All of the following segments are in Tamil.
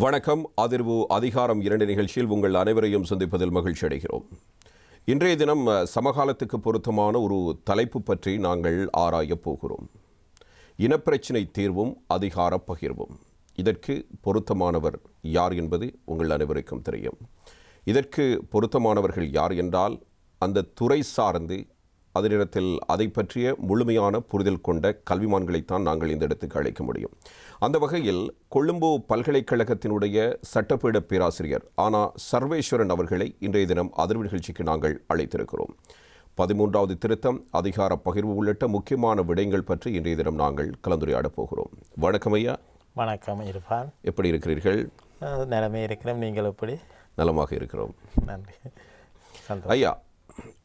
வணக்கம். அதிர்வு அதிகாரம் 2 நிகழ்ச்சியில் உங்கள் அனைவரையும் சந்திப்பதில் மகிழ்ச்சி அடைகிறோம். இன்றைய தினம் சமகாலத்துக்கு பொருத்தமான ஒரு தலைப்பு பற்றி நாங்கள் ஆராயப் போகிறோம். இனப்பிரச்சினை தீர்வும் அதிகார பகிர்வும். இதற்கு பொருத்தமானவர் யார் என்பது உங்கள் அனைவருக்கும் தெரியும். இதற்கு பொருத்தமானவர்கள் யார் என்றால் அந்த துறை சார்ந்து அதனிடத்தில் அதை பற்றிய முழுமையான புரிதல் கொண்ட கல்விமான்களைத்தான் நாங்கள் இந்த இடத்துக்கு அழைக்க முடியும். அந்த வகையில் கொழும்பு பல்கலைக்கழகத்தினுடைய சட்டப்பீட பேராசிரியர் ஆனா சர்வேஸ்வரன் அவர்களை இன்றைய தினம் அதிர்வு நிகழ்ச்சிக்கு நாங்கள் அழைத்திருக்கிறோம். 13வது திருத்தம், அதிகார பகிர்வு உள்ளிட்ட முக்கியமான விடயங்கள் பற்றி இன்றைய தினம் நாங்கள் கலந்துரையாடப் போகிறோம். வணக்கம் ஐயா. வணக்கம் இர்ஃபான். எப்படி இருக்கிறீர்கள்? நலமே இருக்கிறோம். நீங்கள் எப்படி? நலமாக இருக்கிறோம். நன்றி. ஐயா,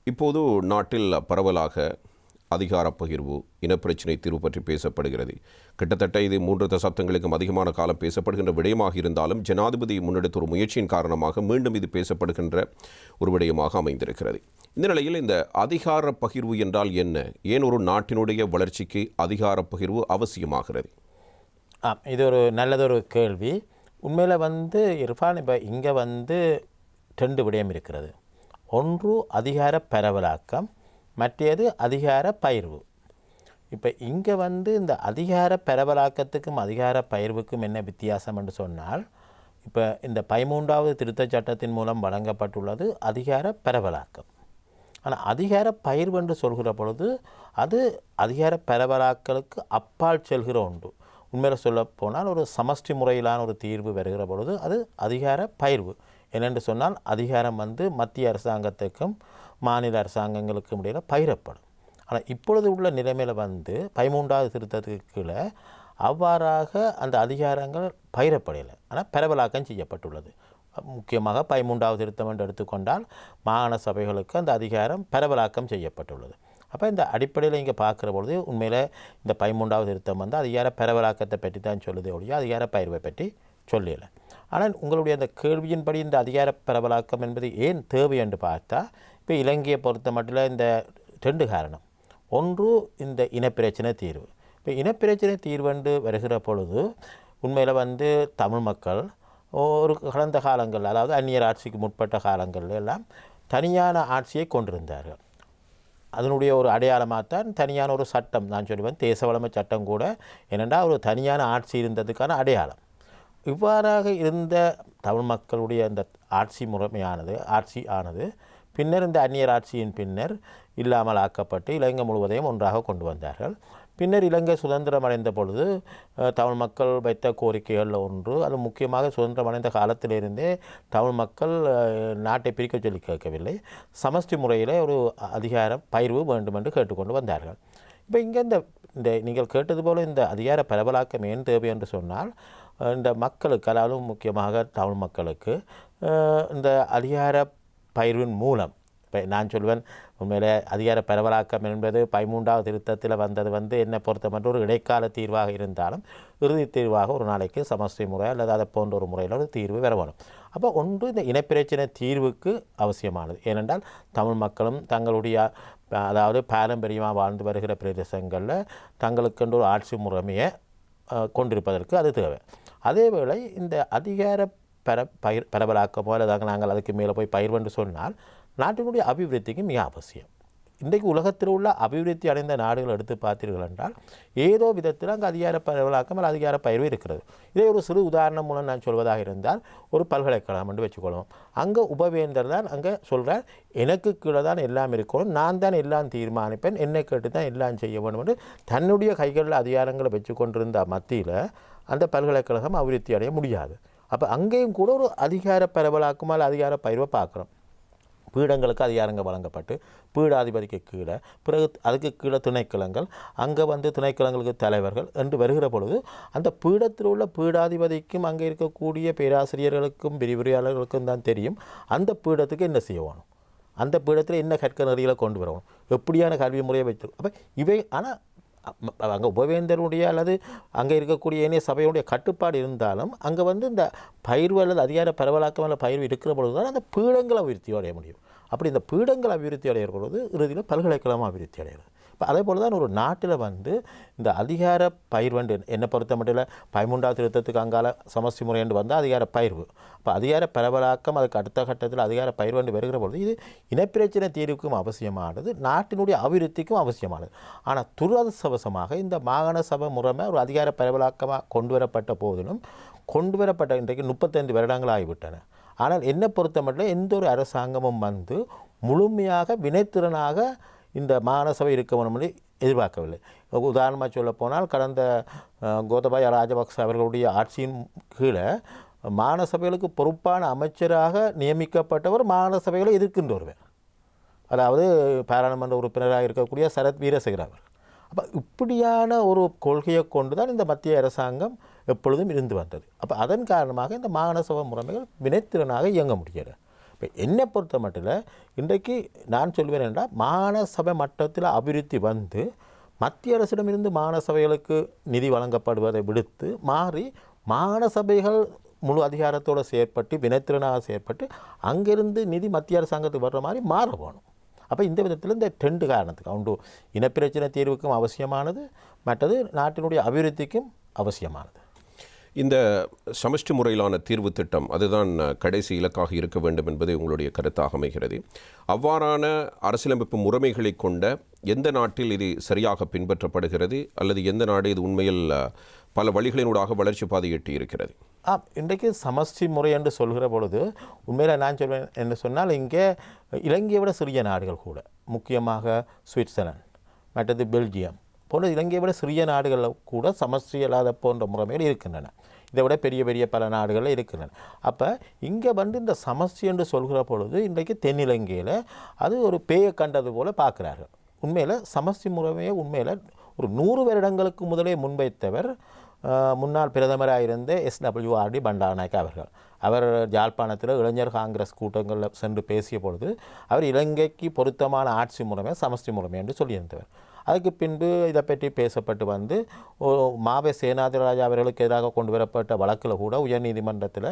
இப்போது நாட்டில் பரவலாக அதிகார பகிர்வு, இனப்பிரச்சினை தீர்வு பற்றி பேசப்படுகிறது. கிட்டத்தட்ட இது 3 தசாப்தங்களுக்கும் அதிகமான காலம் பேசப்படுகின்ற விடயமாக இருந்தாலும் ஜனாதிபதி முன்னெடுத்த ஒரு முயற்சியின் காரணமாக மீண்டும் இது பேசப்படுகின்ற ஒரு விடயமாக அமைந்திருக்கிறது. இந்த நிலையில் இந்த அதிகார பகிர்வு என்றால் என்ன? ஏன் ஒரு நாட்டினுடைய வளர்ச்சிக்கு அதிகார பகிர்வு அவசியமாகிறது? இது ஒரு நல்லதொரு கேள்வி. உண்மையில் இர்ஃபான், இப்போ இங்கே 2 விடயம் இருக்கிறது. ஒன்று அதிகார பரவலாக்கம், மற்றது அதிகார பகிர்வு. இப்போ இங்கே இந்த அதிகார பரவலாக்கத்துக்கும் அதிகார பகிர்வுக்கும் என்ன வித்தியாசம் என்று சொன்னால், இப்போ இந்த 13வது திருத்தச் சட்டத்தின் மூலம் வழங்கப்பட்டுள்ளது அதிகார பரவலாக்கம். ஆனால் அதிகார பகிர்வு என்று சொல்கிற பொழுது அது அதிகார பரவலாக்கலுக்கு அப்பால் செல்கிற ஒன்று. உண்மையில் சொல்லப்போனால் ஒரு சமஷ்டி முறையிலான ஒரு தீர்வு வருகிற பொழுது அது அதிகார பகிர்வு. என்னென்று சொன்னால் அதிகாரம் மத்திய அரசாங்கத்துக்கும் மாநில அரசாங்கங்களுக்கும் இடையில் பகிரப்படும். ஆனால் இப்பொழுது உள்ள நிலைமையில் 13வது திருத்தத்துக்கு கீழே அவ்வாறாக அந்த அதிகாரங்கள் பகிரப்படலை, ஆனால் பரவலாக்கம் செய்யப்பட்டுள்ளது. முக்கியமாக 13வது திருத்தம் என்று எடுத்துக்கொண்டால் மாகாண சபைகளுக்கு அந்த அதிகாரம் பரவலாக்கம் செய்யப்பட்டுள்ளது. அப்போ இந்த அடிப்படையில் இங்கே பார்க்குற பொழுது உண்மையில் இந்த 13வது திருத்தம் அதிகார பரவலாக்கத்தை பற்றி தான் சொல்லுதே ஒழிய அதிகார பகிர்வை பற்றி சொல்லலை. ஆனால் உங்களுடைய அந்த கேள்வியின்படி இந்த அதிகார பரவலாக்கம் என்பது ஏன் தேவை என்று பார்த்தா, இப்போ இலங்கையை பொறுத்த மட்டும் இந்த 2 காரணம். ஒன்று இந்த இனப்பிரச்சனை தீர்வு. இப்போ இனப்பிரச்சனை தீர்வென்று வருகிற பொழுது உண்மையில் தமிழ் மக்கள் ஒரு கடந்த காலங்கள், அதாவது அந்நியர் ஆட்சிக்கு முற்பட்ட காலங்கள் எல்லாம் தனியான ஆட்சியை கொண்டிருந்தார்கள். அதனுடைய ஒரு அடையாளமாகத்தான் தனியான ஒரு சட்டம், நான் சொல்லுவேன் தேசவளமை சட்டம் கூட என்னென்னா ஒரு தனியான ஆட்சி இருந்ததுக்கான அடையாளம். இவ்வாறாக இருந்த தமிழ் மக்களுடைய இந்த ஆட்சி ஆனது பின்னர் இந்த அந்நியர் ஆட்சியின் பின்னர் இல்லாமல் ஆக்கப்பட்டு இலங்கை முழுவதையும் ஒன்றாக கொண்டு வந்தார்கள். பின்னர் இலங்கை சுதந்திரம் அடைந்த பொழுது தமிழ் மக்கள் வைத்த கோரிக்கைகளில் ஒன்று, அது முக்கியமாக சுதந்திரம் அடைந்த காலத்திலிருந்தே தமிழ் மக்கள் நாட்டை பிரிக்க சொல்லி கேட்கவில்லை, சமஷ்டி முறையில் ஒரு அதிகார பகிர்வு வேண்டும் என்று கேட்டுக்கொண்டு வந்தார்கள். இப்போ இங்கே இந்த நீங்கள் கேட்டது போல் இந்த அதிகார பரவலாக்கம் ஏன் தேவை என்று சொன்னால், இந்த மக்களுக்கு, அதாவது முக்கியமாக தமிழ் மக்களுக்கு இந்த அதிகார பகிர்வின் மூலம், இப்போ நான் சொல்வேன் உண்மையிலே அதிகார பரவலாக்கம் என்பது 13வது திருத்தத்தில் வந்தது என்னை பொறுத்த மட்டும் ஒரு இடைக்கால தீர்வாக இருந்தாலும் இறுதி தீர்வாக ஒரு நாளைக்கு சமஷ்டி முறை அல்லது அதை போன்ற ஒரு முறையில் ஒரு தீர்வு வரணும். அப்போ ஒன்று இந்த இனப்பிரச்சனை தீர்வுக்கு அவசியமானது. ஏனென்றால் தமிழ் மக்களும் தங்களுடைய, அதாவது பாரம்பரியமாக வாழ்ந்து வருகிற பிரதேசங்களில் தங்களுக்கென்று ஒரு ஆட்சி முறைமையை கொண்டிருப்பதற்கு அது தேவை. அதேவேளை இந்த அதிகார பரவலாக்கமோ அல்லது நாங்கள் அதுக்கு மேலே போய் பகிர்வென்று சொன்னால் நாட்டினுடைய அபிவிருத்திக்கு மிக அவசியம். இன்றைக்கு உலகத்தில் உள்ள அபிவிருத்தி அடைந்த நாடுகள் எடுத்து பார்த்தீர்கள் என்றால் ஏதோ விதத்தில் அங்கே அதிகார பரவலாக்கம் அல்லது அதிகார பகிர்வு இருக்கிறது. இதே ஒரு சிறு உதாரணம் மூலம் நான் சொல்வதாக இருந்தால், ஒரு பல்கலைக்கழகம் என்று வச்சுக்கொள்வோம். அங்கே உபவேந்தர் தான் அங்கே சொல்கிறார், எனக்கு கீழே தான் எல்லாம் இருக்கணும், நான் தான் எல்லாம் தீர்மானிப்பேன், என்னை கேட்டு தான் எல்லாம் செய்ய வேண்டும் என்று தன்னுடைய கைகளில் அதிகாரங்களை வச்சு கொண்டிருந்த மத்தியில் அந்த பல்கலைக்கழகம் அபிவிருத்தி அடைய முடியாது. அப்போ அங்கேயும் கூட ஒரு அதிகார பரவலாக்கமாக அதிகார பகிர்வை பார்க்குறோம். பீடங்களுக்கு அதிகாரங்கள் வழங்கப்பட்டு பீடாதிபதிக்கு கீழே, பிறகு அதுக்கு கீழே திணைக்களங்கள், அங்கே திணைக்களங்களுக்கு தலைவர்கள் என்று வருகிற பொழுது அந்த பீடத்தில் உள்ள பீடாதிபதிக்கும் அங்கே இருக்கக்கூடிய பேராசிரியர்களுக்கும் விரிவுரையாளர்களுக்கும் தான் தெரியும் அந்த பீடத்துக்கு என்ன செய்யணும், அந்த பீடத்தில் என்ன கற்க நெறிகளை கொண்டு வரணும், எப்படியான கல்வி முறையை வைத்து. அப்போ இவை ஆனால் அங்கே உபவேந்தருடைய அல்லது அங்கே இருக்கக்கூடிய ஏனைய சபையுடைய கட்டுப்பாடு இருந்தாலும் அங்கே இந்த பயிர்வு அல்லது அதிகார பரவலாக்கம் அல்லது பயிர்வு இருக்கிற பொழுது தான் அந்த பீடங்கள் அபிவிருத்தி அடைய முடியும். அப்படி இந்த பீடங்கள் அபிவிருத்தி அடைகிற பொழுது இறுதியில் பல்கலைக்கழகம் அபிவிருத்தி அடைகிறது. அதே போல் தான் ஒரு நாட்டில் வந்து இந்த அதிகார பயிர்வண்டு என்னை பொறுத்த மட்டும் 13வது திருத்தத்துக்கு அங்கால சமஷ்டி முறை என்று வந்தால் அதிகார பயிர்வு. அப்போ அதிகார பரவலாக்கம் அதுக்கு அடுத்த கட்டத்தில் அதிகார பயிர்வண்டு வருகிற பொழுது இது இனப்பிரச்சனை தீர்வுக்கும் அவசியமானது, நாட்டினுடைய அபிவிருத்திக்கும் அவசியமானது. ஆனால் துரதிர்ஷ்டவசமாக இந்த மாகாண சபை முறைமை ஒரு அதிகார பரவலாக்கமாக கொண்டு வரப்பட்ட போதிலும் இன்றைக்கு 35 வருடங்கள் ஆகிவிட்டன. ஆனால் என்னை பொறுத்த மட்டும் எந்த ஒரு அரசாங்கமும் வந்து முழுமையாக வினைத்திறனாக இந்த மாகாண சபை இருக்க வேண்டும் என்று எதிர்பார்க்கவில்லை. உதாரணமாக சொல்ல போனால் கடந்த கோத்தபாய ராஜபக்ச அவர்களுடைய ஆட்சியின் கீழே மாகாண சபைகளுக்கு பொறுப்பான அமைச்சராக நியமிக்கப்பட்டவர் மாகாண சபைகளை எதிர்க்கின்றவர், அதாவது பாராளுமன்ற உறுப்பினராக இருக்கக்கூடிய சரத் வீரசேகர அவர். அப்போ இப்படியான ஒரு கொள்கையை கொண்டு தான் இந்த மத்திய அரசாங்கம் எப்பொழுதும் இருந்து வந்தது. அப்போ அதன் காரணமாக இந்த மாகாண சபை முறைமைகள் வினைத்திறனாக இயங்க முடியாது. இப்போ என்னை பொறுத்த மட்டும் இன்றைக்கு நான் சொல்வேன் என்றால் மாகாண சபை மட்டத்தில் அபிவிருத்தி வந்து மத்திய அரசிடமிருந்து மாகாண சபைகளுக்கு நிதி வழங்கப்படுவதை விடுத்து மாறி மாகாண சபைகள் முழு அதிகாரத்தோடு செயற்பட்டு வினைத்திறனாக செயற்பட்டு அங்கிருந்து நிதி மத்திய அரசாங்கத்துக்கு வர்ற மாதிரி மாற போகணும். அப்போ இந்த விதத்தில் இந்த 2 காரணத்துக்கு ஒன்று இனப்பிரச்சனை தீர்வுக்கும் அவசியமானது, மற்றது நாட்டினுடைய அபிவிருத்திக்கும் அவசியமானது. இந்த சமஷ்டி முறையிலான தீர்வு திட்டம் அதுதான் கடைசி இலக்காக இருக்க வேண்டும் என்பதை உங்களுடைய கருத்தாக அமைகிறது. அவ்வாறான அரசியலமைப்பு முறைமைகளை கொண்ட எந்த நாட்டில் இது சரியாக பின்பற்றப்படுகிறது அல்லது எந்த நாடு இது உண்மையில் பல வழிகளினூடாக வளர்ச்சி பாதை எட்டி இருக்கிறது? இன்றைக்கு சமஷ்டி முறை என்று சொல்கிற பொழுது உண்மையில் நான் சொல்வேன் என்று சொன்னால் இங்கே இலங்கையை விட சிறிய நாடுகள் கூட, முக்கியமாக சுவிட்சர்லாந்து மற்றது பெல்ஜியம் போன்ற இலங்கையை விட சிறிய நாடுகளில் கூட சமஷ்டி அல்லாத போன்ற முறைமைகள் இருக்கின்றன. இதை விட பெரிய பெரிய பல நாடுகளில் இருக்கின்றன. அப்போ இங்கே வந்து இந்த சமஷ்டி என்று சொல்கிற பொழுது இன்றைக்கு தென்னிலங்கையில் அது ஒரு பேயை கண்டது போல் பார்க்குறார்கள். உண்மையில் சமஷ்டி முறைமையை உண்மையில் ஒரு 100 வருடங்களுக்கு முதலே முன்வைத்தவர் முன்னாள் பிரதமராக இருந்த SWRD பண்டாரநாயக்க அவர்கள். அவர் யாழ்ப்பாணத்தில் இளைஞர் காங்கிரஸ் கூட்டங்களில் சென்று பேசிய பொழுது அவர் இலங்கைக்கு பொருத்தமான ஆட்சி முறைமை சமஷ்டி முறைமை என்று சொல்லியிருந்தவர். அதுக்கு பின்பு இதை பற்றி பேசப்பட்டு வந்து மாவே சேனாதிராஜா அவர்களுக்கு எதிராக கொண்டு வரப்பட்ட வழக்கில் கூட உயர்நீதிமன்றத்தில்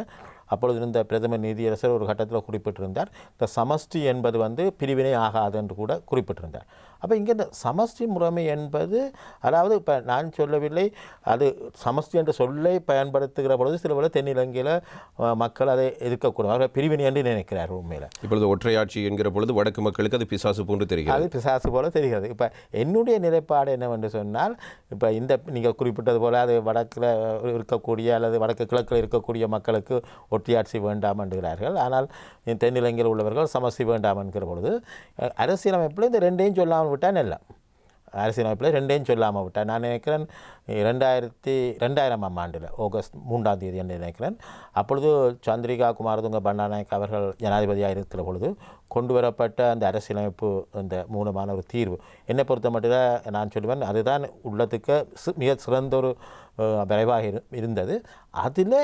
அப்பொழுது இருந்த பிரதமர் நீதியரசர் ஒரு கட்டத்தில் குறிப்பிட்டிருந்தார், இந்த சமஷ்டி என்பது வந்து பிரிவினை ஆகாது என்று கூட குறிப்பிட்டிருந்தார். அப்போ இங்கே இந்த சமஷ்டி முறைமை என்பது, அதாவது இப்போ நான் சொல்லவில்லை, அது சமஷ்டி என்ற சொல்லை பயன்படுத்துகிற பொழுது சில வேளை தென்னிலங்கையில் மக்கள் அதை எதிர்க்கக்கூடாது, அவர்கள் பிரிவினை என்று நினைக்கிறார். உண்மையில் இப்பொழுது ஒற்றையாட்சி என்கிற பொழுது வடக்கு மக்களுக்கு அது பிசாசு போன்று தெரிகிறது. அது பிசாசு போல தெரிகிறது. இப்போ என்னுடைய நிலைப்பாடு என்னவென்று சொன்னால், இப்போ இந்த நீங்கள் குறிப்பிட்டது போல் அது வடக்கில் இருக்கக்கூடிய அல்லது வடக்கு கிழக்கில் இருக்கக்கூடிய மக்களுக்கு ஒற்றையாட்சி வேண்டாம் என்கிறார்கள். ஆனால் தென்னிலங்கையில் உள்ளவர்கள் சமஷ்டி வேண்டாம் என்கிற பொழுது அரசியலமைப்பில் இந்த 2ஐயும் சொல்லாமல் விட்டால் நல்ல, அரசியலமைப்பில் 2ஐயும் சொல்லாமல் விட்டால் நான் நினைக்கிறேன் 2000ஆம் ஆண்டில் ஆகஸ்ட் 3ஆம் தேதி என்று நினைக்கிறேன். அப்பொழுது சந்திரிகா குமாரதுங்க பண்டாரநாயக்க அவர்கள் ஜனாதிபதியாக இருக்கிற பொழுது கொண்டு வரப்பட்ட அந்த அரசியலமைப்பு அந்த மூலமான ஒரு தீர்வு என்னை பொறுத்த மட்டும் நான் சொல்லுவேன் அதுதான் உள்ளத்துக்கு மிக சிறந்த ஒரு விரைவாக இருந்தது. அதில்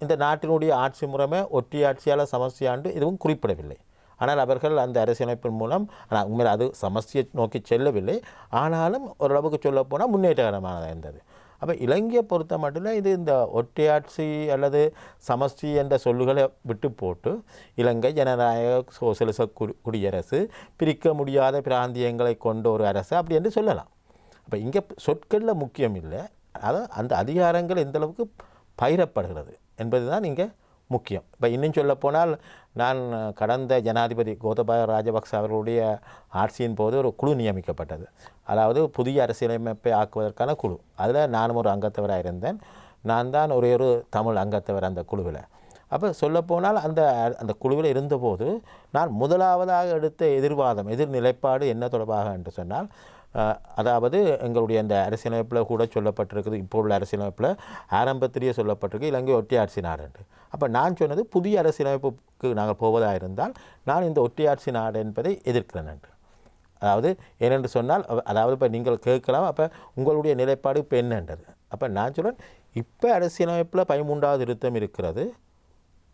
இந்த நாட்டினுடைய ஆட்சி முறைமை ஒற்றையாட்சியால் சமஷ்டியாண்டு எதுவும் குறிப்பிடவில்லை. ஆனால் அவர்கள் அந்த அரசியலமைப்பின் மூலம், ஆனால் உண்மையில் அது சமஷ்டியை நோக்கி செல்லவில்லை, ஆனாலும் ஓரளவுக்கு சொல்லப்போனால் முன்னேற்றகரமானதாக இருந்தது. அப்போ இலங்கையை பொறுத்த மட்டும் இது இந்த ஒற்றையாட்சி அல்லது சமஷ்டி என்ற சொல்லுகளை விட்டு போட்டு இலங்கை ஜனநாயக சோசலிச குடியரசு, பிரிக்க முடியாத பிராந்தியங்களை கொண்ட ஒரு அரசு அப்படி என்று சொல்லலாம். அப்போ இங்கே சொற்களில் முக்கியம் இல்லை, அதாவது அந்த அதிகாரங்கள் எந்தளவுக்கு பயிரப்படுகிறது என்பது தான் இங்கே முக்கியம். இப்போ இன்னும் சொல்லப்போனால் நான் கடந்த ஜனாதிபதி கோத்தபாய ராஜபக்ச அவர்களுடைய ஆட்சியின் போது ஒரு குழு நியமிக்கப்பட்டது, அதாவது புதிய அரசியலமைப்பை ஆக்குவதற்கான குழு. அதில் நானும் ஒரு அங்கத்தவராக இருந்தேன். நான் தான் ஒரே ஒரு தமிழ் அங்கத்தவர் அந்த குழுவில். அப்போ சொல்லப்போனால் அந்த குழுவில் இருந்தபோது நான் முதலாவதாக எடுத்த எதிர் நிலைப்பாடு என்ன தொடர்பாக என்று சொன்னால், அதாவது எங்களுடைய அந்த அரசியலமைப்பில் கூட சொல்லப்பட்டிருக்குது, இப்போ உள்ள அரசியலமைப்பில் ஆரம்பத்திலேயே சொல்லப்பட்டிருக்கு இலங்கை ஒற்றையாட்சி நாடு என்று. அப்போ நான் சொன்னது புதிய அரசியலமைப்புக்கு நாங்கள் போவதாக இருந்தால் நான் இந்த ஒற்றையாட்சி நாடு என்பதை எதிர்க்கிறேன் என்று. அதாவது ஏனென்று சொன்னால், அதாவது இப்போ நீங்கள் கேட்கலாம் அப்போ உங்களுடைய நிலைப்பாடு இப்போ என்னன்றது. அப்போ நான் சொல்கிறேன், இப்போ அரசியலமைப்பில் 13வது திருத்தம் இருக்கிறது,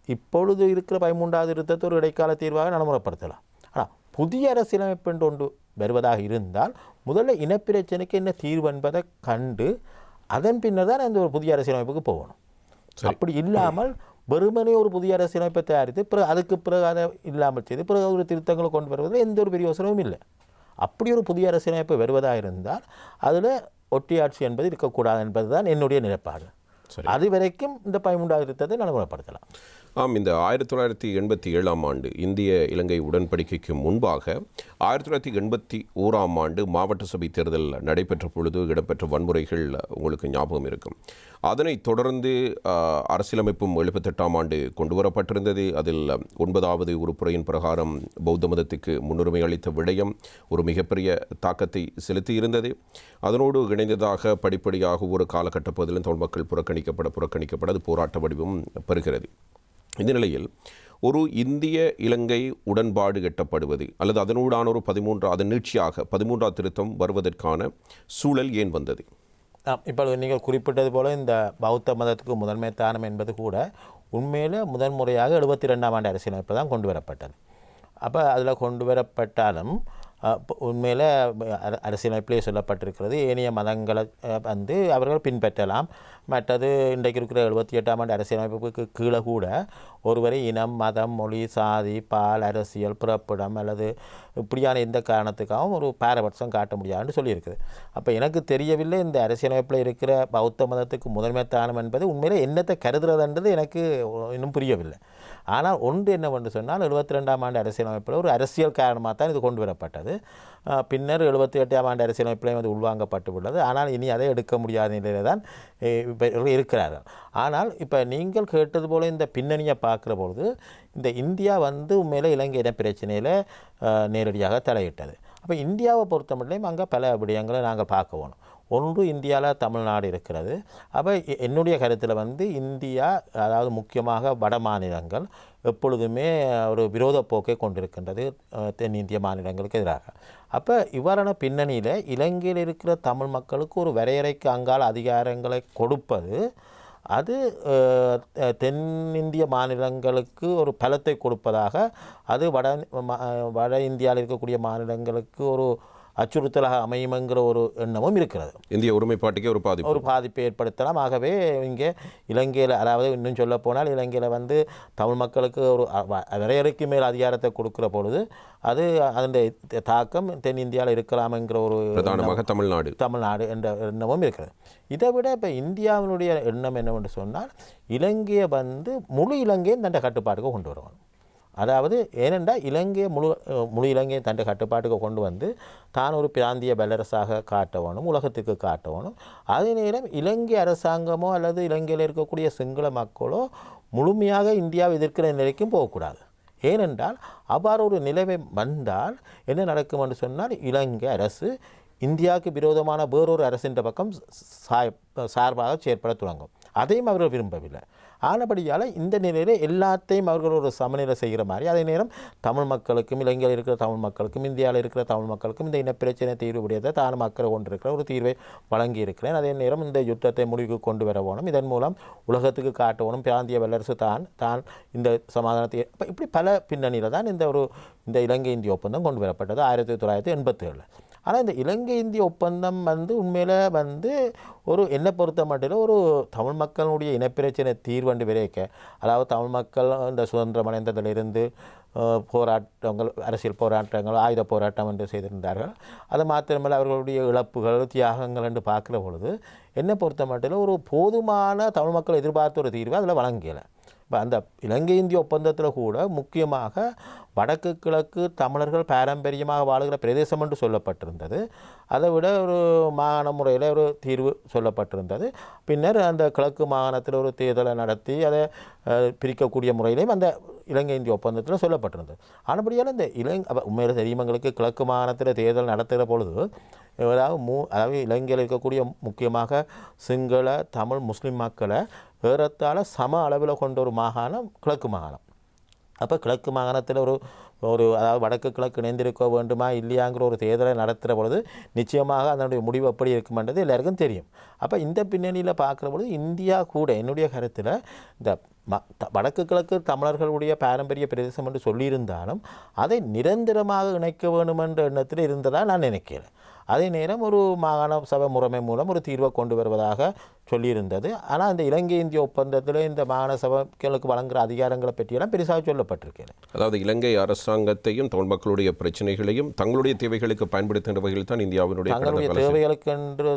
இப்பொழுது இருக்கிற 13வது திருத்தத்தை ஒரு இடைக்கால தீர்வாக நடைமுறைப்படுத்தலாம். ஆனால் புதிய அரசியலமைப்பு என்று ஒன்று வருவதாக இருந்தால் முதல்ல இனப்பிரச்சனைக்கு என்ன தீர்வு என்பதை கண்டு அதன் பின்னர் தான் அந்த ஒரு புதிய அரசியலமைப்புக்கு போகணும். அப்படி இல்லாமல் வெறுமனே ஒரு புதிய அரசியலமைப்பை தயாரித்து பிறகு அதுக்கு பிறகு அதை இல்லாமல் செய்து பிறகு ஒரு திருத்தங்களை கொண்டு வருவதில் எந்த ஒரு பெரிய யோசனையும் இல்லை. அப்படி ஒரு புதிய அரசியலமைப்பு வருவதாக இருந்தால் அதில் ஒட்டியாட்சி என்பது இருக்கக்கூடாது என்பது தான் என்னுடைய நிலைப்பாடு. அது வரைக்கும் இந்த 13வது திருத்தத்தை நடைமுறைப்படுத்தலாம். இந்த 1987 ஆண்டு இந்திய இலங்கை உடன்படிக்கைக்கு முன்பாக 1981 ஆண்டு மாவட்ட சபை தேர்தல் நடைபெற்ற பொழுது இடம்பெற்ற வன்முறைகள் உங்களுக்கு ஞாபகம் இருக்கும். அதனைத் தொடர்ந்து அரசியலமைப்பும் 78 ஆண்டு கொண்டு வரப்பட்டிருந்தது. அதில் 9வது உறுப்புரையின் பிரகாரம் பௌத்த மதத்துக்கு முன்னுரிமை அளித்த விடயம் ஒரு மிகப்பெரிய தாக்கத்தை செலுத்தியிருந்தது. அதனோடு இணைந்ததாக படிப்படியாக ஒரு காலகட்ட பகுதியிலும் தமிழ் மக்கள் புறக்கணிக்கப்பட அது போராட்ட வடிவம் பெறுகிறது. இந்த நிலையில் ஒரு இந்திய இலங்கை உடன்பாடு எட்டப்படுவது அல்லது அதனூடான ஒரு அதன் நீட்சியாக 13வது திருத்தம் வருவதற்கான சூழல் ஏன் வந்தது? இப்போ நீங்கள் குறிப்பிட்டது போல இந்த பௌத்த மதத்துக்கு முதன்மை தானம் என்பது கூட உண்மையில் முதன்முறையாக 72ஆம் ஆண்டு அரசியலமைப்பு தான் கொண்டு வரப்பட்டது. அப்போ அதில் கொண்டு வரப்பட்டாலும் உண்மையில் அரசியலமைப்பிலே சொல்லப்பட்டிருக்கிறது ஏனைய மதங்களை வந்து அவர்கள் பின்பற்றலாம். மற்றது இன்றைக்கு இருக்கிற 78ஆம் ஆண்டு அரசியலமைப்புக்கு கீழே கூட ஒருவரை இனம், மதம், மொழி, சாதி, பால், அரசியல், பிறப்பிடம் அல்லது இப்படியான எந்த காரணத்துக்காகவும் ஒரு பாரபட்சம் காட்ட முடியாதுன்னு சொல்லியிருக்குது. அப்போ எனக்கு தெரியவில்லை இந்த அரசியலமைப்பில் இருக்கிற பௌத்த மதத்துக்கு முதன்மை தானம் என்பது உண்மையில் என்னத்தை கருதுறதுன்றது எனக்கு இன்னும் புரியவில்லை. ஆனால் ஒன்று என்னவென்று சொன்னால் 72ஆம் ஆண்டு அரசியலமைப்பில் ஒரு அரசியல் காரணமாக தான் இது கொண்டு வரப்பட்டது. பின்னர் 78ஆம் ஆண்டு அரசியலமைப்பிலையும் அது உள்வாங்கப்பட்டு உள்ளது. ஆனால் இனி அதை எடுக்க முடியாத நிலையில் தான் இருக்கிறார்கள். ஆனால் இப்போ நீங்கள் கேட்டது போல் இந்த பின்னணியை பார்க்குற பொழுது இந்த இந்தியா வந்து உண்மையில் இலங்கை இன பிரச்சனையில் நேரடியாக தலையிட்டது. அப்போ இந்தியாவை பொறுத்தமட்டிலையும் அங்கே பல விடயங்களை நாங்கள் பார்க்க வேணும். ஒன்று, இந்தியாவில் தமிழ்நாடு இருக்கிறது. அப்போ என்னுடைய கருத்தில் வந்து இந்தியா, அதாவது முக்கியமாக வட மாநிலங்கள் எப்பொழுதுமே ஒரு விரோத போக்கை கொண்டிருக்கின்றது தென்னிந்திய மாநிலங்களுக்கு எதிராக. அப்போ இவ்வாறான பின்னணியில் இலங்கையில் இருக்கிற தமிழ் மக்களுக்கு ஒரு வரையறைக்கு அங்கால அதிகாரங்களை கொடுப்பது அது தென்னிந்திய மாநிலங்களுக்கு ஒரு பலத்தை கொடுப்பதாக, அது வட இந்தியாவில் இருக்கக்கூடிய மாநிலங்களுக்கு ஒரு அச்சுறுத்தலாக அமையுங்கிற ஒரு எண்ணமும் இருக்கிறது. இந்திய ஒருமைப்பாட்டுக்கே ஒரு பாதிப்பை ஏற்படுத்தலாம். ஆகவே இங்கே இலங்கையில், அதாவது இன்னும் சொல்ல போனால் இலங்கையில் வந்து தமிழ் மக்களுக்கு ஒரு வரையறைக்கு மேல் அதிகாரத்தை கொடுக்குற பொழுது அது அதனுடைய தாக்கம் தென்னிந்தியாவில் இருக்கலாம்ங்கிற ஒரு பிரதானமாக தமிழ்நாடு என்ற எண்ணமும் இருக்கிறது. இதை விட இப்போ இந்தியாவினுடைய எண்ணம் என்னவென்று சொன்னால் இலங்கையை வந்து முழு இலங்கையும் தன்னை கட்டுப்பாட்டுக்கு கொண்டு வருவாங்க. அதாவது ஏனென்றால் இலங்கையை முழு இலங்கையை தன்னை கட்டுப்பாட்டுக்கு கொண்டு வந்து தான் ஒரு பிராந்திய வல்லரசாக காட்டணும், உலகத்துக்கு காட்டணும். அதே நேரம் இலங்கை அரசாங்கமோ அல்லது இலங்கையில் இருக்கக்கூடிய சிங்கள மக்களோ முழுமையாக இந்தியாவை எதிர்க்கிற நிலைக்கும் போகக்கூடாது. ஏனென்றால் அவ்வாறு ஒரு நிலைமை வந்தால் என்ன நடக்கும் என்று சொன்னால் இலங்கை அரசு இந்தியாவுக்கு விரோதமான வேறொரு அரசின் பக்கம் சார்பாக செயற்பட தொடங்கும். அதையும் அவர்கள் விரும்பவில்லை. ஆனபடியால் இந்த நிலையில் எல்லாத்தையும் அவர்கள் ஒரு சமநிலை செய்கிற மாதிரி, அதே நேரம் தமிழ் மக்களுக்கும் இலங்கையில் இருக்கிற தமிழ் மக்களுக்கும் இந்தியாவில் இருக்கிற தமிழ் மக்களுக்கும் இந்த இனப்பிரச்சனை தீர்வுடையதை தானும் அக்கறை கொண்டிருக்கிற ஒரு தீர்வை வழங்கி இருக்கிறேன். அதே நேரம் இந்த யுத்தத்தை முடிவுக்கு கொண்டு வர வேணும், இதன் மூலம் உலகத்துக்கு காட்டணும் பிராந்திய வல்லரசு தான் இந்த சமாதானத்தை. இப்படி பல பின்னணியில் தான் இந்த இலங்கை இந்திய ஒப்பந்தம் கொண்டு வரப்பட்டது 1987. ஆனால் இந்த இலங்கை இந்திய ஒப்பந்தம் வந்து உண்மையில் வந்து ஒரு என்னை பொறுத்த மட்டும் ஒரு தமிழ் மக்களுடைய இனப்பிரச்சனை தீர்வண்டு விரைக்க, அதாவது தமிழ் மக்கள் இந்த சுதந்திரம் அடைந்ததிலிருந்து போராட்டங்கள், அரசியல் போராட்டங்கள், ஆயுத போராட்டம் என்று செய்திருந்தார்கள். அது மாத்திரமல்ல அவர்களுடைய இழப்புகள், தியாகங்கள் என்று பார்க்குற பொழுது என்னை பொறுத்த மட்டும் ஒரு போதுமான தமிழ் மக்கள் எதிர்பார்த்த ஒரு தீர்வு அதில் வழங்கலை. இப்போ அந்த இலங்கை இந்திய ஒப்பந்தத்தில் கூட முக்கியமாக வடக்கு கிழக்கு தமிழர்கள் பாரம்பரியமாக வாழுகிற பிரதேசம் என்று சொல்லப்பட்டிருந்தது. அதை விட ஒரு மாகாண முறையில் ஒரு தீர்வு சொல்லப்பட்டிருந்தது. பின்னர் அந்த கிழக்கு மாகாணத்தில் ஒரு தேர்தலை நடத்தி அதை பிரிக்கக்கூடிய முறையிலையும் அந்த இலங்கை இந்திய ஒப்பந்தத்தில் சொல்லப்பட்டிருந்தது. ஆனபடியால் இந்த உண்மையில் தெரியுமங்களுக்கு கிழக்கு மாகாணத்தில் தேர்தல் நடத்துகிற பொழுது அதாவது இலங்கையில் இருக்கக்கூடிய முக்கியமாக சிங்கள, தமிழ், முஸ்லீம் மக்களை ஏறத்தாழ சம அளவில் கொண்ட ஒரு மாகாணம் கிழக்கு மாகாணம். அப்போ கிழக்கு மாகாணத்தில் அதாவது வடக்கு கிழக்கு இணைந்திருக்க வேண்டுமா இல்லையாங்கிற ஒரு தேர்தலை நடத்துகிற பொழுது நிச்சயமாக அதனுடைய முடிவு எப்படி இருக்குமென்றது எல்லாருக்கும் தெரியும். அப்போ இந்த பின்னணியில் பார்க்குற பொழுது இந்தியா கூட என்னுடைய கருத்தில் இந்த வடக்கு கிழக்கு தமிழர்களுடைய பாரம்பரிய பிரதேசம் என்று சொல்லியிருந்தாலும் அதை நிரந்தரமாக இணைக்க வேண்டுமென்ற எண்ணத்தில் இருந்ததாக நான் நினைக்கிறேன். அதே நேரம் ஒரு மாகாண சபை முறைமை மூலம் ஒரு தீர்வை கொண்டு வருவதாக சொல்லியிருந்தது. ஆனால் இந்த இலங்கை இந்திய ஒப்பந்தத்தில் இந்த மாகாண சபைகளுக்கு வழங்குகிற அதிகாரங்களை பற்றியெல்லாம் பெருசாக சொல்லப்பட்டிருக்கிறது. அதாவது இலங்கை அரசாங்கத்தையும் தமிழ் மக்களுடைய பிரச்சனைகளையும் தங்களுடைய தேவைகளுக்கு பயன்படுத்துகின்ற வகையில் தான் இந்தியாவினுடைய தங்களுடைய தேவைகளுக்கு என்று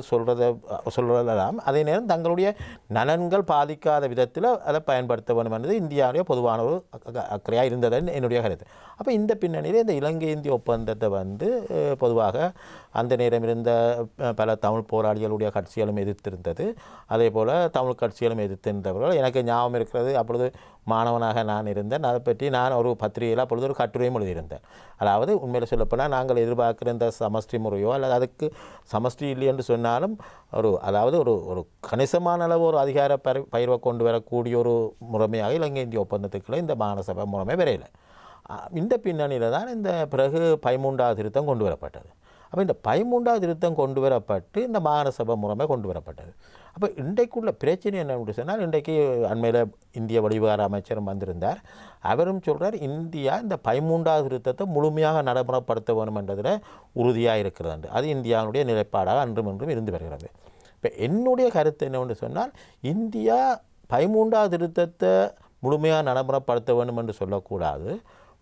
சொல்லலாம். அதே நேரம் தங்களுடைய நலன்கள் பாதிக்காத விதத்தில் அதை பயன்படுத்த வேண்டும் என்பது இந்தியாவுடைய பொதுவான ஒரு அக்கறையாக இருந்ததுன்னு என்னுடைய கருத்து. அப்போ இந்த பின்னணியில் இந்த இலங்கை இந்திய ஒப்பந்தத்தை பொதுவாக அந்த நேரம் இருந்த பல தமிழ் போராளிகளுடைய கட்சிகளும் எதிர்த்திருந்தது. அதே போல் தமிழ் கட்சிகளும் எதிர்த்திருந்தவர்கள் எனக்கு ஞாபகம் இருக்கிறது. அப்பொழுது மாணவனாக நான் இருந்தேன். அதை பற்றி நான் ஒரு பத்திரிகையில் அப்பொழுது ஒரு கட்டுரையும் எழுதியிருந்தேன். அதாவது உண்மையில் சொல்லப்போனால் நாங்கள் எதிர்பார்க்கிற இந்த சமஷ்டி முறையோ அல்லது அதுக்கு சமஷ்டி இல்லை என்று சொன்னாலும் அதாவது ஒரு கணிசமான அளவு ஒரு அதிகார பயிர்வை கொண்டு வரக்கூடிய ஒரு முறைமையாக இலங்கை இந்திய ஒப்பந்தத்துக்குள்ளே இந்த மாகாண சபை முறைமை வரையில. இந்த பின்னணியில் தான் இந்த பிறகு 13வது திருத்தம் கொண்டு வரப்பட்டது. அப்போ இந்த 13வது திருத்தம் கொண்டு வரப்பட்டு இந்த மாகாண சபை முறைமை கொண்டு வரப்பட்டது. அப்போ இன்றைக்குள்ள பிரச்சனை என்ன சொன்னால், இன்றைக்கு அண்மையில் இந்திய வெளிவிவகார அமைச்சரும் வந்திருந்தார். அவரும் சொல்கிறார் இந்தியா இந்த 13வது திருத்தத்தை முழுமையாக நடைமுறைப்படுத்த வேண்டும் என்றதில் உறுதியாக இருக்கிறது. அது இந்தியாவுடைய நிலைப்பாடாக அன்றும் இன்றும் இருந்து வருகிறது. இப்போ என்னுடைய கருத்து என்னவென்று சொன்னால், இந்தியா 13வது திருத்தத்தை முழுமையாக நடைமுறைப்படுத்த வேண்டும் என்று சொல்லக்கூடாது,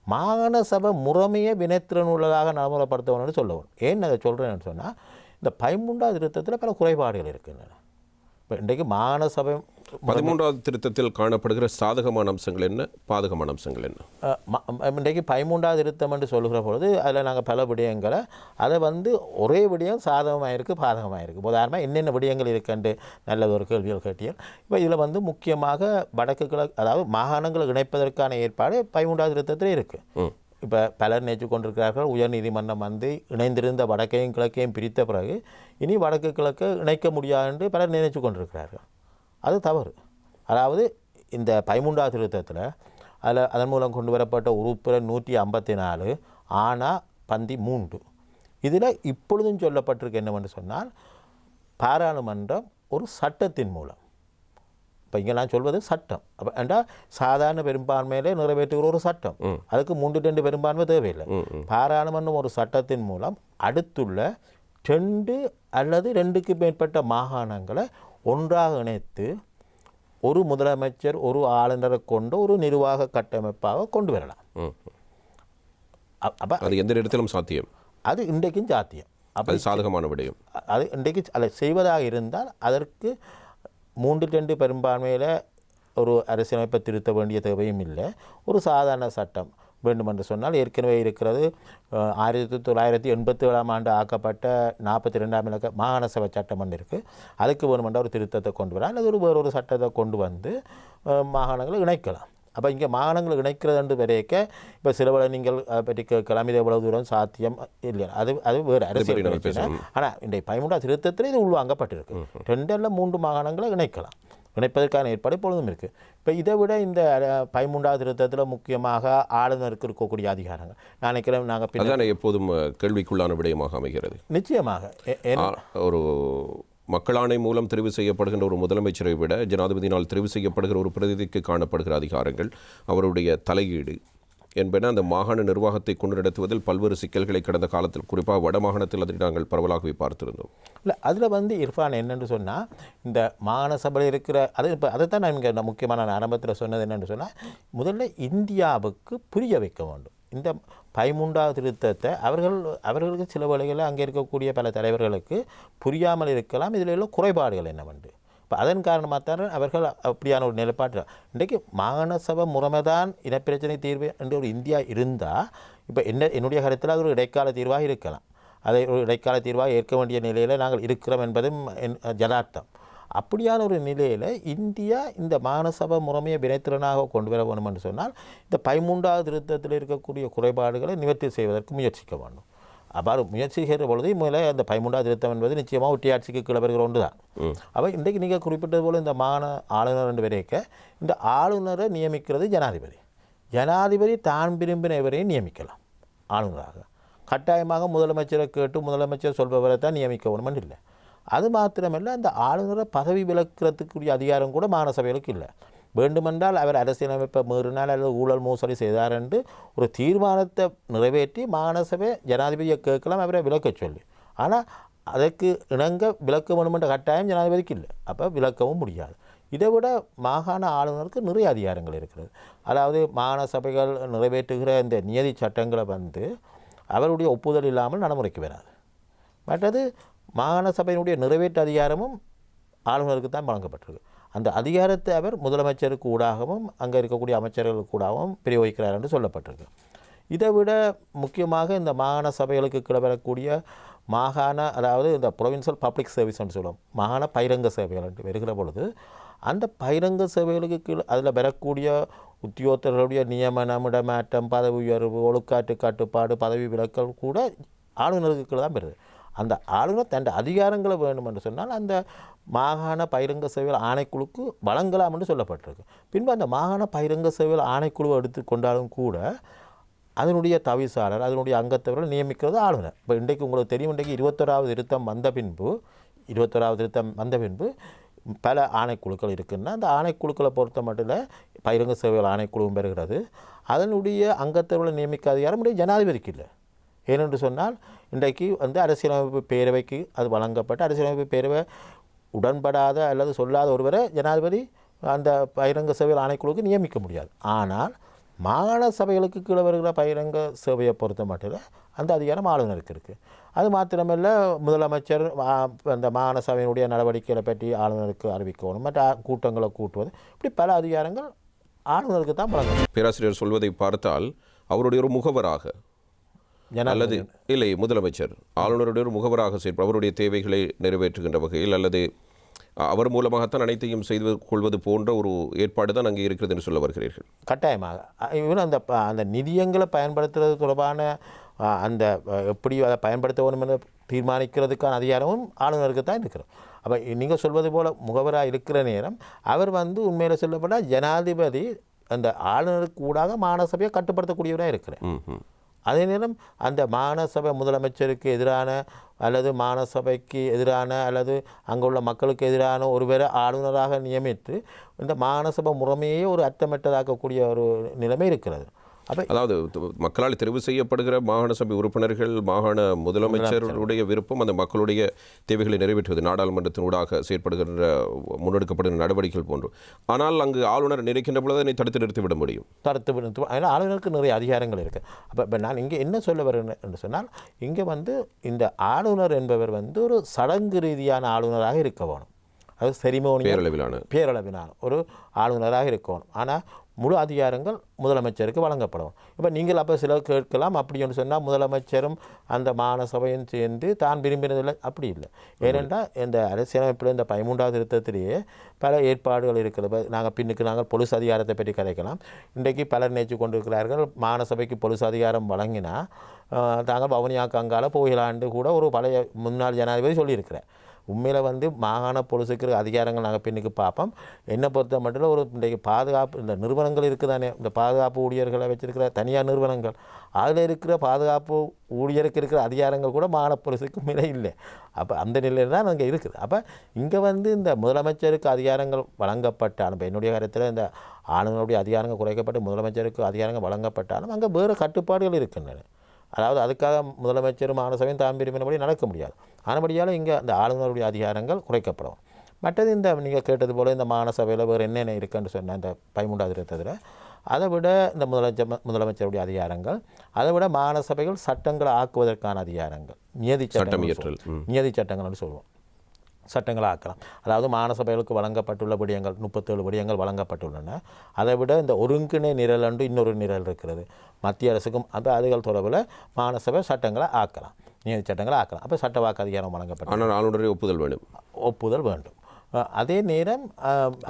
மாகாண சபை முறைமையை வினைத்திறன் உள்ளதாக நடைமுறைப்படுத்த வேண்டும் என்று சொல்லவும். ஏன் அதை சொல்கிறேன்னு சொன்னால், இந்த 13வது திருத்தத்தில் பல குறைபாடுகள் இருக்கின்றன. இப்போ இன்றைக்கு மாகாண சபை 13வது திருத்தத்தில் காணப்படுகிற சாதகமான அம்சங்கள் என்ன, பாதகமான அம்சங்கள் என்ன? இன்றைக்கு 13வது திருத்தம் என்று சொல்லுகிற பொழுது அதில் நாங்கள் பல விடயங்களை அதை ஒரே விடயம் சாதகமாக இருக்குது, பாதகமாக இருக்குது. உதாரணமாக என்னென்ன விடயங்கள் இருக்குன்னு நல்லது ஒரு கேள்விகள் கேட்டீர்கள். இப்போ இதில் முக்கியமாக வடக்கு கிழக்கு, அதாவது மாகாணங்களை இணைப்பதற்கான ஏற்பாடு 13வது திருத்தத்தில் இருக்குது. இப்போ பலர் நினைச்சு கொண்டிருக்கிறார்கள் உயர்நீதிமன்றம் இணைந்திருந்த வடக்கையும் கிழக்கையும் பிரித்த பிறகு இனி வடக்கு கிழக்கு இணைக்க முடியாது என்று பலர் நினைச்சு கொண்டிருக்கிறார்கள். அது தவறு. அதாவது இந்த 13வது திருத்தத்தில் அதன் மூலம் கொண்டு வரப்பட்ட உறுப்பினர் 154 ஆனா பந்தி 3. இதில் இப்பொழுதும் சொல்லப்பட்டிருக்கு என்னவென்று சொன்னால், பாராளுமன்றம் ஒரு சட்டத்தின் மூலம், இப்போ இங்கே நான் சொல்வது சட்டம், அப்போ ஏண்டா சாதாரண பெரும்பான்மையிலே நிறைவேற்றுகிற ஒரு சட்டம், அதுக்கு 3/2 பெரும்பான்மை தேவையில்லை. பாராளுமன்றம் ஒரு சட்டத்தின் மூலம் அடுத்துள்ள 2 அல்லது 2க்கு மேற்பட்ட மாகாணங்களை ஒன்றாக இணைத்து ஒரு முதலமைச்சர் ஒரு ஆளுநரை கொண்டு ஒரு நிர்வாக கட்டமைப்பாக கொண்டு வரலாம். அப்போ அது எந்த இடத்திலும் சாத்தியம், அது இன்றைக்கும் சாத்தியம். அப்போ சாதகமான விடயம். அது இன்றைக்கு அதை செய்வதாக இருந்தால் அதற்கு 3/2 பெரும்பான்மையில் ஒரு அரசியலமைப்பை திருத்த வேண்டிய தேவையும் இல்லை. ஒரு சாதாரண சட்டம் வேண்டுமென்று சொன்னால் ஏற்கனவே இருக்கிறது. 1987ஆம் ஆண்டு ஆக்கப்பட்ட 42ஆம் இலக்க மாகாண சபை சட்டம் ஒன்று இருக்குது. அதுக்கு வேணுமென்ற ஒரு திருத்தத்தை கொண்டு வர அல்லது வேறொரு சட்டத்தை கொண்டு மாகாணங்களை இணைக்கலாம். அப்போ இங்கே மாகாணங்களை இணைக்கிறது என்று வரைக்க இப்போ சிலவளை நீங்கள் அதை பற்றி கேட்கலாம், இது எவ்வளவு தூரம் சாத்தியம் இல்லை, அது வேறு அரசியல் பிரச்சனை. ஆனால் இன்றைய 13வது திருத்தத்தில் இது உள்வாங்கப்பட்டிருக்கு. 2 அல்ல 3 மாகாணங்களை இணைக்கலாம். இணைப்பதற்கான ஏற்பாடு எப்பொழுதும் இருக்குது. இப்போ இதை விட இந்த 13வது திருத்தத்தில் முக்கியமாக ஆளுநருக்கு இருக்கக்கூடிய அதிகாரங்கள் நான் நினைக்கிறேன் நாங்கள் எப்போதும் கேள்விக்குள்ளான விடயமாக அமைகிறது. நிச்சயமாக ஒரு மக்களாணை மூலம் தெரிவு செய்யப்படுகின்ற ஒரு முதலமைச்சரை விட ஜனாதிபதியினால் தெரிவு செய்யப்படுகிற ஒரு பிரதிநிதிக்கு காணப்படுகிற அதிகாரங்கள், அவருடைய தலையீடு என்பன அந்த மாகாண நிர்வாகத்தை கொண்டு நடத்துவதில் பல்வேறு சிக்கல்களை கடந்த காலத்தில், குறிப்பாக வட மாகாணத்தில் அதை நாங்கள் பரவலாகவே பார்த்திருந்தோம். இல்லை, அதில் இர்ஃபான் என்னென்னு சொன்னால், இந்த மாகாண சபையில் இருக்கிற இப்போ அதைத்தான் நான் இங்கே முக்கியமான ஆரம்பத்தில் சொன்னது என்னென்னு சொன்னால், முதல்ல இந்தியாவுக்கு புரிய வைக்க வேண்டும். இந்த 13வது திருத்தத்தை அவர்களுக்கு சில வேளைகளில் அங்கே இருக்கக்கூடிய பல தலைவர்களுக்கு புரியாமல் இருக்கலாம். இதில் உள்ள குறைபாடுகள் என்னவென்று. இப்போ அதன் காரணமாக தான் அவர்கள் அப்படியான ஒரு நிலைப்பாட்டு. இன்றைக்கு மாகாண சபை முறைமை தான் இனப்பிரச்சனை தீர்வு என்று ஒரு இந்தியா இருந்தால், இப்போ என்னுடைய கருத்தில் அது ஒரு இடைக்கால தீர்வாக இருக்கலாம். அதை ஒரு இடைக்கால தீர்வாக ஏற்க வேண்டிய நிலையில் நாங்கள் இருக்கிறோம் என்பதும் யதார்த்தம். அப்படியான ஒரு நிலையில் இந்தியா இந்த மாகாண சபை முறைமையை வினைத்திறனாக கொண்டு வர வேண்டும் என்று சொன்னால், இந்த 13வது திருத்தத்தில் இருக்கக்கூடிய குறைபாடுகளை நிவர்த்தி செய்வதற்கு முயற்சிக்க வேண்டும். அவ்வாறு முயற்சி செய்கிற பொழுது முதல்ல அந்த 13வது திருத்தம் என்பது நிச்சயமாக ஒட்டியாட்சிக்கு கீழே வருகிற ஒன்று தான். அப்போ இன்றைக்கு நீங்கள் குறிப்பிட்டது போல் இந்த மாகாண ஆளுநர் என்று வரைக்க இந்த ஆளுநரை நியமிக்கிறது ஜனாதிபதி. ஜனாதிபதி தான் விரும்பினவரையும் நியமிக்கலாம் ஆளுநராக. கட்டாயமாக முதலமைச்சரை கேட்டு முதலமைச்சர் சொல்பவரை தான் நியமிக்க வேணுமென்று இல்லை. அது மாத்திரமல்ல, அந்த ஆளுநரை பதவி விலக்கிறதுக்குரிய அதிகாரம் கூட மாகாண சபைகளுக்கு இல்லை. வேண்டுமென்றால் அவர் அரசியலமைப்பை மீறினால் அல்லது ஊழல் மோசடி செய்தார் என்று ஒரு தீர்மானத்தை நிறைவேற்றி மாகாண சபை ஜனாதிபதியை கேட்கலாம், அவரை விலக்க சொல்லி. ஆனால் அதற்கு இணங்க விளக்க வேணுமென்ற கட்டாயம் ஜனாதிபதிக்கு இல்லை. அப்போ விளக்கவும் முடியாது. இதை விட மாகாண ஆளுநருக்கு நிறைய அதிகாரங்கள் இருக்கிறது. அதாவது மாகாண சபைகள் நிறைவேற்றுகிற இந்த நியதி சட்டங்களை வந்து அவருடைய ஒப்புதல் இல்லாமல் நடைமுறைக்கு வராது. மற்றது மாகாண சபையினுடைய நிறைவேற்று அதிகாரமும் ஆளுநருக்கு தான் வழங்கப்பட்டிருக்கு. அந்த அதிகாரத்தை அவர் முதலமைச்சருக்கு ஊடாகவும் அங்கே இருக்கக்கூடிய அமைச்சர்களுக்கு ஊடாகவும் பிரயோகிக்கிறார் என்று சொல்லப்பட்டிருக்கு. இதை விட முக்கியமாக இந்த மாகாண சபைகளுக்கு கீழே வரக்கூடிய மாகாண, அதாவது இந்த ப்ரொவின்சியல் பப்ளிக் சர்வீஸ் என்று சொல்லுவோம், மாகாண பகிரங்க சேவைகள் என்று வருகிற பொழுது அந்த பகிரங்க சேவைகளுக்கு கீழே அதில் வரக்கூடிய உத்தியோகத்தர்களுடைய நியமனம், இடமாற்றம், பதவி உயர்வு, ஒழுக்காற்று கட்டுப்பாடு, பதவி விலக்கல் கூட ஆளுநருக்கு கீழே தான் வருது. அந்த ஆளுநர் தன் அதிகாரங்களை வேண்டும் என்று சொன்னால் அந்த மாகாண பகிரங்க சேவைகள் ஆணைக்குழுக்கு வழங்கலாம் என்று சொல்லப்பட்டிருக்கு. பின்பு அந்த மாகாண பகிரங்க சேவைகள் ஆணைக்குழுவை எடுத்து கொண்டாலும் கூட அதனுடைய தவிசாளர், அதனுடைய அங்கத்தவர்கள் நியமிக்கிறது ஆளுநர். இப்போ இன்றைக்கு உங்களுக்கு தெரியும், இன்றைக்கு 21வது திருத்தம் வந்த பின்பு பல ஆணைக்குழுக்கள் இருக்குன்னா அந்த ஆணைக்குழுக்களை பொறுத்த மட்டும் பகிரங்க சேவைகள் ஆணைக்குழுவும் பெறுகிறது. அதனுடைய அங்கத்தவர்களை நியமிக்க அதிகாரம் ஜனாதிபதிக்கு இல்லை. ஏனென்று சொன்னால் இன்றைக்கு வந்து அரசியலமைப்பு பேரவைக்கு அது வழங்கப்பட்ட அரசியலமைப்பு பேரவை உடன்படாத அல்லது சொல்லாத ஒருவரை ஜனாதிபதி அந்த பகிரங்க சேவைகள் ஆணைக்குழுவுக்கு நியமிக்க முடியாது. ஆனால் மாகாண சபைகளுக்கு கீழே வருகிற பகிரங்க சேவையை பொறுத்த மட்டும் அந்த அதிகாரம் ஆளுநருக்கு இருக்குது. அது மாத்திரமல்ல, முதலமைச்சர் அந்த மாகாண சபையினுடைய நடவடிக்கைகளை பற்றி ஆளுநருக்கு அறிவிக்கணும், மற்ற கூட்டங்களை கூட்டுவது, இப்படி பல அதிகாரங்கள் ஆளுநருக்கு தான் வழங்கணும். பேராசிரியர் சொல்வதை பார்த்தால் அவருடைய ஒரு முகவராக அல்லது இல்லை, முதலமைச்சர் ஆளுநருடைய ஒரு முகவராக செயற்படும், அவருடைய தேவைகளை நிறைவேற்றுகின்ற வகையில் அல்லது அவர் மூலமாகத்தான் அனைத்தையும் செய்து கொள்வது போன்ற ஒரு ஏற்பாடு தான் அங்கே இருக்கிறது என்று சொல்ல வருகிறீர்கள். கட்டாயமாக இவன் அந்த நிதியங்களை பயன்படுத்துறது தொடர்பான அந்த எப்படி அதை பயன்படுத்த வேணும் என்று தீர்மானிக்கிறதுக்கான அதிகாரமும் ஆளுநருக்கு தான் இருக்கிறோம். அப்போ நீங்கள் சொல்வது போல் முகவராக இருக்கிற நேரம் அவர் வந்து உண்மையில் சொல்லப்பட்டால் ஜனாதிபதி அந்த ஆளுநருக்கு ஊடாக மாகாண சபையை கட்டுப்படுத்தக்கூடியவராக இருக்கிறேன். அதே நேரம் அந்த மாகாண சபை முதலமைச்சருக்கு எதிரான அல்லது மாகாண சபைக்கு எதிரான அல்லது அங்குள்ள மக்களுக்கு எதிரான ஒருவரை ஆளுநராக நியமித்து இந்த மாகாண சபை முறைமையே ஒரு அர்த்தமற்றதாக்கக்கூடிய ஒரு நிலைமை இருக்கிறது. அதாவது மக்களால் தெரிவு செய்யப்படுகிற மாகாண சபை உறுப்பினர்கள் மாகாண முதலமைச்சருடைய விருப்பம் அந்த மக்களுடைய தேவைகளை நிறைவேற்றுவது நாடாளுமன்றத்தினூடாக செயற்படுகின்ற முன்னெடுக்கப்படுகிற நடவடிக்கைகள் போன்று. ஆனால் அங்கு ஆளுநர் நினைக்கின்ற பொழுது அதனை தடுத்து நிறுத்திவிட முடியும். அதனால் ஆளுநருக்கு நிறைய அதிகாரங்கள் இருக்குது. அப்போ நான் இங்கே என்ன சொல்ல வரேன் என்று சொன்னால், இங்கே வந்து இந்த ஆளுநர் என்பவர் வந்து ஒரு சடங்கு ரீதியான ஆளுநராக இருக்க வேணும். அது செரிமோனியல் பேரளவிலான ஒரு ஆளுநராக இருக்கணும். ஆனால் முழு அதிகாரங்கள் முதலமைச்சருக்கு வழங்கப்படும். இப்போ நீங்கள் அப்போ சிலர் கேட்கலாம், அப்படின்னு சொன்னால் முதலமைச்சரும் அந்த மாகாண சபையும் சேர்ந்து தான் விரும்பினதில்லை, அப்படி இல்லை. ஏனென்றால் இந்த அரசியலமைப்பில் இந்த 13வது திருத்தத்திலேயே பல ஏற்பாடுகள் இருக்கிறது. நாங்கள் பொலிஸ் அதிகாரத்தை பற்றி கதைக்கலாம். இன்றைக்கு பலர் நினைச்சு கொண்டிருக்கிறார்கள், மாகாண சபைக்கு பொலிஸ் அதிகாரம் வழங்கினா தாங்கள் வவுனியாவுக்கு அங்கால போகலாண்டு கூட ஒரு பழைய முன்னாள் ஜனாதிபதி சொல்லியிருக்கிறார். உண்மையில் வந்து மாகாண பொலிசுக்கு அதிகாரங்கள் நாங்கள் பின்னுக்கு பார்ப்போம். என்னை பொறுத்த மட்டும் ஒரு இன்றைக்கு பாதுகாப்பு இந்த நிறுவனங்கள் இருக்குதானே, இந்த பாதுகாப்பு ஊழியர்களை வச்சிருக்கிற தனியார் நிறுவனங்கள், அதில் இருக்கிற பாதுகாப்பு ஊழியருக்கு இருக்கிற அதிகாரங்கள் கூட மாகாண பொலிசுக்கு மேலே இல்லை. அப்போ அந்த நிலையில் தான் அங்கே இருக்குது. அப்போ இங்கே வந்து இந்த முதலமைச்சருக்கு அதிகாரங்கள் வழங்கப்பட்டாலும், இப்போ என்னுடைய கருத்தில் இந்த ஆளுநருடைய அதிகாரங்கள் குறைக்கப்பட்டு முதலமைச்சருக்கு அதிகாரங்கள் வழங்கப்பட்டாலும் அங்கே வேறு கட்டுப்பாடுகள் இருக்கின்றன. அதாவது அதுக்காக முதலமைச்சரும் மாகாண சபையும் தான் விரும்பினபடி நடக்க முடியாது. ஆனபடியால் இங்கே அந்த ஆளுநருடைய அதிகாரங்கள் குறைக்கப்படும். மற்றது இந்த நீங்கள் கேட்டது போல் இந்த மாகாண சபையில் வேறு என்னென்ன இருக்குன்னு சொன்ன இந்த 13வது திருத்தத்தில் அதை விட இந்த முதலமைச்சருடைய அதிகாரங்கள், அதை விட மாகாண சபைகள் சட்டங்களை ஆக்குவதற்கான அதிகாரங்கள், நியதி சட்டங்கள்னு சொல்லுவோம், சட்டங்களை ஆக்கலாம். அதாவது மாகாண சபைகளுக்கு வழங்கப்பட்டுள்ள விடயங்கள் 37 விடயங்கள் வழங்கப்பட்டுள்ளன. அதை விட இந்த ஒருங்கிணை நிரல் என்று இன்னொரு நிரல் இருக்கிறது மத்திய அரசுக்கும். அப்போ அதுகள் தொடர்பில் மாகாண சபை சட்டங்களை ஆக்கலாம், நியதி சட்டங்களை ஆக்கலாம். அப்போ சட்ட வாக்கு அதிகாரம் வழங்கப்பட்டு ஆனால் ஆளுநரை ஒப்புதல் வேண்டும். அதே நேரம்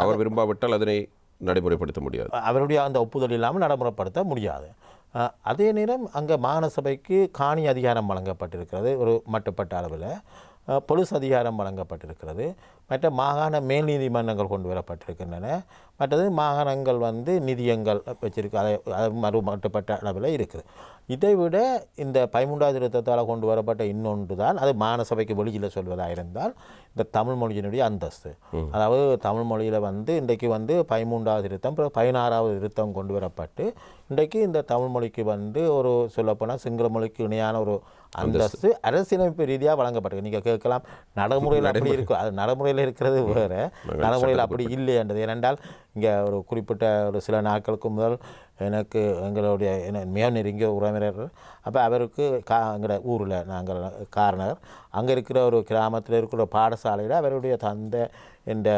அவர் விரும்பாவிட்டால் அதனை நடைமுறைப்படுத்த முடியாது, அவருடைய அந்த ஒப்புதல் இல்லாமல் நடைமுறைப்படுத்த முடியாது. அதே நேரம் அங்கே மாகாண சபைக்கு காணி அதிகாரம் வழங்கப்பட்டிருக்கிறது ஒரு மட்டுப்பட்ட அளவில். பொலிஸ் அதிகாரம் வழங்கப்பட்டிருக்கிறது. மற்ற மாகாண மேல் நீதிமன்றங்கள் கொண்டு வரப்பட்டிருக்கின்றன. மற்றது மாகாணங்கள் வந்து நிதியங்கள் வச்சிருக்கு, அதை மட்டுப்பட்ட அளவில் இருக்குது. இதை விட இந்த 13வது திருத்தத்தால் கொண்டு வரப்பட்ட இன்னொன்று தான், அது மாகாண சபைக்கு வெளியில் சொல்வதாக இருந்தால், இந்த தமிழ் மொழியினுடைய அந்தஸ்து. அதாவது தமிழ் மொழியில் வந்து இன்றைக்கு வந்து 13வது திருத்தம் 16வது திருத்தம் கொண்டு வரப்பட்டு இன்றைக்கு இந்த தமிழ் மொழிக்கு வந்து ஒரு சொல்லப்போனால் சிங்கள மொழிக்கு இணையான ஒரு அந்தஸ்து அரசியலமைப்பு ரீதியாக வழங்கப்பட்டது. நீங்கள் கேட்கலாம் நடைமுறையில் அப்படி இருக்கும், அது நடைமுறையில் இருக்கிறது வேறு, நடைமுறையில் அப்படி இல்லைன்றது. ஏனென்றால் இங்கே ஒரு குறிப்பிட்ட ஒரு சில நாட்களுக்கு முதல் எனக்கு எங்களுடைய மிக நெருங்கிய உறவினர், அப்போ அவருக்கு எங்களோட ஊரில் நாங்கள் காரணர் அங்கே இருக்கிற ஒரு கிராமத்தில் இருக்கிற பாடசாலையில் அவருடைய தந்தை என்ற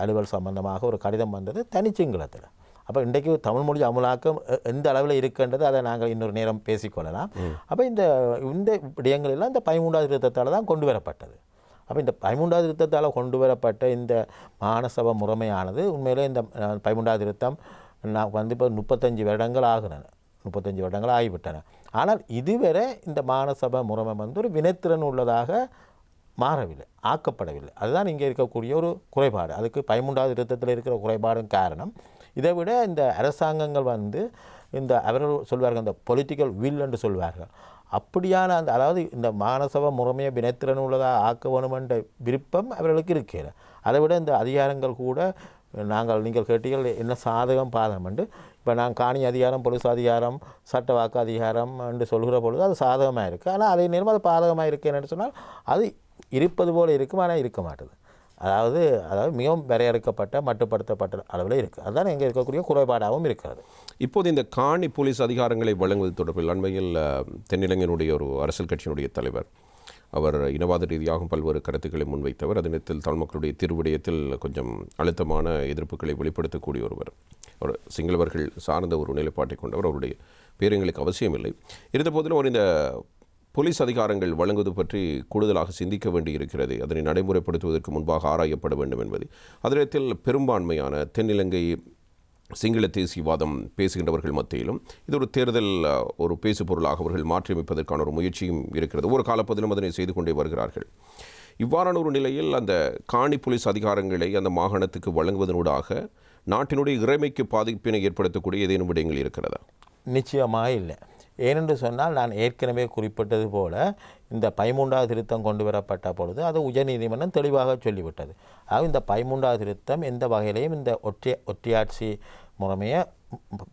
அலுவல் சம்பந்தமாக ஒரு கடிதம் வந்தது தனிச்சிங்களத்தில். அப்போ இன்றைக்கு தமிழ் மொழி அமலாக்கம் எந்த அளவில் இருக்குன்றது அதை நாங்கள் இன்னொரு நேரம் பேசிக்கொள்ளலாம். அப்போ இந்த விடயங்கள் எல்லாம் இந்த 13வது திருத்தத்தால் தான் கொண்டு வரப்பட்டது. அப்போ இந்த 13வது திருத்தத்தால் கொண்டு வரப்பட்ட இந்த மாகாணசபை முறைமையானது உண்மையிலே இந்த 13வது திருத்தம் நான் வந்து இப்போ 35 வருடங்கள் ஆகின்றன, 35 வருடங்கள் ஆகிவிட்டன. ஆனால் இதுவரை இந்த மாகாணசபை முறைமை வந்து ஒரு வினைத்திறன் உள்ளதாக மாறவில்லை, ஆக்கப்படவில்லை. அதுதான் இங்கே இருக்கக்கூடிய ஒரு குறைபாடு. அதுக்கு 13வது திருத்தத்தில் இருக்கிற குறைபாடும் காரணம். இதை விட இந்த அரசாங்கங்கள் வந்து இந்த அவர்கள் சொல்வார்கள் இந்த பொலிட்டிக்கல் வில் என்று சொல்வார்கள், அப்படியான அந்த அதாவது இந்த மாகாணசபை முறைமையை வினைத்திறன் உள்ளதாக ஆக்க வேணும் என்ற விருப்பம் அவர்களுக்கு இருக்கிறது. அதை விட இந்த அதிகாரங்கள் கூட நீங்கள் கேட்டீர்கள் என்ன சாதகம் பாதகம் என்று. இப்போ நான் காணி அதிகாரம், பொலிஸ் அதிகாரம், சட்ட வாக்கு அதிகாரம் என்று சொல்கிற பொழுது அது சாதகமாக இருக்குது. ஆனால் அதே நேரம் அது பாதகமாக இருக்குன்னு சொன்னால் அது இருப்பது போல் இருக்கும், ஆனால் இருக்க மாட்டுது. அதாவது மிகவும் வரையறுக்கப்பட்ட மட்டுப்படுத்தப்பட்ட அளவில் இருக்குது. அதுதான் இங்கே இருக்கக்கூடிய குறைபாடாகவும் இருக்கிறது. இப்போது இந்த காணி போலீஸ் அதிகாரங்களை வழங்குவது தொடர்பில் அண்மையில் தென்னிலங்கையினுடைய ஒரு அரசியல் கட்சியினுடைய தலைவர், அவர் இனவாத ரீதியாகவும் பல்வேறு கருத்துக்களை முன்வைத்தவர். அதே நேரத்தில் தமிழ் மக்களுடைய தீர்வுடையத்தில் கொஞ்சம் அழுத்தமான எதிர்ப்புகளை வெளிப்படுத்தக்கூடிய ஒருவர், ஒரு சிங்களவர்கள் சார்ந்த ஒரு நிலைப்பாட்டை கொண்டவர். அவருடைய பேருங்களுக்கு அவசியமில்லை. இருந்தபோதிலும் அவர் இந்த போலீஸ் அதிகாரங்கள் வழங்குவது பற்றி கூடுதலாக சிந்திக்க வேண்டியிருக்கிறது, அதனை நடைமுறைப்படுத்துவதற்கு முன்பாக ஆராயப்பட வேண்டும் என்பது. அதே பெரும்பான்மையான தென்னிலங்கை சிங்கள தேசியவாதம் பேசுகின்றவர்கள் மத்தியிலும் இது ஒரு தேர்தல் ஒரு பேசுபொருளாக அவர்கள் மாற்றியமைப்பதற்கான ஒரு முயற்சியும் இருக்கிறது. ஒரு காலப்பதிலும் அதனை செய்து கொண்டே வருகிறார்கள். இவ்வாறான ஒரு நிலையில் அந்த காணி போலீஸ் அதிகாரங்களை அந்த மாகாணத்துக்கு வழங்குவதனூடாக நாட்டினுடைய இறைமைக்கு பாதிப்பினை ஏற்படுத்தக்கூடிய ஏதேனும் விடயங்கள் இருக்கிறதா? நிச்சயமாக இல்லை. ஏனென்று சொன்னால் நான் ஏற்கனவே குறிப்பிட்டது போல இந்த 13வது திருத்தம் கொண்டு வரப்பட்ட பொழுது அது உயர்நீதிமன்றம் தெளிவாக சொல்லிவிட்டது. ஆக இந்த 13வது திருத்தம் எந்த வகையிலையும் இந்த ஒற்றையாட்சி முறைமையை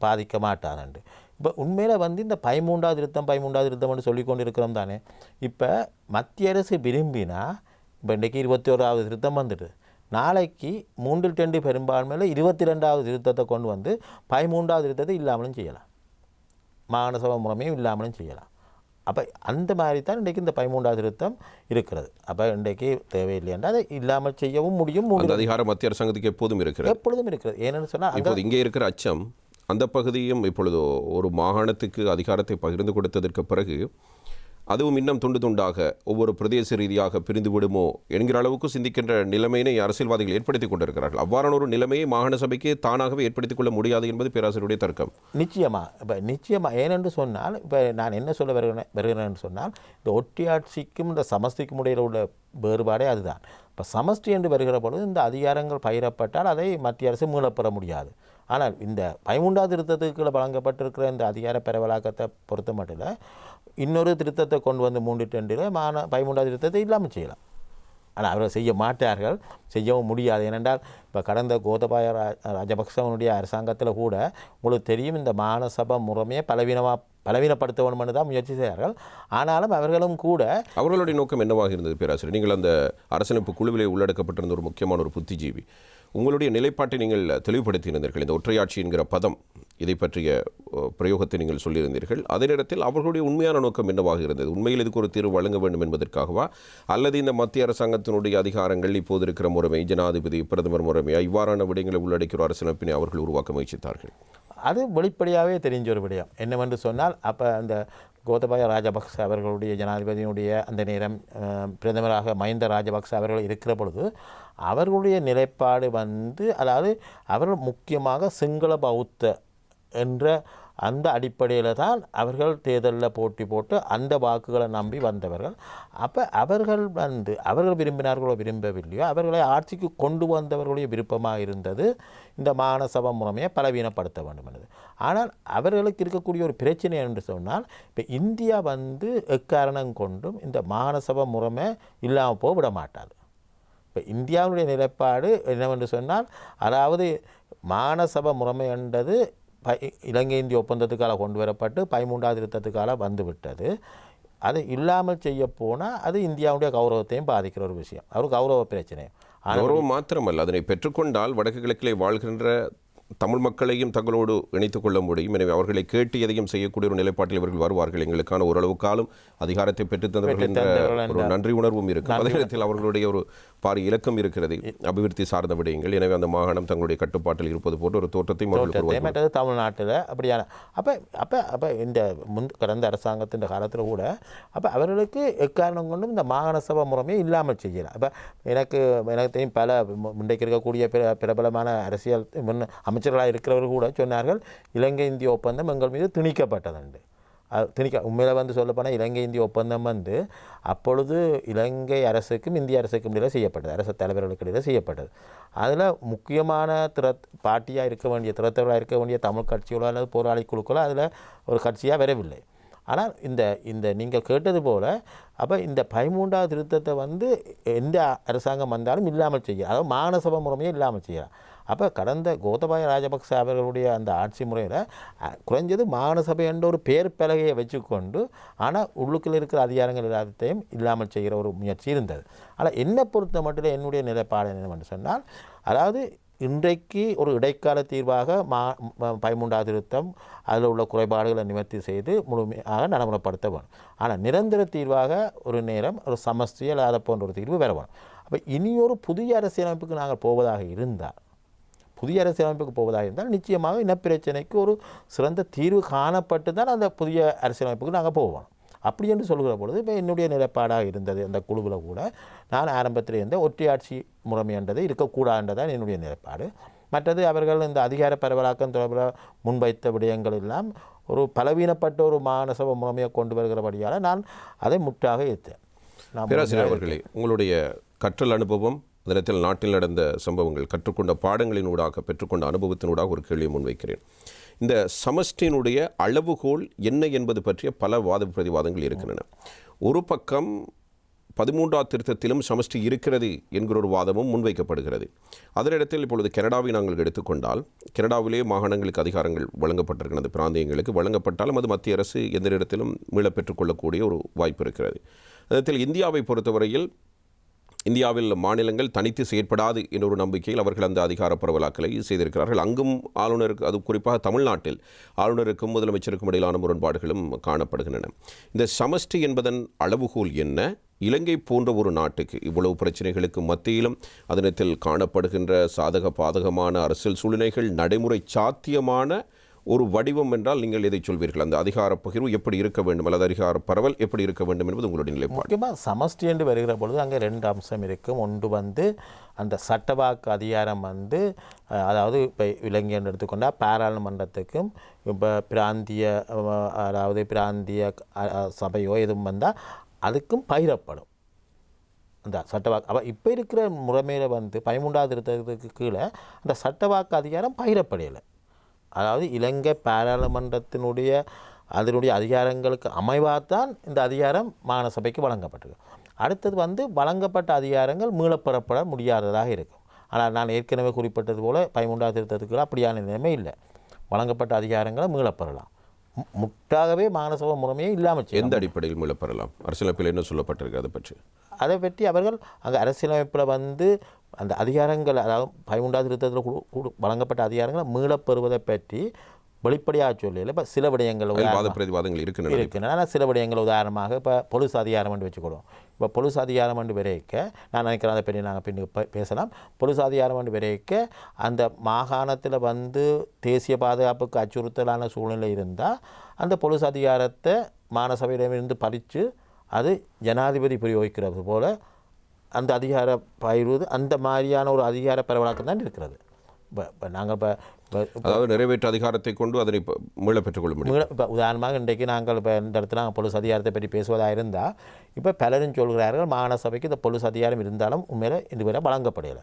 பாதிக்க மாட்டாது. இப்போ உண்மையில் வந்து இந்த 13வது திருத்தம்னு சொல்லி கொண்டு இருக்கிறோம் தானே. இப்போ மத்திய அரசு விரும்பினா இப்போ இன்றைக்கு 21வது திருத்தம் வந்துட்டு நாளைக்கு 3/2 பெரும்பான்மையில் 22வது திருத்தத்தை கொண்டு வந்து 13வது திருத்தத்தை இல்லாமலும் செய்யலாம், மாகாணசபை முறைமையும் இல்லாமலும் செய்யலாம். அப்போ அந்த மாதிரி தான் இன்றைக்கு இந்த 13வது திருத்தம் இருக்கிறது. அப்போ இன்றைக்கு தேவையில்லை என்றால் அதை இல்லாமல் செய்யவும் முடியும். அதிகாரம் மத்திய அரசாங்கத்துக்கு எப்பொழுதும் இருக்கிறது. ஏன்னு சொன்னால் இப்போது இங்கே இருக்கிற அச்சம் அந்த பகுதியும் இப்பொழுது ஒரு மாகாணத்துக்கு அதிகாரத்தை பகிர்ந்து கொடுத்ததற்கு பிறகு அதுவும் இன்னும் துண்டு துண்டாக ஒவ்வொரு பிரதேச ரீதியாக பிரிந்து விடுமோ என்கிற அளவுக்கு சிந்திக்கின்ற நிலைமையினை அரசியல்வாதிகள் ஏற்படுத்தி கொண்டிருக்கிறார்கள். அவ்வாறான ஒரு நிலைமையை மாகாண சபைக்கு தானாகவே ஏற்படுத்திக் கொள்ள முடியாது என்பது பேராசிரியருடைய தர்க்கம். நிச்சயமாக ஏனென்று சொன்னால் இப்போ நான் என்ன சொல்ல வருகிறேன் சொன்னால் இந்த ஒட்டியாட்சிக்கும் இந்த சமஸ்திக்கும் இடையில் உள்ள வேறுபாடே அதுதான். இப்போ சமஷ்டி என்று வருகிற பொழுது இந்த அதிகாரங்கள் பகிரப்பட்டால் அதை மத்திய அரசு மீளப்பெற முடியாது. ஆனால் இந்த 13வது திருத்தத்துக்கு வழங்கப்பட்டிருக்கிற இந்த அதிகார பரவலாக்கத்தை பொறுத்த மட்டும் இன்னொரு திருத்தத்தை கொண்டு வந்து 3/2 13வது திருத்தத்தை இல்லாமல் செய்யலாம். ஆனால் அவர்கள் செய்ய மாட்டார்கள், செய்யவும் முடியாது. ஏனென்றால் இப்போ கடந்த கோத்தபாய ராஜபக்சவனுடைய அரசாங்கத்தில் கூட உங்களுக்கு தெரியும் இந்த மாகாணசபை முறைமையை பலவீனப்படுத்த வேண்டும் என்று தான் முயற்சி செய்தார்கள். ஆனாலும் அவர்களும் கூட அவர்களுடைய நோக்கம் என்னவாக இருந்தது பேராசிரியர்? நீங்கள் அந்த அரசியலமைப்பு குழுவிலே உள்ளடக்கப்பட்டிருந்த ஒரு முக்கியமான ஒரு புத்திஜீவி, உங்களுடைய நிலைப்பாட்டை நீங்கள் தெளிவுபடுத்தியிருந்தீர்கள். இந்த ஒற்றையாட்சி என்கிற பதம், இதை பற்றிய பிரயோகத்தை நீங்கள் சொல்லியிருந்தீர்கள். அதே நேரத்தில் அவர்களுடைய உண்மையான நோக்கம் என்னவாக இருந்தது? உண்மையில் இதுக்கு ஒரு தீர்வு வழங்க வேண்டும் என்பதற்காகவா, அல்லது இந்த மத்திய அரசாங்கத்தினுடைய அதிகாரங்கள் இப்போது இருக்கிற முறைமை, ஜனாதிபதி பிரதமர் முறைமையா, இவ்வாறான விடயங்களை உள்ளடக்கிற அரசியலமைப்பினை அவர்கள் உருவாக்க முயற்சித்தார்கள்? அது வெளிப்படையாகவே தெரிஞ்ச ஒரு விடயம். என்னவென்று சொன்னால் அப்போ அந்த கோத்தபாய ராஜபக்ச அவர்களுடைய ஜனாதிபதியினுடைய அந்த நேரம் பிரதமராக மஹிந்த ராஜபக்ச அவர்கள் இருக்கிற பொழுது அவர்களுடைய நிலைப்பாடு வந்து அதாவது அவர்கள் முக்கியமாக சிங்கள பௌத்த என்ற அந்த அடிப்படையில் தான் அவர்கள் தேர்தலில் போட்டி போட்டு அந்த வாக்குகளை நம்பி வந்தவர்கள். அப்போ அவர்கள் வந்து அவர்கள் விரும்பினார்களோ விரும்பவில்லையோ அவர்களை ஆட்சிக்கு கொண்டு வந்தவர்களுடைய விருப்பமாக இருந்தது இந்த மாகாணசபை முறைமையை பலவீனப்படுத்த வேண்டும் என்பது. ஆனால் அவர்களுக்கு இருக்கக்கூடிய ஒரு பிரச்சனை என்று சொன்னால் இப்போ இந்தியா வந்து எக்காரணம் கொண்டும் இந்த மாகாணசபை முறைமை இல்லாமல் போக விட மாட்டாது. இப்போ இந்தியாவுடைய நிலைப்பாடு என்னவென்று சொன்னால் அதாவது மாகாணசபை முறைமை என்றது இலங்கை இந்திய ஒப்பந்தத்துக்காக கொண்டு வரப்பட்டு 13வது திருத்தத்துக்காக வந்துவிட்டது. அது இல்லாமல் செய்ய போனால் அது இந்தியாவுடைய கௌரவத்தையும் பாதிக்கிற ஒரு விஷயம். அது கௌரவ பிரச்சனை. கௌரவம் மாத்திரமல்ல, அதனை பெற்றுக்கொண்டால் வடக்கு கிழக்கிலே வாழ்கின்ற தமிழ் மக்களையும் தங்களோடு இணைத்துக் கொள்ள முடியும். எனவே அவர்களை கேட்டு எதையும் செய்யக்கூடிய ஒரு நிலைப்பாட்டில் இவர்கள் வருவார்கள். எங்களுக்கான ஓரளவு காலம் அதிகாரத்தை பெற்றுத் தந்தவர்கள் என்ற ஒரு நன்றி உணர்வும் இருக்கும். அதே நேரத்தில் அவர்களுடைய ஒரு பாரிய இலக்கம் இருக்கிறது, அபிவிருத்தி சார்ந்த விடயங்கள். எனவே அந்த மாகாணம் தங்களுடைய கட்டுப்பாட்டில் இருப்பது போன்ற ஒரு தோற்றத்தையும் மற்றது தமிழ்நாட்டில் அப்படியான அப்போ அப்போ அப்போ இந்த கடந்த அரசாங்கத்தின் காலத்தில் கூட அப்போ அவர்களுக்கு எக்காரணம் கொண்டும் இந்த மாகாண சபை முறைமையை இல்லாமல் செய்யலாம். அப்போ எனக்கு தெரியும் பல இன்றைக்கு இருக்கக்கூடிய பிரபலமான அரசியல் அமைச்சர்களாக இருக்கிறவர்கள் கூட சொன்னார்கள், இலங்கை இந்திய ஒப்பந்தம் எங்கள் மீது திணிக்கப்பட்டதுண்டு. உண்மையில் வந்து சொல்லப்போனால் இலங்கை இந்திய ஒப்பந்தம் வந்து அப்பொழுது இலங்கை அரசுக்கும் இந்திய அரசுக்கும் இடையில் செய்யப்பட்டது, அரசு தலைவர்களுக்கு இடையில் செய்யப்பட்டது. அதில் முக்கியமான பார்ட்டியாக இருக்க வேண்டிய திறத்தவர்களாக இருக்க வேண்டிய தமிழ் கட்சிகளோ அல்லது போராளி குழுக்களோ அதில் ஒரு கட்சியாக வரவில்லை. ஆனால் இந்த நீங்கள் கேட்டது போல் அப்போ இந்த 13வது திருத்தத்தை வந்து எந்த அரசாங்கம் வந்தாலும் இல்லாமல் செய்யலாம், அதாவது மாகாண சபை முறைமையை இல்லாமல் செய்யலாம். அப்போ கடந்த கோத்தபாய ராஜபக்ச அவர்களுடைய அந்த ஆட்சி முறையில் குறைஞ்சது மாகாண சபை என்ற ஒரு பேர் பலகையை வச்சுக்கொண்டு ஆனால் உள்ளுக்குள் இருக்கிற அதிகாரங்கள் எல்லாத்தையும் இல்லாமல் செய்கிற ஒரு முயற்சி இருந்தது. ஆனால் என்னை பொறுத்த மட்டும் என்னுடைய நிலைப்பாடு என்னவென்று சொன்னால், அதாவது இன்றைக்கு ஒரு இடைக்கால தீர்வாக 13வது திருத்தம் அதில் உள்ள குறைபாடுகளை நிவர்த்தி செய்து முழுமையாக நடைமுறைப்படுத்த வேணும். ஆனால் நிரந்தர தீர்வாக ஒரு நேரம் ஒரு சமஸ்டி அதை போன்ற ஒரு தீர்வு பெற வேணும். அப்போ இனியொரு புதிய அரசியலமைப்புக்கு நாங்கள் போவதாக இருந்தால் நிச்சயமாக இனப்பிரச்சனைக்கு ஒரு சிறந்த தீர்வு காணப்பட்டு தான் அந்த புதிய அரசியலமைப்புக்கு நாங்கள் போவோம். அப்படி என்று சொல்கிற பொழுது இப்போ என்னுடைய நிலைப்பாடாக இருந்தது அந்த குழுவில் கூட நான் ஆரம்பத்தில் இருந்த ஒற்றையாட்சி முறைமை என்றது இருக்கக்கூடாதுன்றதான் என்னுடைய நிலைப்பாடு. மற்றது அவர்கள் இந்த அதிகார பரவலாக்கம் தொடர்பில் முன்வைத்த விடயங்கள் எல்லாம் ஒரு பலவீனப்பட்ட ஒரு மாகாண சபை முறைமையை கொண்டு வருகிறபடியால் நான் அதை முற்றாக ஏற்றேன். பேராசிரியர் அவர்களே, உங்களுடைய கற்றல் அனுபவம், தினத்தில் நாட்டில் நடந்த சம்பவங்கள், கற்றுக்கொண்ட பாடங்களினூடாக பெற்றுக்கொண்ட அனுபவத்தினூடாக ஒரு கேள்வியை முன்வைக்கிறேன். இந்த சமஷ்டியினுடைய அளவுகோல் என்ன என்பது பற்றிய பல வாத பிரதிவாதங்கள் இருக்கின்றன. ஒரு பக்கம் 13வது திருத்தத்திலும் சமஷ்டி இருக்கிறது என்கிற ஒரு வாதமும் முன்வைக்கப்படுகிறது. அதனிடத்தில் இப்பொழுது கனடாவை நாங்கள் எடுத்துக்கொண்டால், கனடாவிலே மாகாணங்களுக்கு அதிகாரங்கள் வழங்கப்பட்டிருக்கிறது, பிராந்தியங்களுக்கு வழங்கப்பட்டாலும் அது மத்திய அரசு எந்த இடத்திலும் மீளப் பெற்றுக்கொள்ளக்கூடிய ஒரு வாய்ப்பு இருக்கிறது. அதில் இந்தியாவை பொறுத்தவரையில் இந்தியாவில் மாநிலங்கள் தனித்து செயற்படாது என்ற ஒரு நம்பிக்கையில் அவர்கள் அந்த அதிகார பரவலாக்கலை செய்திருக்கிறார்கள். அங்கும் ஆளுநருக்கு, அது குறிப்பாக தமிழ்நாட்டில் ஆளுநருக்கும் முதலமைச்சருக்கும் இடையிலான முரண்பாடுகளும் காணப்படுகின்றன. இந்த சமஷ்டி என்பதன் அளவுகோல் என்ன? இலங்கை போன்ற ஒரு நாட்டுக்கு இவ்வளவு பிரச்சனைகளுக்கு மத்தியிலும் அதனத்தில் காணப்படுகின்ற சாதக பாதகமான அரசியல் சூழ்நிலைகள், நடைமுறை சாத்தியமான ஒரு வடிவம் என்றால் நீங்கள் எதை சொல்வீர்கள்? அந்த அதிகார பகிர்வு எப்படி இருக்க வேண்டும் அல்லது அதிகார பரவல் எப்படி இருக்க வேண்டும் என்பது உங்களுடைய நிலைப்பாடு. முக்கியமாக சமஷ்டி என்று வருகிற பொழுது அங்கே 2 அம்சம் இருக்கும். ஒன்று வந்து அந்த சட்டவாக்கு அதிகாரம் வந்து, அதாவது இப்போ இலங்கை என்று எடுத்துக்கொண்டால் பாராளுமன்றத்துக்கும் இப்போ பிராந்திய, அதாவது பிராந்திய சபையோ எதுவும் வந்தால் அதுக்கும் பகிரப்படும் அந்த சட்டவாக்கு. அப்போ இப்போ இருக்கிற முறைமையில் வந்து 13வது திருத்தத்துக்கு கீழே அந்த சட்டவாக்கு அதிகாரம் பகிரப்படையலை. அதாவது இலங்கை பாராளுமன்றத்தினுடைய அதனுடைய அதிகாரங்களுக்கு அமைவாகத்தான் இந்த அதிகாரம் மாகாண சபைக்கு வழங்கப்பட்டிருக்கு. அடுத்தது வந்து வழங்கப்பட்ட அதிகாரங்கள் மீளப்பெறப்பட முடியாததாக இருக்கும். ஆனால் நான் ஏற்கனவே குறிப்பிட்டது போல் 13வது திருத்தத்துக்கு அப்படியான நிலைமை இல்லை. வழங்கப்பட்ட அதிகாரங்களை மீளப்பெறலாம். முற்றாகவே மாகாண சபை முறைமையை இல்லாமல் செய்யும். எந்த அடிப்படையில் மீளப்பெறலாம்? அரசியலமைப்பில் என்ன சொல்லப்பட்டிருக்கு அதை பற்றி அவர்கள் அங்கே அரசியலமைப்பில் வந்து அந்த அதிகாரங்கள், அதாவது 13வது திருத்தத்தில் வழங்கப்பட்ட அதிகாரங்களை மீளப்பெறுவதை பற்றி வெளிப்படையாக சொல்லல. இப்போ சில விடயங்கள் இருக்கின்றன. ஆனால் சில விடயங்கள் உதாரணமாக இப்போ பொலிஸ் அதிகாரம் என்று வச்சுக்கொள்வோம். இப்போ பொலிஸ் அதிகாரம் என்று விரைக்க நான் நினைக்கிறேன், அதை பற்றி நாங்கள் பின்னுக்கு பேசலாம். பொலிஸ் அதிகாரம் என்று விரைக்க அந்த மாகாணத்தில் வந்து தேசிய பாதுகாப்புக்கு அச்சுறுத்தலான சூழ்நிலை இருந்தால் அந்த பொலிஸ் அதிகாரத்தை மாகாண சபையிடமிருந்து பறித்து அது ஜனாதிபதி பிரயோகிக்கிறது போல் அந்த அதிகார பகிர்வது, அந்த மாதிரியான ஒரு அதிகார பரவலாக்கம் தான் இருக்கிறது. இப்போ நாங்கள் அதாவது நிறைவேற்ற அதிகாரத்தை கொண்டு அதனை மீள பெற்றுக்கொள்ள முடியும். இப்போ உதாரணமாக இன்றைக்கு நாங்கள் இப்போ இந்த இடத்துல நாங்கள் பொலிஸ் அதிகாரத்தை பற்றி பேசுவதாக இருந்தால் இப்போ பலரும் சொல்கிறார்கள் மாகாண சபைக்கு இந்த பொலிஸ் அதிகாரம் இருந்தாலும் உண்மையில் இதுவரை வழங்கப்படலை.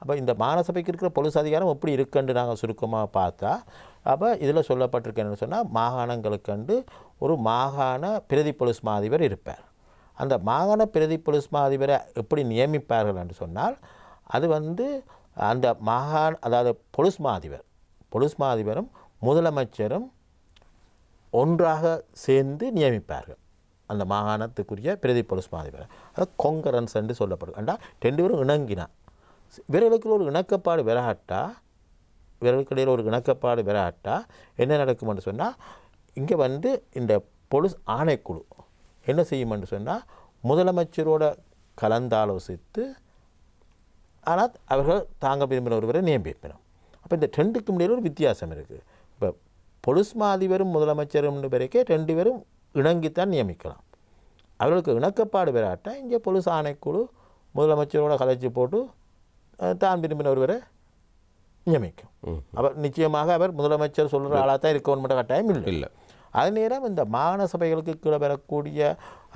அப்போ இந்த மாகாண சபைக்கு இருக்கிற பொலிஸ் அதிகாரம் எப்படி இருக்குன்னு நாங்கள் சுருக்கமாக பார்த்தா, அப்போ இதில் சொல்லப்பட்டிருக்கேன்னு சொன்னால் மாகாணங்களுக்கண்டு ஒரு மாகாண பிரதி பொலிஸ் மாதிபர் இருப்பார். அந்த மாகாண பிரதி பொலிஸ் மாதிபரை எப்படி நியமிப்பார்கள் என்று சொன்னால், அது வந்து அந்த அதாவது பொலிஸ் மாதிபரும் முதலமைச்சரும் ஒன்றாக சேர்ந்து நியமிப்பார்கள். அந்த மாகாணத்துக்குரிய பிரதி பொலிஸ் மாதிபர். அது கொங்கரன்ஸ் என்று சொல்லப்படும். ஏண்டா 2 பேரும் இணங்கினா இவர்களுக்கு ஒரு இணக்கப்பாடு பெறாட்டா இவர்களுக்கிடையில் ஒரு இணக்கப்பாடு பெறாட்டா என்ன நடக்கும்னு சொன்னால் இங்கே வந்து இந்த பொலிஸ் ஆணைக்குழு என்ன செய்யும்னு சொன்னால் முதலமைச்சரோட கலந்தாலோசித்து ஆனால் அவர்கள் தாங்க விரும்பின ஒருவரை நியமிப்பினோம். அப்போ இந்த 2க்கும் இடையில் ஒரு வித்தியாசம் இருக்குது. இப்போ பொலிஸ் மாதிபரும் முதலமைச்சரும் பிறக்கே 2 பேரும் இணங்கித்தான் நியமிக்கலாம். அவர்களுக்கு இணக்கப்பாடு பெறாட்டா இங்கே பொலிஸ் ஆணைக்குழு முதலமைச்சரோட கலைச்சி போட்டு தான் விரும்பின ஒருவரை நியமிக்கும். அவர் நிச்சயமாக அவர் முதலமைச்சர் சொல்கிற ஆளாக தான் இருக்கணும் மட்டும் கட்டாயம் இல்லை. அதே நேரம் இந்த மாகாண சபைகளுக்கு கீழே பெறக்கூடிய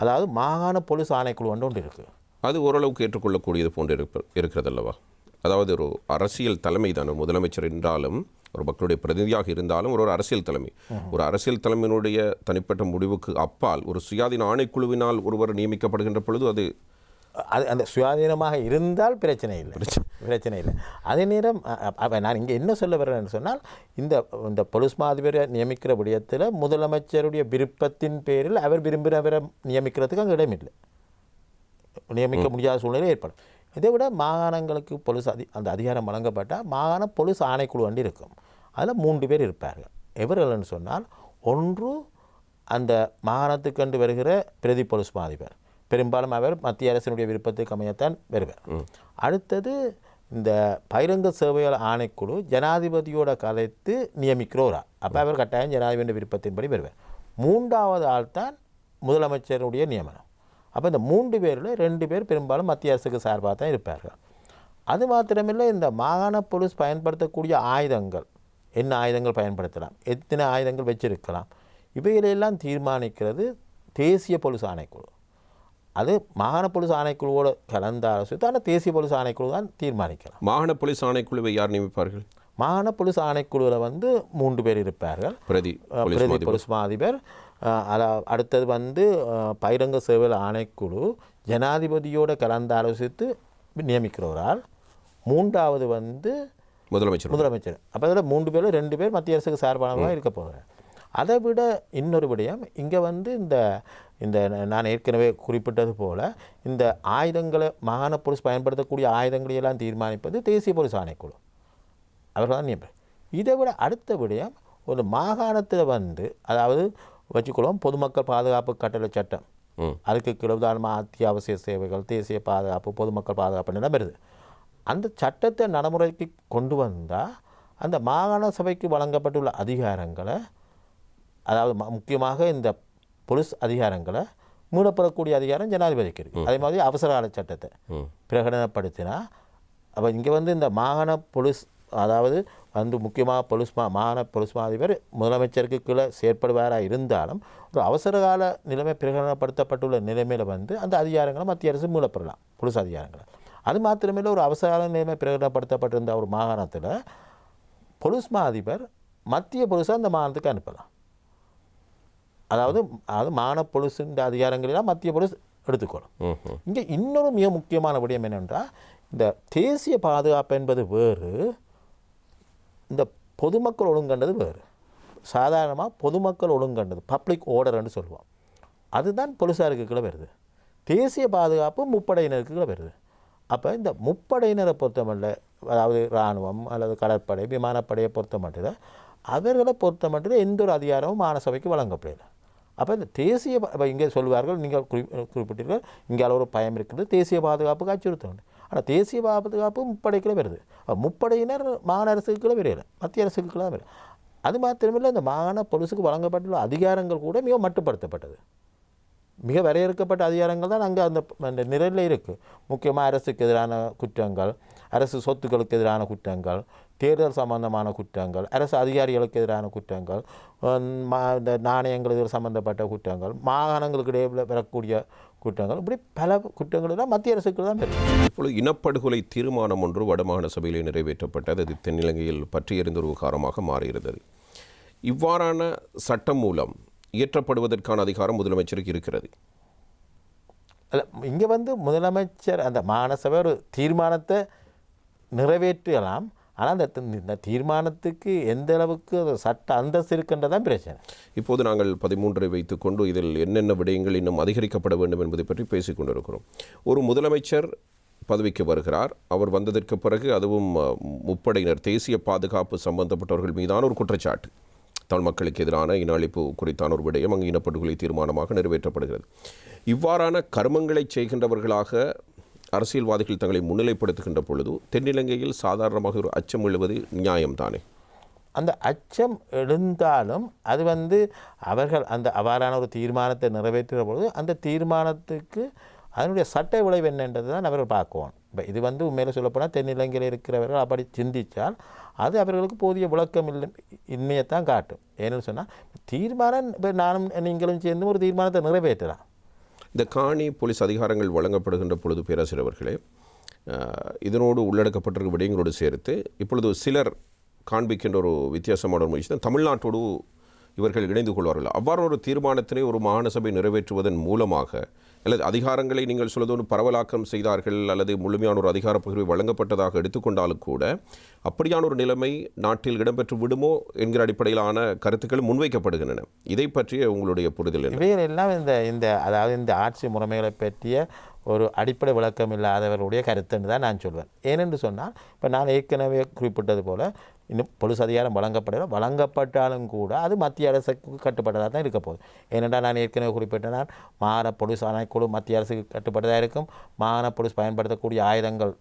அதாவது மாகாண பொலிஸ் ஆணைக்குழு ஒன்று இருக்குது. அது ஓரளவுக்கு ஏற்றுக்கொள்ளக்கூடியது போன்று இருக்கிறது அல்லவா? அதாவது ஒரு அரசியல் தலைமை தானே முதலமைச்சர் என்றாலும் ஒரு மக்களுடைய பிரதிநிதியாக இருந்தாலும் ஒரு அரசியல் தலைமை. ஒரு அரசியல் தலைமையினுடைய தனிப்பட்ட முடிவுக்கு அப்பால் ஒரு சுயாதீன ஆணைக்குழுவினால் ஒருவர் நியமிக்கப்படுகின்ற பொழுது அது அந்த சுயாதீனமாக இருந்தால் பிரச்சனை இல்லை. அதே நேரம் நான் இங்கே என்ன சொல்ல வரேன்னு சொன்னால் இந்த பொலிஸ் மாதிபரை நியமிக்கிற விடயத்தில் முதலமைச்சருடைய விருப்பத்தின் பேரில் அவர் விரும்பினவரை நியமிக்கிறதுக்கு அங்கே இடமில்லை, நியமிக்க முடியாத சூழ்நிலை ஏற்படும். இதை விட மாகாணங்களுக்கு பொலிஸ் அந்த அதிகாரம் வழங்கப்பட்டால் மாகாண பொலிஸ் ஆணைக்குழு வண்டி இருக்கும். அதில் 3 பேர் இருப்பார்கள். எவர்கள்னு சொன்னால் ஒன்று அந்த மாகாணத்துக்கண்டு வருகிற பிரதி பொலிஸ் மாதிபர், பெரும்பாலும் அவர் மத்திய அரசினுடைய விருப்பத்துக்கு அமையத்தான் வருவார். அடுத்தது இந்த பகிரங்க சேவையாளர் ஆணைக்குழு ஜனாதிபதியோட கலைத்து நியமிக்கிறோரா, அப்போ அவர் கட்டாயம் ஜனாதிபதியின் விருப்பத்தின்படி வருவார். 3வது ஆள் தான் முதலமைச்சருடைய நியமனம். அப்போ இந்த 3 பேரில் 2 பேர் பெரும்பாலும் மத்திய அரசுக்கு சார்பாக தான் இருப்பார்கள். அது மாத்திரமில்லை, இந்த மாகாண பொலிஸ் பயன்படுத்தக்கூடிய ஆயுதங்கள் என்ன ஆயுதங்கள் பயன்படுத்தலாம், எத்தனை ஆயுதங்கள் வச்சிருக்கலாம், இவைகளெல்லாம் தீர்மானிக்கிறது தேசிய பொலிஸ் ஆணைக்குழு. அது மாகாண பொலிஸ் ஆணைக்குழுவோடு கலந்து ஆலோசித்து ஆனால் தேசிய பொலிஸ் ஆணைக்குழு தான் தீர்மானிக்கலாம். மாகாண பொலிஸ் ஆணைக்குழுவை யார் நியமிப்பார்கள்? மாகாண பொலிஸ் ஆணைக்குழுவில் வந்து 3 பேர் இருப்பார்கள். பிரதி பொலிஸ் மாதிபர், அடுத்தது வந்து பகிரங்க சேவையாளர் ஆணைக்குழு ஜனாதிபதியோட கலந்து ஆலோசித்து நியமிக்கிறவரால், 3வது வந்து முதலமைச்சர். அப்போ அதில் 3 பேரில் 2 பேர் மத்திய அரசுக்கு சார்பானவங்க இருக்க போகிறார். அதை விட இன்னொரு விடயம் இங்கே வந்து இந்த நான் ஏற்கனவே குறிப்பிட்டது போல் இந்த ஆயுதங்களை மாகாண பொலிஸ் பயன்படுத்தக்கூடிய ஆயுதங்களையெல்லாம் தீர்மானிப்பது தேசிய பொலிஸ் ஆணைக்குழு, அவர்கள் தான் நியமிப்பார். இதை விட அடுத்த விடயம் ஒரு மாகாணத்தில் வந்து அதாவது வச்சுக்கொள்வோம் பொதுமக்கள் பாதுகாப்பு கட்டளை சட்டம், அதுக்கு கீழே உதாரணமாக அத்தியாவசிய சேவைகள், தேசிய பாதுகாப்பு, பொதுமக்கள் பாதுகாப்பு நிலம் வருது. அந்த சட்டத்தை நடைமுறைக்கு கொண்டு வந்தால் அந்த மாகாண சபைக்கு வழங்கப்பட்டுள்ள அதிகாரங்களை அதாவது முக்கியமாக இந்த பொலிஸ் அதிகாரங்களை மீளப்பெறக்கூடிய அதிகாரம் ஜனாதிபதிக்கு இருக்குது. அதே மாதிரி அவசர கால சட்டத்தை பிரகடனப்படுத்தினா அப்போ இங்கே வந்து இந்த மாகாண பொலிஸ் அதாவது வந்து முக்கியமாக மாகாண பொலிஸ் மாதிபர் முதலமைச்சருக்கு கீழே செயற்படுவாராக இருந்தாலும் ஒரு அவசர கால நிலைமை பிரகடனப்படுத்தப்பட்டுள்ள நிலைமையில் வந்து அந்த அதிகாரங்களை மத்திய அரசு மீளப்பெறலாம், பொலிஸ் அதிகாரங்களை. அது மாத்திரமில்லை, ஒரு அவசர கால நிலைமை பிரகடனப்படுத்தப்பட்டிருந்த ஒரு மாகாணத்தில் பொலிஸ் மாதிபர் மத்திய பொலிஸை அந்த மாகாணத்துக்கு அனுப்பலாம். அதாவது மாகாண பொலிஸின் அதிகாரங்களெல்லாம் மத்திய பொலிஸ் எடுத்துக்கொள்ளும். இங்கே இன்னொரு மிக முக்கியமான விடயம் என்னென்றால் இந்த தேசிய பாதுகாப்பு என்பது வேறு, இந்த பொதுமக்கள் ஒழுங்கண்டது வேறு. சாதாரணமாக பொதுமக்கள் ஒழுங்கண்டது பப்ளிக் ஆர்டர்னு சொல்லுவோம், அதுதான் போலீஸாருக்கு கீழே வருது. தேசிய பாதுகாப்பு முப்படையினருக்கு கீழே வருது. அப்போ இந்த முப்படையினரை பொறுத்தமட்டில் அதாவது இராணுவம் அல்லது கடற்படை விமானப்படையை பொறுத்தமட்டில் அவர்களை பொறுத்தமட்டில் எந்த ஒரு அதிகாரமும் மாநசபைக்கு வழங்கப்படலை. அப்போ இந்த தேசிய இங்கே சொல்வார்கள், நீங்கள் குறிப்பிட்டீர்கள் இங்கே ஒரு பயம் இருக்கிறது, தேசிய பாதுகாப்புக்கு அச்சுறுத்தல். ஆனால் தேசிய பாதுகாப்பு முப்படைக்குள்ளே வருது. முப்படையினர் மாகாண அரசுக்குள்ளே வரையில, மத்திய அரசுக்குள்ளே வரையில. அது மாத்திரமில்லை, இந்த மாகாண பொலிஸுக்கு வழங்கப்பட்டுள்ள அதிகாரங்கள் கூட மிக மட்டுப்படுத்தப்பட்டது. மிக வரையறுக்கப்பட்ட அதிகாரங்கள் தான் அங்கே அந்த நிலையில் இருக்குது. முக்கியமாக அரசுக்கு எதிரான குற்றங்கள், அரசு சொத்துக்களுக்கு எதிரான குற்றங்கள், தேர்தல் சம்பந்தமான குற்றங்கள், அரசு அதிகாரிகளுக்கு எதிரான குற்றங்கள், இந்த நாணயங்களுக்கு சம்பந்தப்பட்ட குற்றங்கள், மாகாணங்களுக்கு இடையே வரக்கூடிய குற்றங்கள், இப்படி பல குற்றங்கள் எல்லாம் மத்திய அரசுக்கு தான் பெறும். இப்பொழுது இனப்படுகொலை தீர்மானம் ஒன்று வடமாகாண சபையிலே நிறைவேற்றப்பட்டது. அது தென்னிலங்கையில் பற்றி எறிந்த ஒரு விகாரமாக மாறியிருந்தது. இவ்வாறான சட்டம் மூலம் இயற்றப்படுவதற்கான அதிகாரம் முதலமைச்சருக்கு இருக்கிறது. இங்கே வந்து முதலமைச்சர் அந்த மாகாண சபை ஒரு தீர்மானத்தை நிறைவேற்றலாம். ஆனால் இந்த தீர்மானத்துக்கு எந்த அளவுக்கு சட்ட அந்தஸ்து இருக்கின்றதான் பிரச்சனை. இப்போது நாங்கள் 13 வைத்துக்கொண்டு இதில் என்னென்ன விடயங்கள் இன்னும் அதிகரிக்கப்பட வேண்டும் என்பதை பற்றி பேசிக் கொண்டிருக்கிறோம். ஒரு முதலமைச்சர் பதவிக்கு வருகிறார். அவர் வந்ததற்கு பிறகு அதுவும் முப்படையினர், தேசிய பாதுகாப்பு சம்பந்தப்பட்டவர்கள் மீதான ஒரு குற்றச்சாட்டு, தமிழ் மக்களுக்கு எதிரான இன அழிப்பு குறித்தான ஒரு விடயம் அங்கு இனப்படுகொலை தீர்மானமாக நிறைவேற்றப்படுகிறது. இவ்வாறான கர்மங்களை செய்கின்றவர்களாக அரசியல்வாதிகள் தங்களை முன்னிலைப்படுத்துகின்ற பொழுது தென்னிலங்கையில் சாதாரணமாக ஒரு அச்சம் எழுவது நியாயம்தானே? அந்த அச்சம் எழுந்தாலும் அது அவர்கள் அவ்வாறான ஒரு தீர்மானத்தை நிறைவேற்றுகிற பொழுது அந்த தீர்மானத்துக்கு அதனுடைய சட்ட விளைவு என்னன்றது தான் அவர்கள் பார்க்குவோம். இப்போ இது உண்மையில் சொல்லப்போனால் தென்னிலங்கையில் இருக்கிறவர்கள் அப்படி சிந்தித்தால் அது அவர்களுக்கு போதிய விளக்கம் இன்மையைத்தான் காட்டும். ஏன்னு சொன்னால் தீர்மானம் இப்போ நானும் நீங்களும் சேர்ந்து ஒரு தீர்மானத்தை நிறைவேற்றலாம். இந்த காணி போலீஸ் அதிகாரங்கள் வழங்கப்படுகின்ற பொழுது பேராசிரியர் அவர்களே, இதனோடு உள்ளடக்கப்பட்டிருக்க விடயங்களோடு சேர்த்து இப்பொழுது சிலர் காண்பிக்கின்ற ஒரு வித்தியாசமான ஒரு முயற்சி தான் தமிழ்நாட்டோடு இவர்கள் இணைந்து கொள்வார்கள். அவ்வாறு ஒரு தீர்மானத்தினை ஒரு மாகாண சபை நிறைவேற்றுவதன் மூலமாக அல்லது அதிகாரங்களை நீங்கள் சொல்வதோடு பரவலாக்கம் செய்தார்கள் அல்லது முழுமையான ஒரு அதிகார பகிர்வை வழங்கப்பட்டதாக எடுத்துக்கொண்டாலும் கூட அப்படியான ஒரு நிலைமை நாட்டில் இடம்பெற்று விடுமோ என்கிற அடிப்படையிலான கருத்துக்கள் முன்வைக்கப்படுகின்றன. இதை பற்றிய உங்களுடைய புரிதல் என்ன? இவையெல்லாம் இந்த ஆட்சி முறைமைகளை பற்றிய ஒரு அடிப்படை விளக்கம் இல்லாதவர்களுடைய கருத்துன்னு தான் நான் சொல்வேன். ஏனென்று சொன்னால் இப்போ நான் ஏற்கனவே குறிப்பிட்டது போல் இன்னும் போலீஸ் அதிகாரம் வழங்கப்பட்டாலும் கூட அது மத்திய அரசுக்கு கட்டுப்பட்டதாக தான் இருக்க போகுது. ஏனென்றால் நான் ஏற்கனவே குறிப்பிட்டனால் மாகாண போலீஸ் ஆணைக்குழு மத்திய அரசுக்கு கட்டுப்பட்டதாக இருக்கும். மாகாண போலீஸ் பயன்படுத்தக்கூடிய ஆயுதங்கள்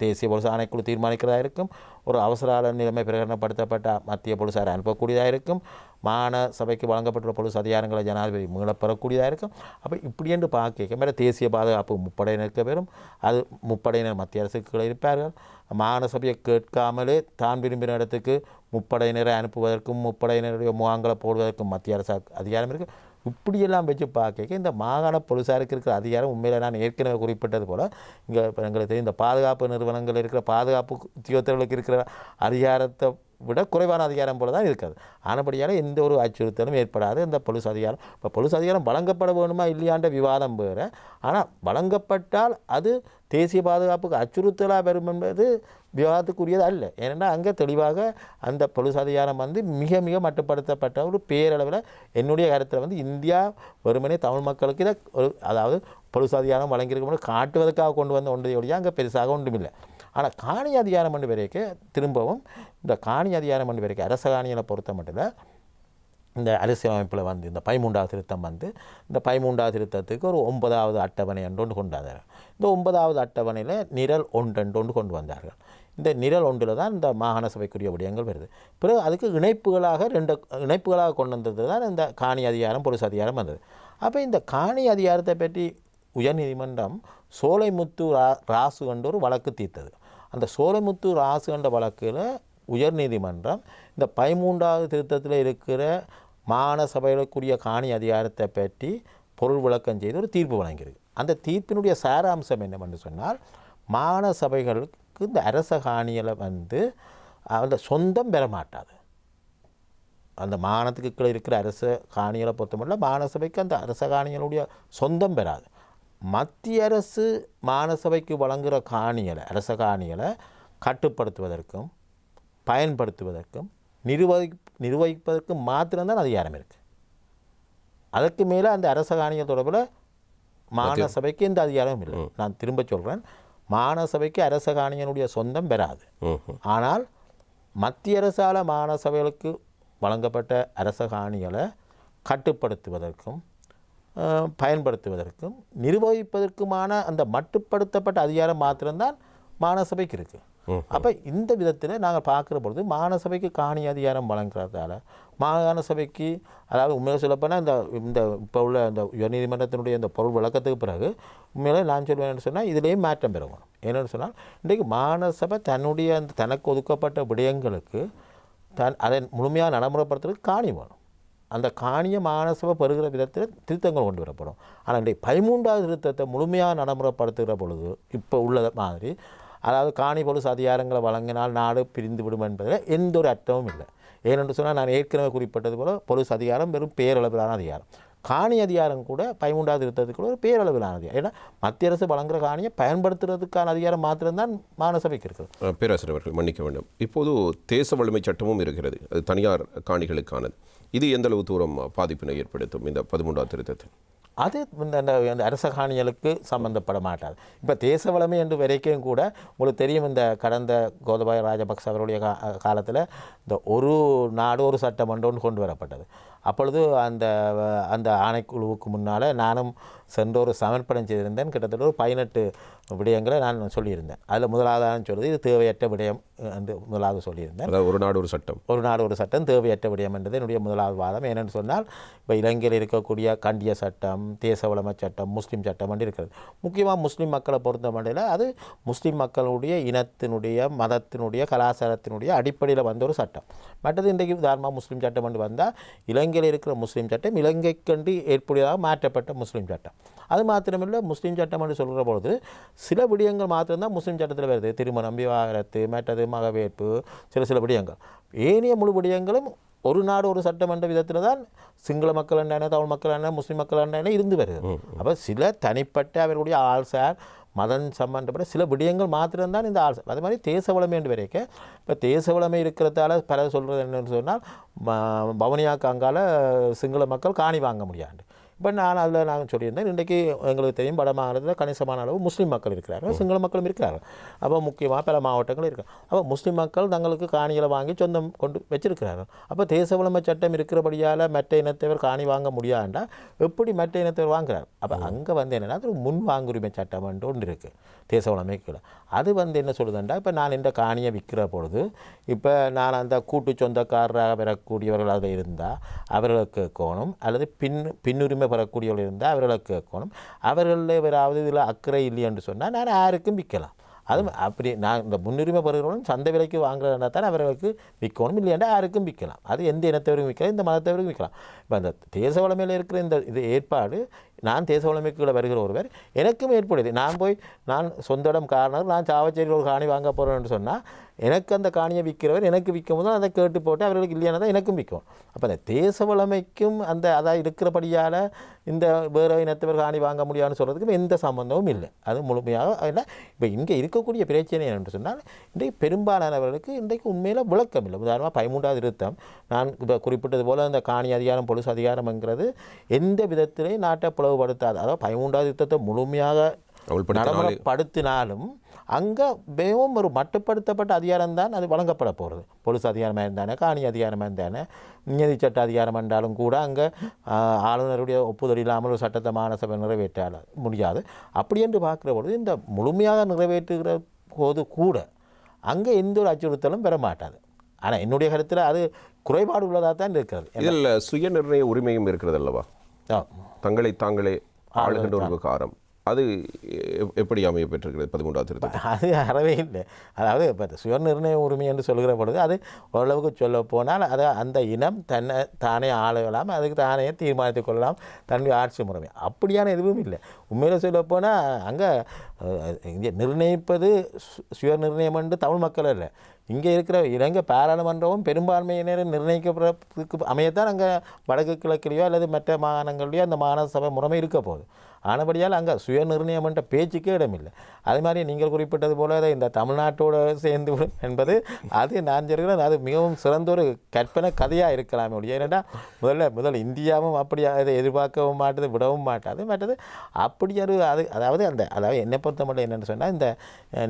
தேசிய போலீஸ் ஆணைக்குழு தீர்மானிக்கிறதாக இருக்கும். ஒரு அவசர நிலைமை பிரகடனப்படுத்தப்பட்ட மத்திய போலீஸார் அனுப்பக்கூடியதாக இருக்கும். மாகாண சபைக்கு வழங்கப்பட்டுள்ள போலீஸ் அதிகாரங்களை ஜனாதிபதி மீளப்பெறக்கூடியதாக இருக்கும். அப்போ இப்படி என்று பார்க்க மேலே தேசிய பாதுகாப்பு முப்படையினருக்கு பெறும். அது முப்படையினர் மத்திய அரசுக்கு இருப்பார்கள். மாகாண சபையை கேட்காமலே தான் விரும்பின இடத்துக்கு முப்படையினரை அனுப்புவதற்கும் முப்படையினருடைய முகாம்களை போடுவதற்கும் மத்திய அரசு அதிகாரம் இருக்குது. இப்படியெல்லாம் வச்சு பார்க்க இந்த மாகாண போலீஸாருக்கு இருக்கிற அதிகாரம் உண்மையில் நான் ஏற்கனவே குறிப்பிட்டது போல் இங்கே இப்போ எங்களுக்கு இந்த பாதுகாப்பு நிறுவனங்கள் இருக்கிற பாதுகாப்பு உத்தியோகத்தர்களுக்கு இருக்கிற அதிகாரத்தை விட குறைவான அதிகாரம் போல தான் இருக்காது. ஆனபடியால் எந்த ஒரு அச்சுறுத்தலும் ஏற்படாது. இந்த போலீஸ் அதிகாரம் இப்போ போலீஸ் அதிகாரம் வழங்கப்பட வேணுமா இல்லையான்ற விவாதம் வேறு. ஆனால் வழங்கப்பட்டால் அது தேசிய பாதுகாப்புக்கு அச்சுறுத்தலாக வரும் என்பது விவாதத்துக்குரியது அல்ல. ஏனென்றால் அங்கே தெளிவாக அந்த போலீஸ் அதிகாரம் மிக மிக மட்டுப்படுத்தப்பட்ட ஒரு பேரளவில் என்னுடைய கருத்தில் இந்தியா வெறுமனே தமிழ் மக்களுக்கு இதை அதாவது போலீஸ் அதிகாரம் வழங்கியிருக்க காட்டுவதற்காக கொண்டு வந்த ஒன்றையோடைய அங்கே பெருசாக ஒன்றுமில்லை. ஆனால் காணி அதிகாரம் என்று வரைக்கும் திரும்பவும் இந்த காணி அதிகாரம் என்று வரைக்கும் அரச காணிகளை பொறுத்த மட்டும் இந்த அரசியலமைப்பில் இந்த 13வது திருத்தம் இந்த 13வது திருத்தத்துக்கு ஒரு 9வது அட்டவணை ஒன்று கொண்டு வந்தார்கள். இந்த 9வது அட்டவணையில் நிரல் ஒன்று கொண்டு வந்தார்கள். இந்த நிரல் ஒன்றில் தான் இந்த மாகாண சபைக்குரிய விடயங்கள் வருது. பிறகு அதுக்கு இணைப்புகளாக கொண்டு வந்தது தான் இந்த காணி அதிகாரம் போலீஸ் அதிகாரம் வந்தது. அப்போ இந்த காணி அதிகாரத்தை பற்றி உயர்நீதிமன்றம் சோலைமுத்து ராசு என்ற ஒரு வழக்கு தீர்த்தது. அந்த சோலைமுத்து ராசு என்ற வழக்கில் உயர்நீதிமன்றம் இந்த 13வது திருத்தத்தில் இருக்கிற மாகாண சபைகளுக்குரிய காணி அதிகாரத்தை பற்றி பொருள் விளக்கம் செய்து ஒரு தீர்ப்பு வழங்கியிருக்கு. அந்த தீர்ப்பினுடைய சாராம்சம் என்னவென்று சொன்னால், மாகாண சபைகளுக்கு இந்த அரச காணிகளை அந்த சொந்தம் பெற மாட்டாது. அந்த மாகாணத்துக்கு கீழே இருக்கிற அரச காணிகளை பொறுத்தமட்டில் மாகாண சபைக்கு அந்த அரச காணிகளுடைய சொந்தம் பெறாது. மத்திய அரசு மாகாண சபைக்கு வழங்குகிற காணிகளை அரச காணிகளை கட்டுப்படுத்துவதற்கும் பயன்படுத்துவதற்கும் நிர்வகிப்பதற்கும் மாத்திரம்தான் அதிகாரம் இருக்குது. அதற்கு மேலே அந்த அரச காணிகள் தொடர்பில் மாகாண சபைக்கு எந்த அதிகாரமும் இல்லை. நான் திரும்ப சொல்கிறேன், மாகாண சபைக்கு அரச காணிகளுடைய சொந்தம் பெறாது. ஆனால் மத்திய அரசால் மாகாண சபைகளுக்கு வழங்கப்பட்ட அரச காணிகளை கட்டுப்படுத்துவதற்கும் பயன்படுத்துவதற்கும் நிர்வகிப்பதற்குமான அந்த மட்டுப்படுத்தப்பட்ட அதிகாரம் மாத்திரம்தான் மாகாண சபைக்கு இருக்குது. அப்போ இந்த விதத்தில் நாங்கள் பார்க்குற பொழுது மாகாண சபைக்கு காணி அதிகாரம் வழங்குறதால மாகாண சபைக்கு, அதாவது உண்மையில சொல்லப்போனால் இந்த இப்போ உள்ள இந்த உயர்நீதிமன்றத்தினுடைய இந்த பொருள் விளக்கத்துக்கு பிறகு உண்மையில நான் சொல்வேன்னு சொன்னால் இதிலேயும் மாற்றம் பெறணும். என்னென்னு சொன்னால், இன்றைக்கு மாகாண சபை தன்னுடைய அந்த தனக்கு ஒதுக்கப்பட்ட விடயங்களுக்கு அதை முழுமையாக நடைமுறைப்படுத்துறதுக்கு காணி வேணும். அந்த காணியை மாகாண சபை பெறுகிற விதத்தில் திருத்தங்கள் கொண்டு வரப்படும். ஆனால் இன்றைக்கு 13வது திருத்தத்தை முழுமையாக நடைமுறைப்படுத்துகிற பொழுது இப்போ உள்ள மாதிரி, அதாவது காணி போலீஸ் அதிகாரங்களை வழங்கினால் நாடு பிரிந்து விடும் என்பதில் எந்த ஒரு அர்த்தமும் இல்லை. ஏனென்று சொன்னால், நான் ஏற்கனவே குறிப்பிட்டது போல் போலீஸ் அதிகாரம் வெறும் பேரளவிலான அதிகாரம். காணி அதிகாரம் கூட 13வது திருத்தத்துக்கு ஒரு பேரளவிலானது. ஏன்னா மத்திய அரசு வழங்குகிற காணியை பயன்படுத்துறதுக்கான அதிகாரம் மாத்திரம்தான் மாநசபைக்கு இருக்கிறது. பேராசிரியர் அவர்கள் மன்னிக்க வேண்டும். இப்போது தேச வலிமை சட்டமும் இருக்கிறது, அது தனியார் காணிகளுக்கானது. இது எந்த அளவு தூரம் பாதிப்பினை ஏற்படுத்தும் இந்த 13வது திருத்தத்தில்? அது இந்த அரச காணிகளுக்கு சம்பந்தப்பட மாட்டாது. இப்போ தேச வளமை என்று வரைக்கும் கூட உங்களுக்கு தெரியும், இந்த கடந்த கோதபாய ராஜபக்ச அவருடைய காலத்தில் இந்த ஒரு நாடு ஒரு சட்டமன்றம் கொண்டு வரப்பட்டது. அப்பொழுது அந்த அந்த ஆணைக்குழுவுக்கு முன்னால் நானும் சென்று ஒரு சமர்ப்பணம் செய்திருந்தேன். கிட்டத்தட்ட ஒரு 18 விடயங்களை நான் சொல்லியிருந்தேன். அதில் முதலாவதாக சொல்வது இது தேவையற்ற விடயம் என்று முதலாவது சொல்லியிருந்தேன். ஒரு நாடு ஒரு சட்டம், ஒரு நாடு ஒரு சட்டம் தேவையற்ற விடயம் என்றது என்னுடைய முதலாவது வாதம். ஏனென்று சொன்னால் இப்போ இலங்கையில் இருக்கக்கூடிய கண்டிய சட்டம், தேச வளமை சட்டம், முஸ்லீம் சட்டம் என்று இருக்கிறது. முக்கியமாக முஸ்லீம் மக்களை பொறுத்த மட்டில் அது முஸ்லீம் மக்களுடைய இனத்தினுடைய, மதத்தினுடைய, கலாச்சாரத்தினுடைய அடிப்படையில் வந்த ஒரு சட்டம். மற்றது இன்றைக்கு உதாரணமாக முஸ்லீம் சட்டம் என்று வந்தால் இலங்கையில் இருக்கிற முஸ்லீம் சட்டம் இலங்கைக்கண்டு ஏற்புடையதாக மாற்றப்பட்ட முஸ்லீம் சட்டம். அது மாத்திரமில்லை, முஸ்லீம் சட்டம் என்று சொல்கிற பொழுது சில விடயங்கள் மாத்திரம்தான் முஸ்லீம் சட்டத்தில் வருது. திருமணம், விவாகரத்து, மற்றது மகவேற்பு, சில விடயங்கள். ஏனைய முழு விடயங்களும் ஒரு நாடு ஒரு சட்டம் என்ற விதத்தில் தான் சிங்கள மக்கள் என்ன, தமிழ் மக்கள் என்ன, முஸ்லீம் மக்கள் என்ன இருந்து வருது. அப்போ சில தனிப்பட்ட அவர்களுடைய ஆள்சார் மதம் சம்பந்தப்பட்ட சில விடயங்கள் மாத்திரம்தான் இந்த ஆள்சார். அது மாதிரி தேச வளமை என்று வரைக்கும் இப்போ தேச வளமை இருக்கிறதால பல சொல்கிறது என்னென்னு சொன்னால் பவனியாக்கு அங்கால சிங்கள மக்கள் காணி வாங்க முடியாது. இப்போ நாங்கள் சொல்லியிருந்தேன், இன்றைக்கு எங்களுக்கு தெரியும் வட மாநிலத்தில் கணிசமான அளவு முஸ்லீம் மக்கள் இருக்கிறார்கள், சிங்கள மக்களும் இருக்கிறார்கள். அப்போ முக்கியமாக பல மாவட்டங்கள் இருக்குது. அப்போ முஸ்லீம் மக்கள் தங்களுக்கு காணிகளை வாங்கி சொந்தம் கொண்டு வச்சிருக்கிறார்கள். அப்போ தேச வளமை சட்டம் இருக்கிறபடியால் மற்ற இனத்தவர் காணி வாங்க முடியாண்டா எப்படி மற்ற இனத்தவர் வாங்குறார்? அப்போ அங்கே என்னென்னா அது முன் வாங்குரிமை சட்டம் ஒன்று இருக்குது தேச வளமைக்கு. அது என்ன சொல்லுதுண்டா, இப்போ நான் இந்த காணியை விற்கிற பொழுது இப்போ நான் அந்த கூட்டு சொந்தக்காரராக வரக்கூடியவர்கள் அதில் இருந்தால் அவர்களுக்கு கேட்கணும், அல்லது பின்னுரிமை பெறக்கூடியவர்கள் இருந்தால் அவர்களுக்கு கேட்கணும். அவர்களில் யாராவது இதில் அக்கறை இல்லை என்று சொன்னால் நான் யாருக்கும் விற்கலாம். அது அப்படி நான் இந்த முன்னுரிமை பெறுகிறவங்களும் சந்தை விலைக்கு வாங்குறதுனா தான் அவர்களுக்கு விற்கணும், இல்லையாண்டா யாருக்கும் விற்கலாம். அது எந்த இனத்தவருக்கும் விற்கலாம், இந்த மதத்தவருக்கும் விற்கலாம். இப்போ அந்த தேச வளமையில் இருக்கிற இந்த இது ஏற்பாடு, நான் தேச வளமைக்குள்ளே வருகிற ஒருவர் எனக்கும் ஏற்படுது. நான் சொந்த இடம் காரணம் நான் சாவச்சேரியில் ஒரு காணி வாங்க போகிறேன்னு சொன்னால் எனக்கு அந்த காணியை விற்கிறவர் எனக்கு விற்கும் போது அதை கேட்டு போட்டு அவர்களுக்கு இல்லையானா தான் எனக்கும் விற்கும். அப்போ அந்த தேச வளமைக்கும் அந்த அதாக இருக்கிறபடியால் இந்த வேறு இனத்தவர் காணி வாங்க முடியாதுன்னு சொல்கிறதுக்கும் எந்த சம்பந்தமும் இல்லை. அது முழுமையாக ஏன்னா இப்போ இங்கே இருக்கக்கூடிய பிரச்சனை என்னென்று சொன்னால் இன்றைக்கு பெரும்பாலானவர்களுக்கு இன்றைக்கு உண்மையில் விளக்கம் இல்லை. உதாரணமாக 13வது திருத்தம் நான் இப்போ குறிப்பிட்டது போல் அந்த காணி அதிகாரம், பொலிஸ் அதிகாரம்ங்கிறது எந்த விதத்திலையும் நாட்டை பிளவுபடுத்தாது. அதாவது 13வது திருத்தத்தை முழுமையாக நடைமுறைப்படுத்தினாலும் அங்கே மிகவும் ஒரு மட்டுப்படுத்தப்பட்ட அதிகாரம் தான் அது வழங்கப்பட போகிறது. பொலிஸ் அதிகாரமாக இருந்தானே, காணி அதிகாரமாக இருந்தானே, நியதி சட்ட அதிகாரம் என்றாலும் கூட அங்கே ஆளுநருடைய ஒப்புதல் இல்லாமல் ஒரு சட்டத்தை மாநசபை நிறைவேற்ற முடியாது. அப்படி என்று பார்க்குற பொழுது இந்த முழுமையாக நிறைவேற்றுகிற போது கூட அங்கே எந்த ஒரு அச்சுறுத்தலும் பெற மாட்டாது. ஆனால் என்னுடைய கருத்தில் அது குறைபாடு உள்ளதாக தான் இருக்கிறது. இதில் சுய நிர்ணய உரிமையும் இருக்கிறது அல்லவா? தங்களை தாங்களே ஆளுகின்ற ஒரு விகாரம், அது எப்படி அமைய பெற்றிருக்கிறது 13வது திருத்தம்? அது அறவே இல்லை. அதாவது இப்போ சுய நிர்ணய உரிமை என்று சொல்கிற பொழுது அது ஓரளவுக்கு சொல்ல போனால் அது அந்த இனம் தன்னை தானே ஆளலாம், அதுக்கு தானே தீர்மானித்துக் கொள்ளலாம் தன்னுடைய ஆட்சி முறைமை. அப்படியான எதுவும் இல்லை. உண்மையில் சொல்ல போனால் அங்கே இங்கே நிர்ணயிப்பது சுய நிர்ணயம் என்று தமிழ் மக்கள் இல்லை, இங்கே இருக்கிற இலங்கை பாராளுமன்றமும் பெரும்பான்மையினர் நிர்ணயிக்கப்படுறதுக்கு அமையத்தான் அங்கே வடக்கு கிழக்கிலேயோ அல்லது மற்ற மாகாணங்கள்லையோ அந்த மாகாண சபை முறைமை இருக்க போகுது. ஆனபடியால் அங்கே சுய நிர்ணயம் என்ற பேச்சுக்கே இடமில்லை. அது மாதிரி நீங்கள் குறிப்பிட்டது போல அதை இந்த தமிழ்நாட்டோடு சேர்ந்து விடும் என்பது அது நான் சொல்கிறேன், அது மிகவும் சிறந்த ஒரு கற்பனை கதையாக இருக்கலாமே ஒழிய. ஏனென்றால் முதல்ல இந்தியாவும் அப்படி அதை எதிர்பார்க்கவும் மாட்டது, விடவும் மாட்டாது. மற்றது அப்படி ஒரு அதாவது என்னை பொறுத்த மட்டும் என்னென்னு சொன்னால் இந்த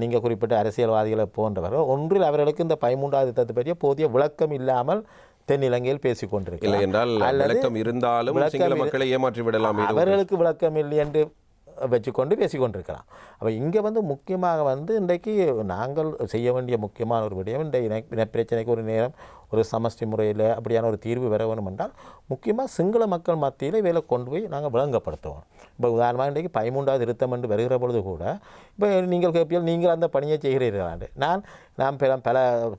நீங்கள் குறிப்பிட்ட அரசியல்வாதிகளை போன்றவர்கள் ஒன்றில் அவர்களுக்கு இந்த 13வது திருத்தத்தை பற்றிய போதிய விளக்கம் இல்லாமல் தென்னிலங்கையில் பேசிக் கொண்டிருக்கிறார். அவர்களுக்கு விளக்கம் இல்லை என்று வச்சுக்கொண்டு பேசிக்கொண்டிருக்கலாம். அப்போ இங்கே முக்கியமாக இன்றைக்கு நாங்கள் செய்ய வேண்டிய முக்கியமான ஒரு விடயம், இந்த இனப்பிரச்சனைக்கு ஒரு நேரம் ஒரு சமஷ்டி முறையில் அப்படியான ஒரு தீர்வு வர வேணும் என்றால் முக்கியமாக சிங்கள மக்கள் மத்தியில் இவையில் கொண்டு போய் நாங்கள் விளங்கப்படுத்துவோம். இப்போ உதாரணமாக இன்றைக்கு 13வது திருத்தம் என்று வருகிற பொழுது கூட இப்போ நீங்கள் கேட்பீர்கள் நீங்கள் அந்த பணியை செய்கிறீர்களாண்டு நான்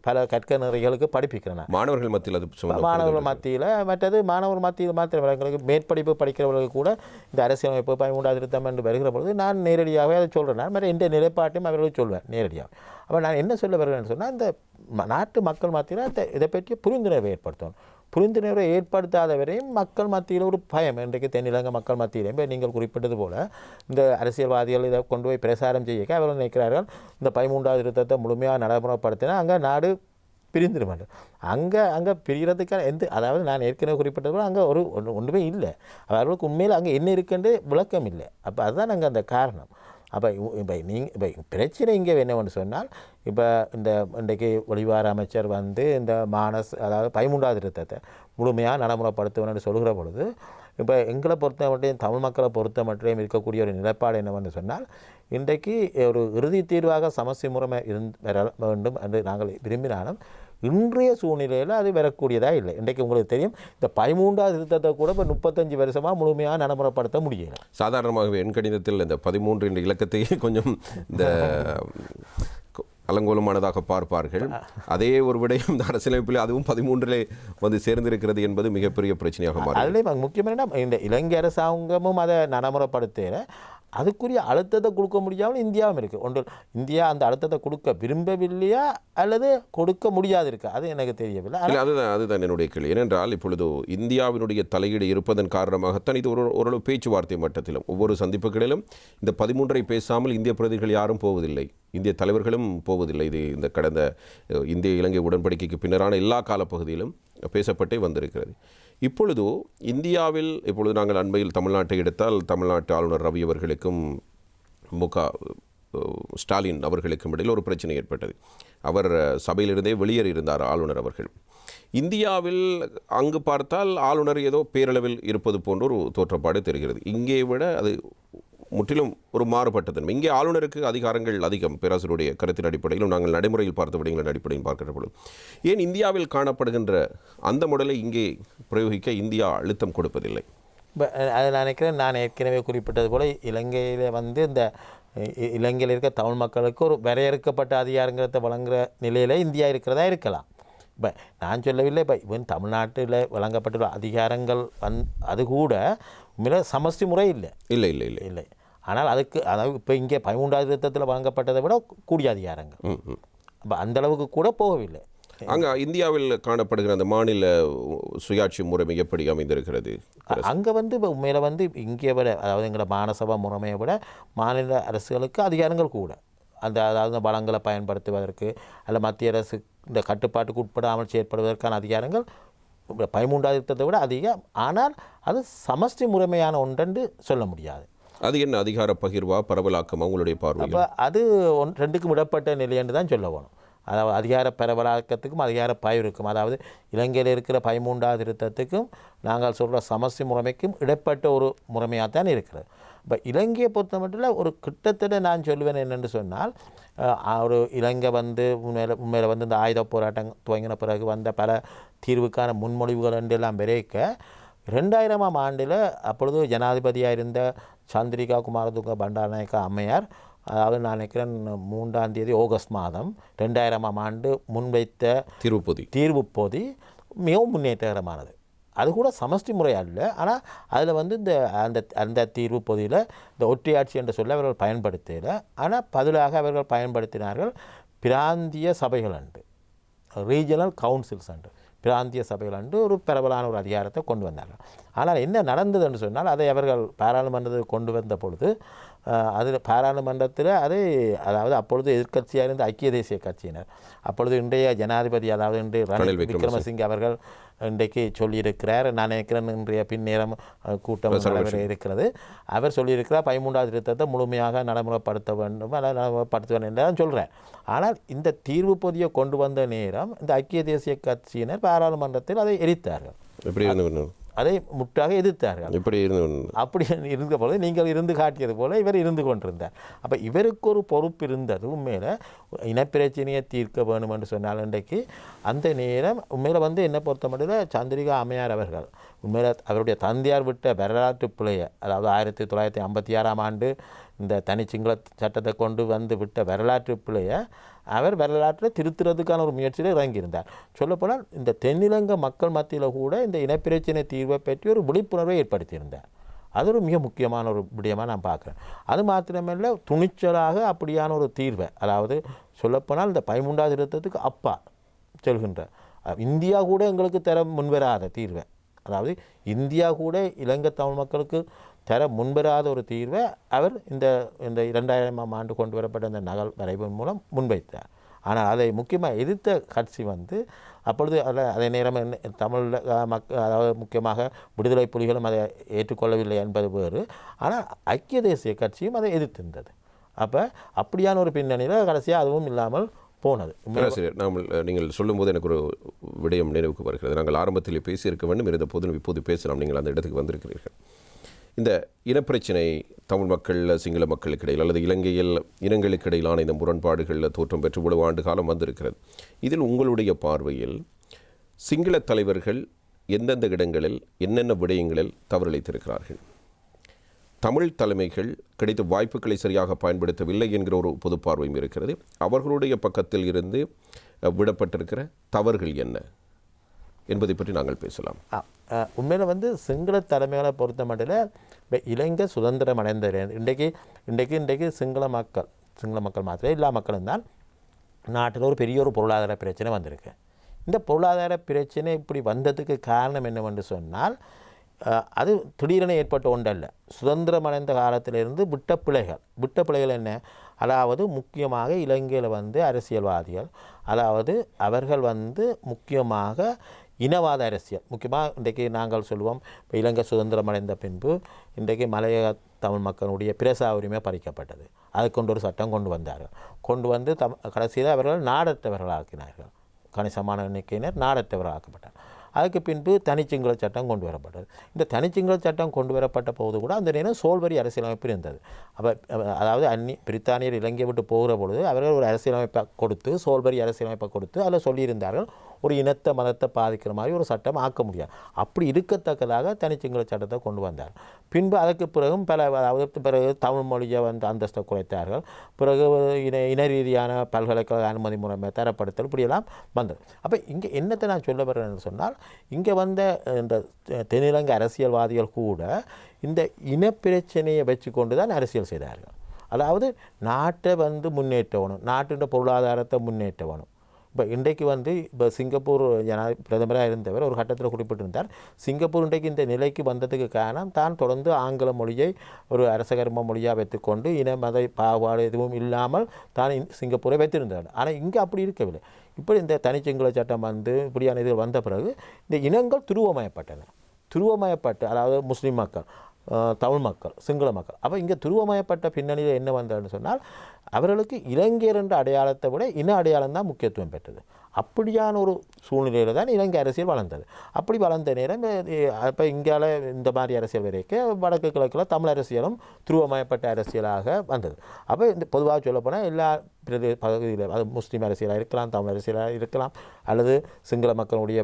பல கற்க நிறைகளுக்கு படிப்பிக்கிறேன் மாணவர்கள் மத்தியில். மாணவர்கள் மத்தியில் மற்றது மாணவர் மத்தியில் மாத்திரம் எங்களுக்கு மேற்படிப்பு படிக்கிறவர்களுக்கு கூட இந்த அரசியலமைப்பு 13வது திருத்தம் என்று வருகிற பொழுது நான் நேரடியாகவே அதை சொல்கிறேன். மற்ற எந்த நிலைப்பாட்டையும் அவர்களுக்கு சொல்வேன் நேரடியாக. அப்போ நான் என்ன சொல்ல வருவேன்னு சொன்னால் இந்த நாட்டு மக்கள் மத்தியில் இதை பற்றிய புரிந்துணர்வை ஏற்படுத்தணும். புரிந்துணர்வை ஏற்படுத்தாத வரையும் மக்கள் மத்தியில் ஒரு பயம். இன்றைக்கு தென்னிலங்கை மக்கள் மத்தியிலே இப்போ நீங்கள் குறிப்பிட்டது போல் இந்த அரசியல்வாதிகள் இதை கொண்டு போய் பிரசாரம் செய்ய அவர்கள் நினைக்கிறார்கள் இந்த 13வது திருத்தத்தை முழுமையாக நடைமுறைப்படுத்தினா அங்கே நாடு பிரிந்துடும். அங்கே பிரிகிறதுக்கான அதாவது நான் ஏற்கனவே குறிப்பிட்டது போல் அங்கே ஒன்றுமே இல்லை. அவர்களுக்கு உண்மையில் அங்கே என்ன இருக்குன்னு விளக்கம் இல்லை. அப்போ அதுதான் அங்கே அந்த காரணம். அப்போ இப்போ பிரச்சனை இங்கே என்னவென்று சொன்னால் இப்போ இன்றைக்கு வெளிவார அமைச்சர் இந்த அதாவது 13வது திருத்தத்தை முழுமையாக நடைமுறைப்படுத்துவேன்னு சொல்கிற பொழுது இப்போ எங்களை பொறுத்த மட்டும் தமிழ் மக்களை பொறுத்த மட்டும் இருக்கக்கூடிய ஒரு நிலைப்பாடு என்னவென்று சொன்னால் இன்றைக்கு ஒரு இறுதி தீர்வாக சமஸ்டி முறைமை வர வேண்டும் என்று நாங்கள் விரும்பினாலும் இன்றைய சூழ்நிலையில் அது வரக்கூடியதாக இல்லை. இன்றைக்கு உங்களுக்கு தெரியும் இந்த 13வது திருத்தத்தை கூட இப்போ 35 வருஷமாக முழுமையாக நடைமுறைப்படுத்த முடியலை. சாதாரணமாகவே எண்கணிதத்தில் இந்த 13 என்ற இலக்கத்தையே கொஞ்சம் இந்த அலங்கோலமானதாக பார்ப்பார்கள். அதே ஒரு விடயம் இந்த அரசியலமைப்பில் அதுவும் 13 சேர்ந்திருக்கிறது என்பது மிகப்பெரிய பிரச்சனையாக மாறும். அதில் முக்கியமான இந்த இலங்கை அரசாங்கமும் அதை நடைமுறைப்படுத்த அதுக்குரிய அழுத்தத்தை கொடுக்க முடியாமல் இந்தியாவும் இருக்குது. ஒன்று இந்தியா அந்த அழுத்தத்தை கொடுக்க விரும்பவில்லையா அல்லது கொடுக்க முடியாது இருக்கா, அது எனக்கு தெரியவில்லை. அதுதான் என்னுடைய கேள்வி. ஏனென்றால் இப்பொழுது இந்தியாவினுடைய தலையீடு இருப்பதன் காரணமாகத்தான் இது ஓரளவு பேச்சுவார்த்தை மட்டத்திலும் ஒவ்வொரு சந்திப்புகளிலும் இந்த 13 பேசாமல் இந்திய பிரதிகள் யாரும் போவதில்லை, இந்திய தலைவர்களும் போவதில்லை. இது இந்த கடந்த இந்திய இலங்கை உடன்படிக்கைக்கு பின்னரான எல்லா காலப்பகுதியிலும் பேசப்பட்டே வந்திருக்கிறது. இப்பொழுது இந்தியாவில் இப்பொழுது நாங்கள் அண்மையில் தமிழ்நாட்டை எடுத்தால் தமிழ்நாட்டு ஆளுநர் ரவி அவர்களுக்கும் ஸ்டாலின் அவர்களுக்கும் இடையில் ஒரு பிரச்சனை ஏற்பட்டது. அவர் சபையிலிருந்தே வெளியேறியிருந்தார் ஆளுநர் அவர்கள். இந்தியாவில் அங்கு பார்த்தால் ஆளுநர் ஏதோ பேரளவில் இருப்பது போன்ற ஒரு தோற்றப்பாடு தெரிகிறது. இங்கே விட அது முற்றிலும் ஒரு மாறுபட்டது. இங்கே ஆளுநருக்கு அதிகாரங்கள் அதிகம். பேராசிரியருடைய கருத்தின் அடிப்படையிலும் நாங்கள் நடைமுறையில் பார்த்த விடயங்களின் அடிப்படையில் பார்க்கிற பொழுது ஏன் இந்தியாவில் காணப்படுகின்ற அந்த மாடலை இங்கே பிரயோகிக்க இந்தியா அழுத்தம் கொடுப்பதில்லை? அதை நான் நினைக்கிறேன். நான் ஏற்கனவே குறிப்பிட்டது போல இலங்கையில் இந்த இலங்கையில் இருக்க தமிழ் மக்களுக்கு ஒரு வரையறுக்கப்பட்ட அதிகாரங்கிறத வழங்குகிற நிலையில் இந்தியா இருக்கிறதா இருக்கலாம். இப்போ நான் சொல்லவில்லை. இப்போ இவன் தமிழ்நாட்டில் வழங்கப்பட்டுள்ள அதிகாரங்கள் அது கூட உண்மையில சமஸ்டி முறை இல்லை இல்லை இல்லை இல்லை இல்லை ஆனால் அதுக்கு அதாவது இப்போ இங்கே 13வது திருத்தத்தில் வழங்கப்பட்டதை விட கூடிய அதிகாரங்கள் அப்போ அந்தளவுக்கு கூட போகவில்லை. அங்கே இந்தியாவில் காணப்படுகிற அந்த மாநில சுயாட்சி முறைமை எப்படி அமைந்திருக்கிறது? அங்கே இப்போ உண்மையில் இங்கே விட அதாவது எங்களோட மாநசபா முறைமையை விட மாநில அரசுகளுக்கு அதிகாரங்கள் கூட அதாவது வளங்களை பயன்படுத்துவதற்கு அல்ல மத்திய அரசு இந்த கட்டுப்பாட்டுக்கு உட்படாமல் செயற்படுவதற்கான அதிகாரங்கள் 13வது திருத்தத்தை விட அதிகம். ஆனால் அது சமஷ்டி முறைமையான ஒன்றென்று சொல்ல முடியாது. அது என்ன அதிகார பகிர்வா பரவலாக்கமா உங்களுடைய பார்வை? அப்போ அது ரெண்டுக்கும் விடப்பட்ட நிலை என்று தான் சொல்ல வேணும். அதாவது அதிகார பரவலாக்கத்துக்கும் அதிகார பகிர்வுக்கும் அதாவது இலங்கையில் இருக்கிற 13வது திருத்தத்துக்கும் நாங்கள் சொல்கிற சமஷ்டி முறைமைக்கும் இடைப்பட்ட ஒரு முறைமையாக தான் இருக்கிறது. இப்போ இலங்கையை பொறுத்த மட்டும் ஒரு கிட்டத்தட்ட நான் சொல்லுவேன் என்னென்று சொன்னால் ஒரு இலங்கை உண்மையில் இந்த ஆயுத போராட்டம் துவங்கின பிறகு வந்த பல தீர்வுக்கான முன்மொழிவுகள் எல்லாம் விரைக்க 2000ஆம் ஆண்டில் அப்பொழுது ஜனாதிபதியாக இருந்த சந்திரிகா குமாரதுங்க பண்டாரநாயக்கா அம்மையார் அதாவது நான் நினைக்கிறேன் 3ஆம் தேதி ஆகஸ்ட் மாதம் 2000ஆம் ஆண்டு முன்வைத்த தீர்வுப்பொதி மிகவும் முன்னேற்றகரமானது. அது கூட சமஷ்டி முறை அல்ல. ஆனால் அதில் இந்த அந்த தீர்வு பொதியில் இந்த ஒற்றையாட்சி என்று சொல்ல அவர்கள் பயன்படுத்தலை. ஆனால் பதிலாக அவர்கள் பயன்படுத்தினார்கள் பிராந்திய சபைகள் அன்று, ரீஜனல் கவுன்சில்ஸ் அன்று, பிராந்திய சபைகள் அன்று ஒரு பரவலான ஒரு அதிகாரத்தை கொண்டு வந்தார்கள். ஆனால் என்ன நடந்தது என்று சொன்னால் அதை அவர்கள் பாராளுமன்றத்தில் கொண்டு வந்த பொழுது அதில் பாராளுமன்றத்தில் அதாவது அப்பொழுது எதிர்க்கட்சியாக இருந்த ஐக்கிய தேசிய கட்சியினர் அப்பொழுது இன்றைய ஜனாதிபதி அதாவது இன்றைய ரணில் விக்ரமசிங்கே அவர்கள் இன்றைக்கு சொல்லியிருக்கிறார். நான் நினைக்கிறேன் இன்றைய பின்னேரம் கூட்டம் இருக்கிறது. அவர் சொல்லியிருக்கிறார் 13வது திருத்தத்தை முழுமையாக நடைமுறைப்படுத்த வேண்டும் நடைமுறைப்படுத்த வேண்டும் என்று தான் சொல்கிறேன். ஆனால் இந்த தீர்வு பொதியை கொண்டு வந்த நேரம் இந்த ஐக்கிய தேசிய கட்சியினர் பாராளுமன்றத்தில் அதை எரித்தார்கள். அதை முற்றாக எதிர்த்தார்கள். அப்படி இருந்த போது நீங்கள் இருந்து காட்டியது போல இவர் இருந்து கொண்டிருந்தார். அப்போ இவருக்கு ஒரு பொறுப்பு இருந்தது. உண்மையில் இனப்பிரச்சனையை தீர்க்க வேணும் என்று சொன்னால் இன்றைக்கு அந்த நேரம் உண்மையில் என்னை பொறுத்த மட்டும் சந்திரிகா அம்மையார் அவர்கள் உண்மையில் அவருடைய தந்தையார் விட்ட வரலாற்று பிழையை அதாவது 1956ஆம் ஆண்டு இந்த தனிச்சிங்கள சட்டத்தை கொண்டு விட்ட வரலாற்று பிழையை அவர் வரலாற்றில் திருத்துறதுக்கான ஒரு முயற்சியில் இறங்கியிருந்தார். சொல்லப்போனால் இந்த தென்னிலங்கை மக்கள் மத்தியில் கூட இந்த இனப்பிரச்சனை தீர்வை பற்றி ஒரு விழிப்புணர்வை ஏற்படுத்தியிருந்தார். அது ஒரு மிக முக்கியமான ஒரு விடயமாக நான் பார்க்குறேன். அது மாத்திரமல்ல, துணிச்சலாக அப்படியான ஒரு தீர்வை, அதாவது சொல்லப்போனால் இந்த 13வது திருத்தத்துக்கு அப்பா சொல்கின்ற இந்தியா கூட எங்களுக்கு தர முன்வராத தீர்வை, அதாவது இந்தியா கூட இலங்கை தமிழ் மக்களுக்கு தர முன்வராத ஒரு தீர்வை அவர் இந்த 2000ஆம் ஆண்டு கொண்டு வரப்பட்ட அந்த நகல் வரைவின் மூலம் முன்வைத்தார். ஆனால் அதை முக்கியமாக எதிர்த்த கட்சி அப்பொழுது அதே நேரம் தமிழில் அதாவது முக்கியமாக விடுதலை புலிகளும் அதை ஏற்றுக்கொள்ளவில்லை என்பது வேறு. ஆனால் ஐக்கிய தேசிய கட்சியும் அதை எதிர்த்திருந்தது. அப்போ அப்படியான ஒரு பின்னணியில் கடைசியாக அதுவும் இல்லாமல் போனது. நீங்கள் சொல்லும்போது எனக்கு ஒரு விடயம் நினைவுக்கு வருகிறது. நாங்கள் ஆரம்பத்தில் பேசியிருக்க வேண்டும், இருந்த போது இப்போது பேசலாம். நீங்கள் அந்த இடத்துக்கு வந்திருக்கிறீர்கள். இந்த இனப்பிரச்சினை தமிழ் மக்கள் சிங்கள மக்களுக்கு இடையில் அல்லது இலங்கையில் இனங்களுக்கு இடையிலான இந்த முரண்பாடுகளில் தோற்றம் பெற்று இவ்வளவு ஆண்டு காலம் வந்திருக்கிறது. இதில் உங்களுடைய பார்வையில் சிங்கள தலைவர்கள் எந்தெந்த இடங்களில் என்னென்ன விடயங்களில் தவறிழைத்திருக்கிறார்கள்? தமிழ் தலைமைகள் கிடைத்த வாய்ப்புகளை சரியாக பயன்படுத்தவில்லை என்கிற ஒரு பொது பார்வையும் இருக்கிறது. அவர்களுடைய பக்கத்தில் இருந்து விடப்பட்டிருக்கிற தவறுகள் என்ன என்பதை பற்றி நாங்கள் பேசலாம். உண்மையில் சிங்கள தலைமைகளை பொறுத்த மட்டும் இப்போ இலங்கை சுதந்திரம் அடைந்த இன்றைக்கு சிங்கள மக்கள் மாத்திரம் எல்லா மக்களும் தான் நாட்டில் ஒரு பெரிய ஒரு பொருளாதார பிரச்சனை வந்திருக்கு. இந்த பொருளாதார பிரச்சனை இப்படி வந்ததுக்கு காரணம் என்னவென்று சொன்னால், அது திடீரென ஏற்பட்ட ஒன்றல்ல. சுதந்திரம் அடைந்த காலத்திலிருந்து விட்ட பிழைகள் என்ன? அதாவது முக்கியமாக இலங்கையில் அரசியல்வாதிகள், அதாவது அவர்கள் முக்கியமாக இனவாத அரசியல், முக்கியமாக இன்றைக்கு நாங்கள் சொல்லுவோம், இப்போ இலங்கை சுதந்திரம் அடைந்த பின்பு இன்றைக்கு மலையக தமிழ் மக்களுடைய பிரசா உரிமை பறிக்கப்பட்டது. அதை கொண்டு ஒரு சட்டம் கொண்டு வந்தார்கள். கொண்டு வந்து கடைசியில் அவர்கள் நாடற்றவர்களாக்கினார்கள். கணிசமான எண்ணிக்கையினர் நாடற்றவர்களாக்கப்பட்டார். அதுக்கு பின்பு தனிச்சிங்கள சட்டம் கொண்டு வரப்பட்டது. இந்த தனிச்சிங்கள சட்டம் கொண்டு வரப்பட்ட போது கூட அந்த நேரம் சோல்வரி அரசியலமைப்பு இருந்தது. அதாவது பிரித்தானியர் இலங்கை விட்டு போகிற பொழுது அவர்கள் ஒரு அரசியலமைப்பை கொடுத்து, சோல்வரி அரசியலமைப்பை கொடுத்து அதில் சொல்லியிருந்தார்கள், ஒரு இனத்தை மதத்தை பாதிக்கிற மாதிரி ஒரு சட்டம் ஆக்க முடியாது. அப்படி இருக்கத்தக்கதாக தனிச்சிங்கள சட்டத்தை கொண்டு வந்தார். பின்பு அதற்கு பிறகும் பிறகு தமிழ் மொழியை அந்தஸ்தை குறைத்தார்கள். பிறகு இன ரீதியான பல்கலைக்கழக அனுமதி முறைமை தரப்படுத்தல், இப்படியெல்லாம் வந்தது. அப்போ இங்கே என்னத்தை நான் சொல்ல வரேன்னு சொன்னால், இங்கே இந்த தென்னிலங்கை அரசியல்வாதிகள் கூட இந்த இனப்பிரச்சனையை வச்சு கொண்டு தான் அரசியல் செய்தார்கள். அதாவது நாட்டை முன்னேற்றணும், நாட்டின் பொருளாதாரத்தை முன்னேற்றணும். இப்போ இன்றைக்கு இப்போ சிங்கப்பூர் பிரதமராக இருந்தவர் ஒரு கட்டத்தில் குறிப்பிட்டிருந்தார், சிங்கப்பூர் இன்றைக்கு இந்த நிலைக்கு வந்ததுக்கு காரணம் தான் தொடர்ந்து ஆங்கில மொழியை ஒரு அரசகர்ம மொழியாக வைத்துக்கொண்டு இன மத பாகுபாடு எதுவும் இல்லாமல் தான் சிங்கப்பூரை வைத்திருந்தார். ஆனால் இங்கே அப்படி இருக்கவில்லை. இப்படி இந்த தனிச்சிங்கள சட்டம் இப்படியான இது வந்த பிறகு இந்த இனங்கள் துருவமயப்பட்டு, அதாவது முஸ்லீம் மக்கள், தமிழ் மக்கள், சிங்கள மக்கள். அப்போ இங்கே துருவமயப்பட்ட பின்னணியில் என்ன வந்ததுன்னு சொன்னால், அவர்களுக்கு இலங்கையர் என்ற அடையாளத்தை விட இன அடையாளம் தான் முக்கியத்துவம் பெற்றது. அப்படியான ஒரு சூழ்நிலையில் தான் இலங்கை அரசியல் வளர்ந்தது. அப்படி வளர்ந்த நேரம் இப்போ இங்கால இந்த மாதிரி அரசியல் வரைக்கும் வடக்கு கிழக்கில் தமிழ் அரசியலும் துருவமயப்பட்ட அரசியலாக வந்தது. அப்போ இந்த பொதுவாக சொல்லப்போனால் எல்லா பகுதியில், அது முஸ்லீம் அரசியலாக இருக்கலாம், தமிழ் அரசியலாக இருக்கலாம், அல்லது சிங்கள மக்களுடைய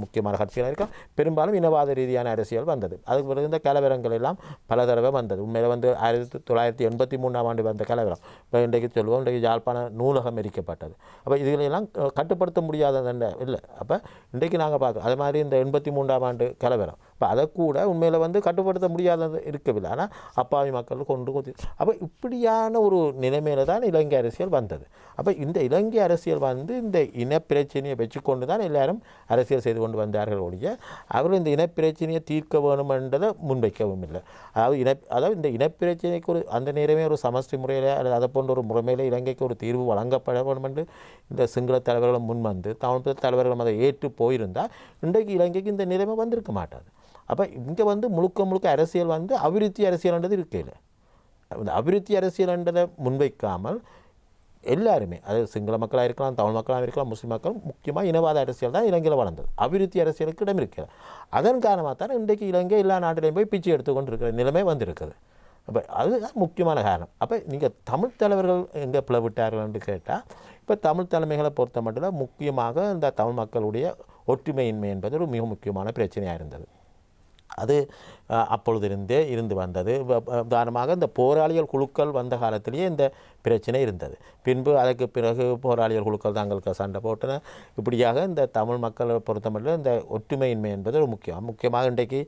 முக்கியமான கட்சிகளாக இருக்கலாம், பெரும்பாலும் இனவாத ரீதியான அரசியல் வந்தது. அதுக்கு பிறகு இந்த கலவரங்கள் எல்லாம் பல தடவை வந்தது. உண்மையில் 1983ஆம் ஆண்டு வந்த கலவரம், இப்போ இன்றைக்கு சொல்லுவோம், இன்றைக்கு யாழ்ப்பாண நூலகம் எரிக்கப்பட்டது. அப்போ இதுகளெல்லாம் கட்டுப்படுத்த முடியாததுண்ட இல்லை. அப்போ இன்றைக்கு நாங்கள் பார்க்குறோம் அது மாதிரி இந்த 83ஆம் ஆண்டு கலவரம், இப்போ அதை கூட உண்மையில் கட்டுப்படுத்த முடியாதது இருக்கவில்லை. ஆனால் அப்பாவி மக்கள் கொண்டு அப்போ இப்படியான ஒரு நிலைமையில தான் இலங்கை அரசியல் வந்தது. அப்போ இந்த இலங்கை அரசியல் இந்த இனப்பிரச்சனையை வச்சுக்கொண்டு தான் எல்லாரும் அரசியல் செய்து கொண்டு வந்தார்கள் ஒழிய அவர்கள் இந்த இனப்பிரச்சனையை தீர்க்க வேணும் என்றதை முன்வைக்கவும் இல்லை. அதாவது இந்த இனப்பிரச்சனைக்கு அந்த நேரமே ஒரு சமஷ்டி முறையில் அல்லது அதை போன்ற ஒரு முறைமையில் இலங்கைக்கு ஒரு தீர்வு வழங்கப்பட வேண்டும் என்று இந்த சிங்கள தலைவர்களும் தமிழ் தலைவர்களும் அதை ஏற்று போயிருந்தால் இன்றைக்கு இலங்கைக்கு இந்த நிலைமை வந்திருக்க மாட்டாது. அப்போ இங்கே முழுக்க அரசியல் அபிவிருத்தி அரசியல்ன்றது இருக்கையில், இந்த அபிவிருத்தி அரசியல்ன்றதை முன்வைக்காமல் எல்லாருமே, அதாவது சிங்கள மக்களாக இருக்கலாம், தமிழ் மக்களாக இருக்கலாம், முஸ்லீம் மக்கள், முக்கியமாக இனவாத அரசியல் தான் இலங்கையில் வளர்ந்தது. அபிவிருத்தி அரசியலுக்கு இடம் இருக்கிறது. அதன் காரணமாக தான் இன்றைக்கு இலங்கை எல்லா நாட்டிலையும் போய் பிச்சை எடுத்துக்கொண்டு இருக்கிற நிலைமை வந்திருக்குது. அப்போ அதுதான் முக்கியமான காரணம். அப்போ நீங்கள் தமிழ் தலைவர்கள் எங்கே பிளவிட்டார்கள் என்று கேட்டால், இப்போ தமிழ் தலைமைகளை பொறுத்த மட்டும் முக்கியமாக இந்த தமிழ் மக்களுடைய ஒற்றுமையின்மை என்பது ஒரு மிக முக்கியமான பிரச்சனையாக இருந்தது. அது அப்பொழுதிருந்தே இருந்து வந்தது. உதாரணமாக இந்த போராளிகள் குழுக்கள் வந்த காலத்திலேயே இந்த பிரச்சனை இருந்தது. பின்பு அதற்கு பிறகு போராளிகள் குழுக்கள் தாங்களுக்கு சண்டை போட்டன. இப்படியாக இந்த தமிழ் மக்களை பொறுத்தமட்டில் இந்த ஒற்றுமையின்மை என்பது ஒரு முக்கியமாக இன்றைக்கு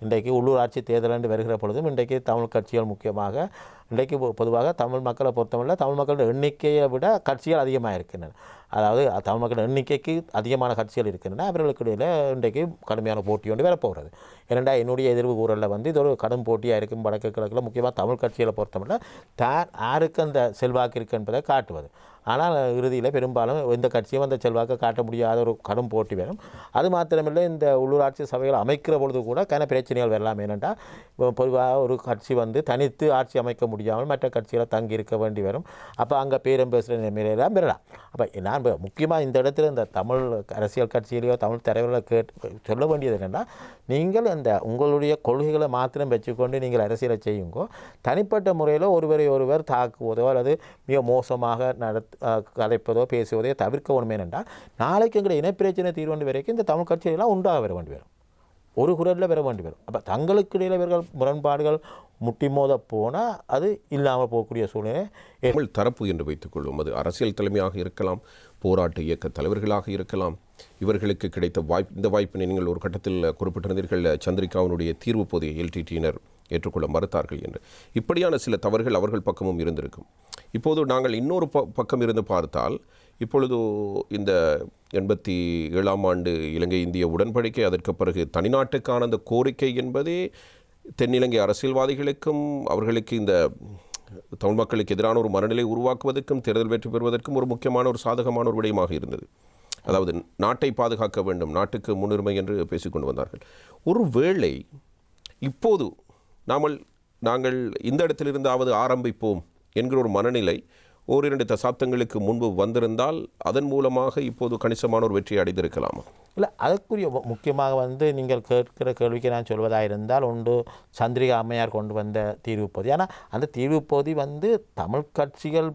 இன்றைக்கு உள்ளூராட்சி தேர்தல் என்று வருகிற பொழுதும் இன்றைக்கு தமிழ் கட்சிகள் முக்கியமாக இன்றைக்கு பொதுவாக தமிழ் மக்களை பொறுத்தவரை தமிழ் மக்களோட எண்ணிக்கையை விட கட்சிகள் அதிகமாக இருக்கின்றன. அதாவது தமிழ் மக்களோட எண்ணிக்கைக்கு அதிகமான கட்சிகள் இருக்கின்றன. அவர்களுக்கு இடையில் இன்றைக்கு கடுமையான போட்டி ஒன்று வரப்போகிறது. ஏனென்றால் என்னுடைய எதிர்வு கூறலில் வந்து இது ஒரு கடும் போட்டியாக இருக்கும். வடக்கு கிழக்கில் முக்கியமாக தமிழ் கட்சிகளை பொறுத்தவரை யாருக்கு அந்த செல்வாக்கு இருக்குது என்பதை காட்டுவது. ஆனால் இறுதியில் பெரும்பாலும் எந்த கட்சியும் அந்த செல்வாக்கை காட்ட முடியாத ஒரு கடும் போட்டி வரும். அது மாத்திரமில்லை, இந்த உள்ளூராட்சி சபைகள் அமைக்கிற பொழுது கூட கன பிரச்சனைகள் வரலாம். ஏனென்றால் பொதுவாக ஒரு கட்சி வந்து தனித்து ஆட்சி அமைக்க முடியாமல் மற்ற கட்சிகளை தங்கி இருக்க வேண்டி வரும். அப்போ அங்கே பேரம் பேசுகிற நிலைமையெல்லாம் பெறலாம். அப்போ நான் முக்கியமாக இந்த இடத்துல இந்த தமிழ் அரசியல் கட்சியிலேயோ தமிழ் தலைவர்களை சொல்ல வேண்டியது என்னென்னா, நீங்கள் அந்த உங்களுடைய கொள்கைகளை மாத்திரம் வச்சுக்கொண்டு நீங்கள் அரசியலை செய்யுங்கோ. தனிப்பட்ட முறையில் ஒருவரை ஒருவர் தாக்குவதோ அல்லது மிக மோசமாக கதைப்பதோ பேசுவதோ தவிர்க்க வேண்டுமே என்றால் நாளைக்கு எங்களுடைய இனப்பிரச்சனை தீர்வு வரைக்கும் இந்த தமிழ் கட்சியெல்லாம் உண்டாக வர வேண்டி வரும். ஒரு குரலில் வர வேண்டி வரும். அப்போ தங்களுக்கு இடையில் இவர்கள் முரண்பாடுகள் முட்டி மோத போனால் அது இல்லாமல் போகக்கூடிய சூழ்நிலை தமிழ் தரப்பு என்று வைத்துக்கொள்வோம். அது அரசியல் தலைமையாக இருக்கலாம், போராட்ட இயக்க தலைவர்களாக இருக்கலாம். இவர்களுக்கு கிடைத்த இந்த வாய்ப்பினை நீங்கள் ஒரு கட்டத்தில் குறிப்பிட்டிருந்தீர்கள். சந்திரிகாவினுடைய தீர்வு போதைய எல்டிடியினர் ஏற்றுக்கொள்ள மறுத்தார்கள் என்று. இப்படியான சில தவறுகள் அவர்கள் பக்கமும் இருந்திருக்கும். இப்போது நாங்கள் இன்னொரு பக்கம் இருந்து பார்த்தால், இப்பொழுது இந்த 87ஆம் ஆண்டு இலங்கை இந்திய உடன்படிக்கை, அதற்கு பிறகு தனிநாட்டுக்கான அந்த கோரிக்கை என்பதே தென்னிலங்கை அரசியல்வாதிகளுக்கும் அவர்களுக்கு இந்த தமிழ் மக்களுக்கு எதிரான ஒரு மனநிலை உருவாக்குவதற்கும் தேர்தல் வெற்றி பெறுவதற்கும் ஒரு முக்கியமான ஒரு சாதகமான ஒரு விடயமாக இருந்தது. அதாவது நாட்டை பாதுகாக்க வேண்டும், நாட்டுக்கு முன்னுரிமை என்று பேசிக்கொண்டு வந்தார்கள். ஒருவேளை இப்போது நாங்கள் இந்த இடத்திலிருந்தாவது ஆரம்பிப்போம் என்கிற ஒரு மனநிலை ஓரிரண்டு தசாப்தங்களுக்கு முன்பு வந்திருந்தால் அதன் மூலமாக இப்போது கணிசமான ஒரு வெற்றி அடைந்திருக்கலாமா? இல்லை, அதற்குரிய முக்கியமாக வந்து நீங்கள் கேட்கிற கேள்விக்கு நான் சொல்வதாக இருந்தால் ஒன்று சந்திரிகா அம்மையார் கொண்டு வந்த தீர்வு பகுதி. ஆனால் அந்த தீர்வு பகுதி வந்து தமிழ் கட்சிகள்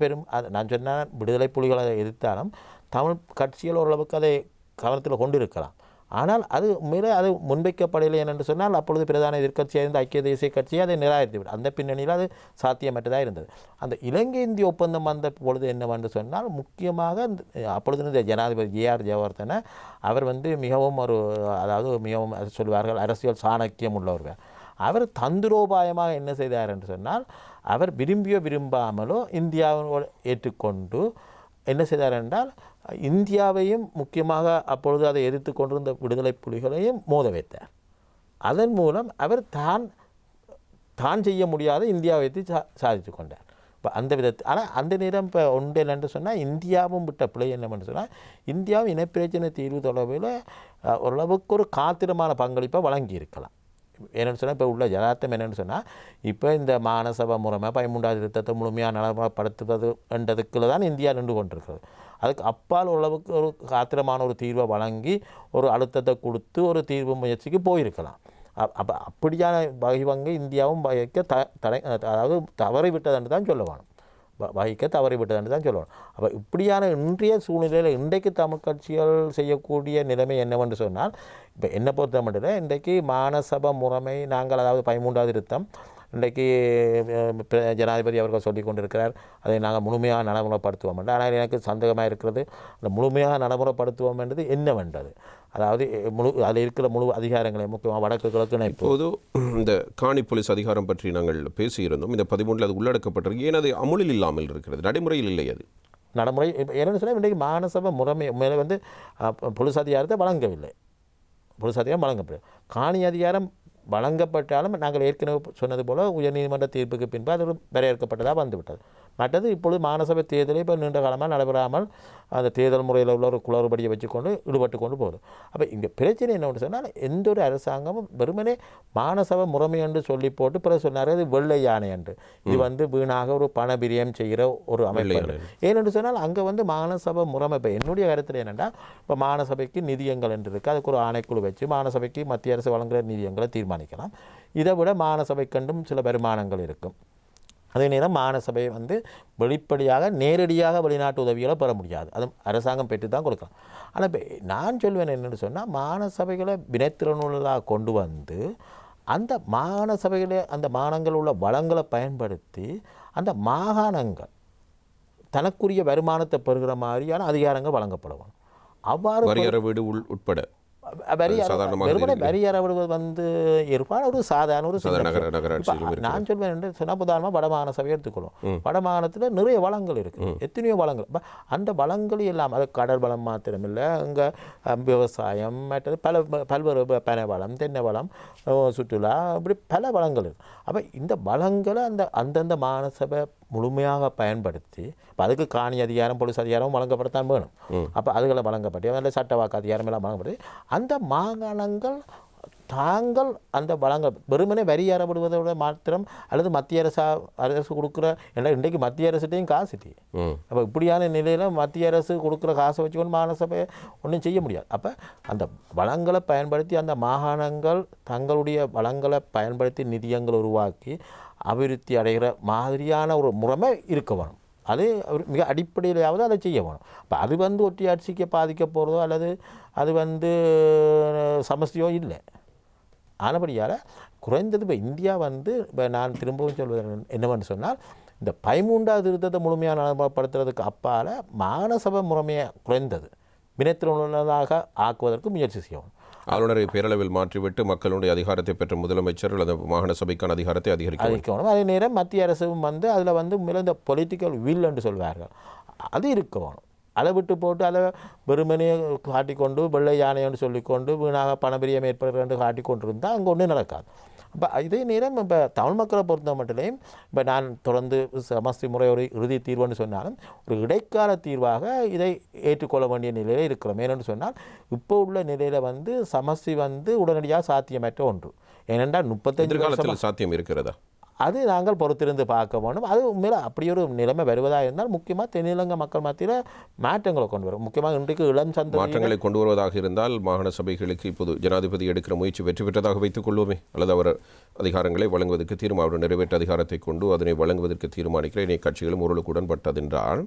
நான் சொன்ன விடுதலை புலிகளை எதிர்த்தாலும் தமிழ் கட்சிகள் ஓரளவுக்கு அதை கவனத்தில் கொண்டு இருக்கலாம். ஆனால் அது மேலே அது முன்வைக்கப்படலை என்று சொன்னால் அப்பொழுது பிரதான எதிர்க்கட்சியாக இருந்த ஐக்கிய தேசிய கட்சியை அதை நிராகரித்துவிடும். அந்த பின்னணியில் அது சாத்தியமற்றதாக இருந்தது. அந்த இலங்கை இந்திய ஒப்பந்தம் வந்த பொழுது என்னவென்று சொன்னால் முக்கியமாக அப்பொழுது இருந்த ஜனாதிபதி ஜே.ஆர். ஜெயவர்தன அவர் வந்து மிகவும் மிகவும் சொல்வார்கள் அரசியல் சாணக்கியம் உள்ளவர்கள். அவர் தந்திரோபாயமாக என்ன செய்தார் என்று சொன்னால், அவர் விரும்பியோ விரும்பாமலோ இந்தியாவோடு ஏற்றுக்கொண்டு என்ன செய்தார் என்றால் இந்தியாவையும் முக்கியமாக அப்பொழுது அதை எதிர்த்து கொண்டிருந்த விடுதலை புலிகளையும் மோத வைத்தார். அதன் மூலம் அவர் தான் செய்ய முடியாத இந்தியாவை வைத்து சாதித்து கொண்டார். இப்போ அந்த விதத்தில் ஆனால் அந்த நேரம் இப்போ ஒன்று என்று சொன்னால் இந்தியாவும் விட்ட பிழை என்னவென்று சொன்னால், இந்தியாவும் இனப்பிரச்சனை தீர்வு தொடர்பில் ஓரளவுக்கு ஒரு காத்திரமான பங்களிப்பை வழங்கி இருக்கலாம். என்னென்னு சொன்னால் இப்போ உள்ள யதார்த்தம் என்னென்னு சொன்னால், இப்போ இந்த மாநசபை முறைமை 13வது திருத்தத்தை முழுமையாக நடைமுறைப்படுத்துவது என்றதுக்குள்ள தான் இந்தியா நின்று கொண்டிருக்கிறது. அதுக்கு அப்பால் ஓரளவுக்கு ஒரு காத்திரமான ஒரு தீர்வை வழங்கி ஒரு அழுத்தத்தை கொடுத்து ஒரு தீர்வு முயற்சிக்கு போயிருக்கலாம். அப்போ அப்படியான வகை இந்தியாவும் அதாவது தவறிவிட்டது தான் சொல்ல வேணும். வகிக்க தவறிவிட்டது தான் சொல்லணும். அப்போ இப்படியான இன்றைய சூழ்நிலையில் இன்றைக்கு தமிழ் கட்சிகள் செய்யக்கூடிய நிலைமை என்னவென்று சொன்னால், இப்போ என்னை பொறுத்த மட்டும் இன்றைக்கு மாநசபை முறைமை நாங்கள் அதாவது 13வது திருத்தம் இன்றைக்கு ஜனாதிபதி அவர்கள் சொல்லி கொண்டிருக்கிறார், அதை நாங்கள் முழுமையாக நடைமுறைப்படுத்துவோம் என்று. ஆனால் எனக்கு சந்தேகமாக இருக்கிறது, அந்த முழுமையாக நடைமுறைப்படுத்துவோம் என்றது என்னவென்றது. அதாவது அதில் இருக்கிற முழு அதிகாரங்களை முக்கியமாக வடக்கு கிழக்கு. இப்போது இந்த காணி போலீஸ் அதிகாரம் பற்றி நாங்கள் பேசியிருந்தோம். இந்த 13 அது உள்ளடக்கப்பட்டிருக்கு. ஏன் அது அமுலில் இல்லாமல் இருக்கிறது, நடைமுறையில் இல்லை? அது நடைமுறை என்னென்னு சொன்னால் இன்றைக்கு மாநசபை முறைமை மேலே வந்து போலீஸ் அதிகாரத்தை வழங்கவில்லை. போலீஸ் அதிகாரம் வழங்கப்படும். காணி அதிகாரம் வழங்கப்பட்டாலும் நாங்கள் ஏற்கனவே சொன்னது போல் உயர்நீதிமன்ற தீர்ப்புக்கு பின்பு அது வரையறுக்கப்பட்டதாக வந்துவிட்டது. மற்றது இப்பொழுது மாநசபை தேர்தலை இப்போ நீண்ட காலமாக நடைபெறாமல் அந்த தேர்தல் முறையில் உள்ள ஒரு குளறுபடியை வச்சுக்கொண்டு ஈடுபட்டு கொண்டு போகுது. அப்போ இங்கே பிரச்சனை என்னென்னு சொன்னால், எந்த ஒரு அரசாங்கமும் வெறுமனே மாநசபை முறைமை என்று சொல்லி போட்டு பிறகு சொன்னார் இது வெள்ளை யானை என்று. இது வந்து வீணாக ஒரு பண பிரியம் செய்கிற ஒரு அமைப்பு. ஏனென்று சொன்னால் அங்கே வந்து மாநசபை முறைமை இப்போ என்னுடைய கருத்தில் என்னென்னா, இப்போ மாநசபைக்கு நிதியங்கள் என்று இருக்குது, அதுக்கு ஒரு ஆணைக்குழு வச்சு மாநசபைக்கு மத்திய அரசு வழங்குகிற நிதியங்களை தீர்மானிக்கலாம். இதை விட மாநசபை கண்டும் சில வருமானங்கள் இருக்கும். அதே நேரம் மாநசபை வந்து வெளிப்படையாக நேரடியாக வெளிநாட்டு உதவிகளை பெற முடியாது, அது அரசாங்கம் பெற்று தான் கொடுக்கலாம். ஆனால் இப்போ நான் சொல்வேன் என்னென்னு சொன்னால், மாநசபைகளை வினைத்திறனுள்ளாக கொண்டு வந்து அந்த மாநசபைகளை அந்த மாகாணங்கள் உள்ள வளங்களை பயன்படுத்தி அந்த மாகாணங்கள் தனக்குரிய வருமானத்தை பெறுகிற மாதிரியான அதிகாரங்கள் வழங்கப்படும். அவ்வாறு வீடு உட்பட வரி அறவிடுவது வந்து இருப்பான் ஒரு சாதாரண ஒரு நான் சொல்வேன் என்று சொன்னால் உதாரணமாக வடமாகாண சபை எடுத்துக்கொள்ளும். வடமாகாணத்தில் நிறைய வளங்கள் இருக்குது, எத்தனையோ வளங்கள். அந்த வளங்கள் எல்லாம் அது கடல் வளம் மாத்திரமில்லை, அங்கே விவசாயம் மற்றது பல்வேறு பனை வளம், தென்னை வளம், சுற்றுலா, இப்படி பல வளங்கள் இருக்குது. அப்போ இந்த வளங்களை அந்தந்த மாகாண சபை முழுமையாக பயன்படுத்தி, இப்போ அதுக்கு காணி அதிகாரம் போலீஸ் அதிகாரம் வழங்கப்படத்தான் வேணும். அப்போ அதுகளை வழங்கப்பட்டு அதில் சட்டவாக்கு அதிகாரம் எல்லாம் வழங்கப்பட்டு அந்த மாகாணங்கள் தாங்கள் அந்த வளங்கள் வெறுமனே வரி அறப்படுவதோட மாத்திரம் அல்லது மத்திய அரசு கொடுக்குற, ஏன்னா இன்றைக்கு மத்திய அரசுகிட்டையும் காசு இல்லை. அப்போ இப்படியான நிலையில் மத்திய அரசு கொடுக்குற காசை வச்சுக்கொண்டு மாகாண சபை ஒன்றும் செய்ய முடியாது. அப்போ அந்த வளங்களை பயன்படுத்தி அந்த மாகாணங்கள் தங்களுடைய வளங்களை பயன்படுத்தி நிதியங்களை உருவாக்கி அபிவிருத்தி அடைகிற மாதிரியான ஒரு முறைமை இருக்க வேணும். அது மிக அடிப்படையிலாவது அதை செய்ய வேணும். இப்போ அது வந்து ஒற்றையாட்சிக்கு பாதிக்க போகிறதோ அல்லது அது வந்து சமஸ்தியோ இல்லை. ஆனபடியால் குறைந்தது இப்போ இந்தியா வந்து இப்போ நான் திரும்பவும் சொல்வது என்னவென்று சொன்னால், இந்த 13வது திருத்தத்தை முழுமையாக நடைமுறைப்படுத்துறதுக்கு அப்பால் மாகாண சபை முறைமையை குறைந்தது வினைத்திறனுள்ளதாக ஆக்குவதற்கு முயற்சி செய்யணும். ஆளுநரை பேரளவில் மாற்றிவிட்டு மக்களுடைய அதிகாரத்தை பெற்ற முதலமைச்சர் அல்லது மாகாண சபைக்கான அதிகாரத்தை அதிகரிக்கணும். அதே நேரம் மத்திய அரசும் வந்து அதில் வந்து உண்மையில இந்த பொலிட்டிக்கல் வில் என்று சொல்வார்கள், அது இருக்கணும். அதை விட்டு போட்டு அதை வெறுமனையை காட்டிக்கொண்டு வெள்ளை யானைன்னு சொல்லிக்கொண்டு வீணாக பணபிரியம் ஏற்படுகிற என்று காட்டிக்கொண்டிருந்தால் அங்கே ஒன்றும் நடக்காது. இப்போ இதே நேரம் இப்போ தமிழ் மக்களை பொறுத்த மட்டும் இப்போ நான் தொடர்ந்து சமஸ்தி முறை ஒரு இறுதி தீர்வுன்னு சொன்னாலும் ஒரு இடைக்கால தீர்வாக இதை ஏற்றுக்கொள்ள வேண்டிய நிலையில் இருக்கிறோம். ஏனென்று சொன்னால் இப்போ உள்ள நிலையில் வந்து சமஸ்தி வந்து உடனடியாக சாத்தியமற்ற ஒன்று. ஏனென்றால் 35 சாத்தியம் இருக்கிறதா, அது நாங்கள் பொறுத்திருந்து பார்க்க வேண்டும். அது உண்மையில் அப்படி ஒரு நிலைமை வருவதாக இருந்தால் முக்கியமாக தென்னிலங்கை மக்கள் மத்தியில் மாற்றங்களை கொண்டு வரும். முக்கியமாக இன்றைக்கு இளம் சந்தை மாற்றங்களை கொண்டு வருவதாக இருந்தால் மாகாண சபைகளுக்கு இப்போது ஜனாதிபதி எடுக்கிற முயற்சி வெற்றி பெற்றதாக வைத்துக் கொள்வோமே, அல்லது அவர் அதிகாரங்களை வழங்குவதற்கு அவர் நிறைவேற்ற அதிகாரத்தை கொண்டு அதனை வழங்குவதற்கு தீர்மானிக்கிற இணை கட்சிகளும் ஓரளவுக்கு உடன்பட்டதென்றால்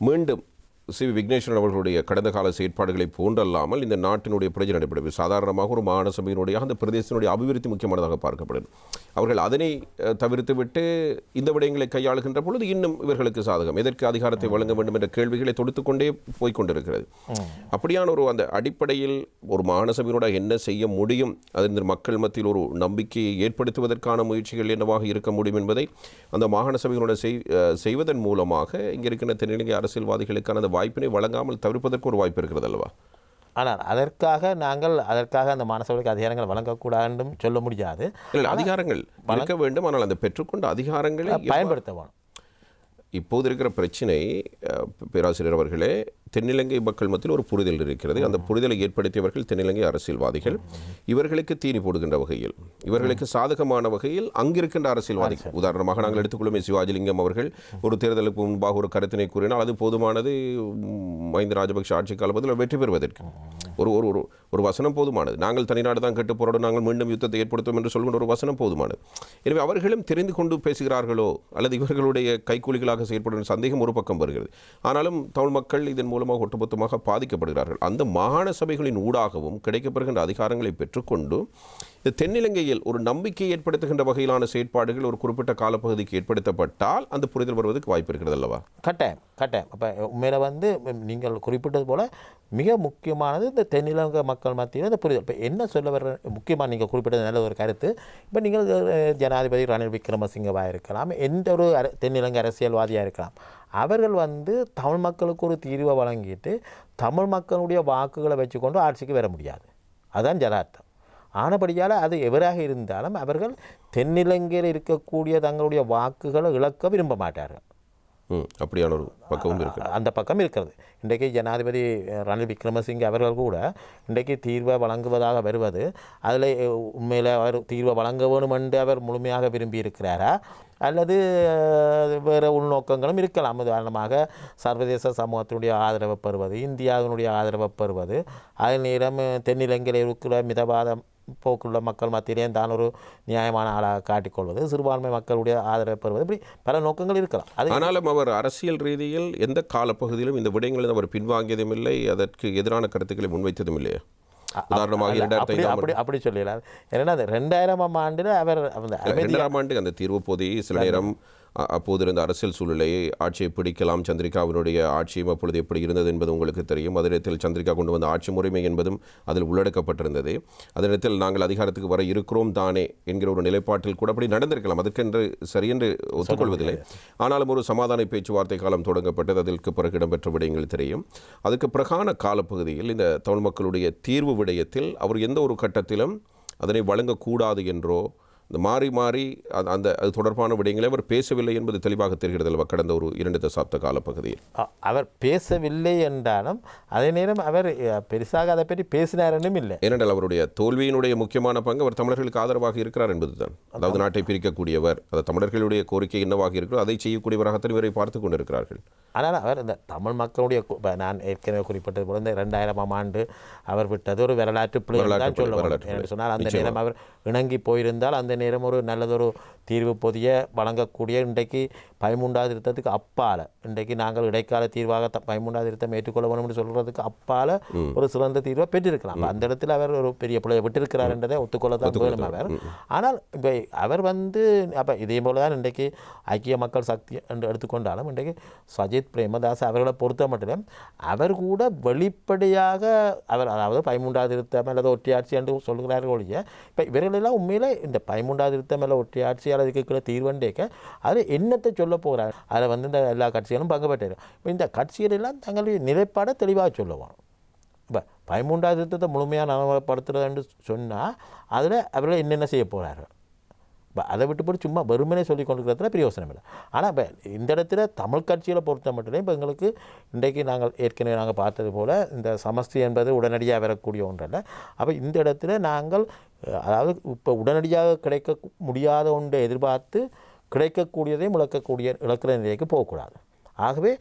மீண்டும் சி.வி. விக்னேஸ்வரன் அவர்களுடைய கடந்த கால செயற்பாடுகளை போன்றல்லாமல் இந்த நாட்டினுடைய பிரஜை நடைபெறும். சாதாரணமாக ஒரு மாகாண சபையினுடைய அந்த பிரதேசத்தினுடைய அபிவிருத்தி முக்கியமானதாக பார்க்கப்படுது. அவர்கள் அதனை தவிர்த்து விட்டு இந்த விடயங்களை கையாளுகின்ற பொழுது இன்னும் இவர்களுக்கு சாதகம், எதற்கு அதிகாரத்தை வழங்க வேண்டும் என்ற கேள்விகளை தொடுத்துக்கொண்டே போய்கொண்டிருக்கிறது. அப்படியான ஒரு அந்த அடிப்படையில் ஒரு மாகாண சபையினோட என்ன செய்ய முடியும், அது மக்கள் மத்தியில் ஒரு நம்பிக்கையை ஏற்படுத்துவதற்கான முயற்சிகள் என்னவாக இருக்க முடியும் என்பதை அந்த மாகாண சபையினோட செய்வதன் மூலமாக இங்கே இருக்கின்ற தென்னிலங்கை அரசியல்வாதிகளுக்கான அந்த வாய்ப்பினை வழங்காமல் தவிர்ப்பதற்கு ஒரு வாய்ப்பு இருக்கிறது அல்லவா? ஆனால் அதற்காக அந்த மாநசபைக்கு அதிகாரங்கள் வழங்கக்கூடாதுன்னு சொல்ல முடியாது. இல்லை, அதிகாரங்கள் வழங்க வேண்டும், ஆனால் அந்த பெற்றுக்கொண்ட அதிகாரங்களை பயன்படுத்த வேணும். இப்போது இருக்கிற பிரச்சனை பேராசிரியர் அவர்களே, தென்னிலங்கை மக்கள் மத்தியில் ஒரு புரிதல் இருக்கிறது. அந்த புரிதலை ஏற்படுத்தியவர்கள் தென்னிலங்கை அரசியல்வாதிகள். இவர்களுக்கு தீனி போடுகின்ற வகையில், இவர்களுக்கு சாதகமான வகையில் அங்கிருக்கின்ற அரசியல்வாதிகள், உதாரணமாக நாங்கள் எடுத்துக்கொள்ளுமே சிவாஜிலிங்கம் அவர்கள் ஒரு தேர்தலுக்கு முன்பாக ஒரு கருத்தினை கூறினால் அது போதுமானது மஹிந்த ராஜபக்ஷ ஆட்சி காலப்பதில் வெற்றி பெறுவதற்கு. ஒரு ஒரு ஒரு வசனம் போதுமானது. நாங்கள் தனிநாடு தான் கெட்டு போராடும், நாங்கள் மீண்டும் யுத்தத்தை ஏற்படுத்தும் என்று சொல்கின்ற ஒரு வசனம் போதுமானது. எனவே அவர்களும் தெரிந்து கொண்டு பேசுகிறார்களோ அல்லது இவர்களுடைய கைக்கூலிகளாக செயல்படும் சந்தேகம் ஒரு பக்கம் வருகிறது. ஆனாலும் தமிழ் மக்கள் இதன் மூலமாக ஒட்டுமொத்தமாக பாதிக்கப்படுகிறார்கள். அந்த மாகாண சபைகளின் ஊடாகவும் கிடைக்கப்பெறுகின்ற அதிகாரங்களை பெற்றுக்கொண்டு இந்த தென்னிலங்கையில் ஒரு நம்பிக்கை ஏற்படுத்துகின்ற வகையிலான செயற்பாடுகள் ஒரு குறிப்பிட்ட காலப்பகுதிக்கு ஏற்படுத்தப்பட்டால் அந்த புரிதல் வருவதற்கு வாய்ப்பு இருக்கிறது அல்லவா? கட்டாயம். அப்போ உண்மையில வந்து நீங்கள் குறிப்பிட்டது போல மிக முக்கியமானது இந்த தென்னிலங்கை மக்கள் மத்தியில் இந்த புரிதல். இப்போ என்ன சொல்ல வர்ற முக்கியமாக நீங்கள் குறிப்பிட்டது நல்ல ஒரு கருத்து. இப்போ நீங்கள் ஜனாதிபதி ரணில் விக்ரமசிங்கவாக இருக்கலாம், எந்த ஒரு தென்னிலங்கை அரசியல்வாதியாக இருக்கலாம், அவர்கள் வந்து தமிழ் மக்களுக்கு ஒரு தீர்வை வழங்கிட்டு தமிழ் மக்களுடைய வாக்குகளை வச்சுக்கொண்டு ஆட்சிக்கு வர முடியாது. அதுதான் ஜதார்த்தம். ஆனபடியால் அது எவராக இருந்தாலும் அவர்கள் தென்னிலங்கையில் இருக்கக்கூடிய தங்களுடைய வாக்குகளை இழக்க விரும்ப மாட்டார்கள். அப்படியான ஒரு பக்கமும் இருக்கு, அந்த பக்கம் இருக்கிறது. இன்றைக்கு ஜனாதிபதி ரணில் விக்ரமசிங்கே அவர்கள் கூட இன்றைக்கு தீர்வை வழங்குவதாக வருவது, அதில் உண்மையில் அவர் தீர்வை வழங்க வேணும் என்று அவர் முழுமையாக விரும்பி இருக்கிறாரா அல்லது வேறு உள்நோக்கங்களும் இருக்கலாம். உதாரணமாக சர்வதேச சமூகத்தினுடைய ஆதரவை பெறுவது, இந்தியாவினுடைய ஆதரவை பெறுவது, அதே நேரம் தென்னிலங்கையில் இருக்கிற மிதவாத போக்குள்ள மக்கள் மத்தியிலே தான் ஒரு நியாயமான ஆளாக காட்டிக்கொள்வது, சிறுபான்மை மக்களுடைய ஆதரவை பெறுவது, இப்படி பல நோக்கங்கள் இருக்கலாம். ஆனாலும் அவர் அரசியல் ரீதியில் எந்த காலப்பகுதியிலும் இந்த விடயங்களில் அவர் பின்வாங்கியதும் இல்லை, அதற்கு எதிரான கருத்துக்களை முன்வைத்ததும் இல்லையா? உதாரணமாக அப்படி சொல்லலாம். ஏன்னா 2000ஆம் ஆண்டில் அவர் 2000ஆம் ஆண்டு அந்த தீர்வு போதை சில நேரம் அப்போது இருந்த அரசியல் சூழ்நிலையை ஆட்சியை பிடிக்கலாம், சந்திரிகாவினுடைய ஆட்சியும் அப்பொழுது எப்படி இருந்தது என்பது உங்களுக்கு தெரியும். அதே நேரத்தில் சந்திரிகா கொண்டு வந்த ஆட்சி முறைமை என்பதும் அதில் உள்ளடக்கப்பட்டிருந்தது. அதே நேரத்தில் நாங்கள் அதிகாரத்துக்கு வர இருக்கிறோம் தானே என்கிற ஒரு நிலைப்பாட்டில் கூட அப்படி நடந்திருக்கலாம், அதற்கென்று சரியென்று ஒத்துக்கொள்வதில்லை. ஆனாலும் ஒரு சமாதான பேச்சுவார்த்தை காலம் தொடங்கப்பட்டது. அதற்கு பிறகு இடம்பெற்ற விடயங்கள் தெரியும். அதுக்கு பிறகான காலப்பகுதியில் இந்த தமிழ் மக்களுடைய தீர்வு விடயத்தில் அவர் எந்த ஒரு கட்டத்திலும் அதனை வழங்கக்கூடாது என்றோ இந்த மாறி மாறி அந்த அது தொடர்பான விடயங்களை அவர் பேசவில்லை என்பது தெளிவாக தெரிகிறது அல்லவா கடந்த ஒரு 2 தசாப்த காலப்பகுதியில். அவர் பேசவில்லை என்றாலும் அதே நேரம் அவர் பெருசாக அதை பற்றி பேசினாரனும் இல்லை. ஏனென்றால் அவருடைய தோல்வியினுடைய முக்கியமான பங்கு அவர் தமிழர்களுக்கு ஆதரவாக இருக்கிறார் என்பதுதான். அதாவது நாட்டை பிரிக்கக்கூடியவர், அது தமிழர்களுடைய கோரிக்கை என்னவாக இருக்கிறோ அதை செய்யக்கூடியவராகத்தான் இவரை பார்த்து கொண்டிருக்கிறார்கள். ஆனால் அவர் இந்த தமிழ் மக்களுடைய நான் ஏற்கனவே குறிப்பிட்டது போல இந்த 2000ஆம் ஆண்டு அவர் விட்டது ஒரு வரலாற்று பிள்ளை தான் சொல்ல சொன்னால் அந்த நேரம் அவர் இணங்கி போயிருந்தால் அந்த நேரம் ஒரு நல்லதொரு தீர்வு பொதிய வழங்கக்கூடிய இன்றைக்கு 13வது திருத்தத்துக்கு அப்பால் இன்றைக்கு நாங்கள் இடைக்கால தீர்வாக 13வது திருத்தம் ஏற்றுக்கொள்ள வேண்டும் என்று சொல்கிறதுக்கு அப்பால் ஒரு சிறந்த தீர்வை பெற்றிருக்கலாம். அந்த இடத்துல அவர் ஒரு பெரிய பிள்ளையை விட்டிருக்கிறார் என்றதை ஒத்துக்கொள்ளத்தான் வேணும் அவர். ஆனால் இப்போ அவர் அப்போ இதே போல தான் இன்றைக்கு ஐக்கிய மக்கள் சக்தி என்று எடுத்துக்கொண்டாலும் இன்றைக்கு சஜித் பிரேமதாஸ் அவர்களை பொறுத்த மட்டும் அவர் கூட வெளிப்படையாக அவர் அதாவது 13வது திருத்தம் அல்லது ஒற்றையாட்சி என்று சொல்கிறார்கள் ஒழிய இப்போ இவர்களெல்லாம் உண்மையில் இந்த 13வது திருத்தம் அல்ல ஒற்றையாட்சி அல்லது இருக்கிற தீர்வண்டேக்க அதில் என்னத்தை சொல்ல போகிறார். அதில் இந்த எல்லா கட்சிகளும் பங்கு பெற்றார். இப்போ இந்த கட்சிகளெல்லாம் தங்களுடைய நிலைப்பாடை தெளிவாக சொல்லுவாங்க. இப்போ 13வது திருத்தத்தை முழுமையாக நடைமுறைப்படுத்துறதுன்னு சொன்னால் அதில் அவர்கள் என்னென்ன செய்ய போகிறார்கள். இப்போ அதை விட்டு போட்டு சும்மா வெறுமனே சொல்லி கொண்டிருக்கிறதுல பிரயோசனம் இல்லை. ஆனால் இப்போ இந்த இடத்துல தமிழ் கட்சிகளை பொறுத்த மட்டும் இப்போ எங்களுக்கு இன்றைக்கு நாங்கள் ஏற்கனவே நாங்கள் பார்த்தது போல் இந்த சமஸ்தி என்பது உடனடியாக வரக்கூடிய ஒன்றல்ல. அப்போ இந்த இடத்துல நாங்கள் அதாவது இப்போ உடனடியாக கிடைக்க முடியாத ஒன்றை எதிர்பார்த்து கிடைக்கக்கூடியதையும் இழக்கிற நிலைக்கு போகக்கூடாது. ஆகவே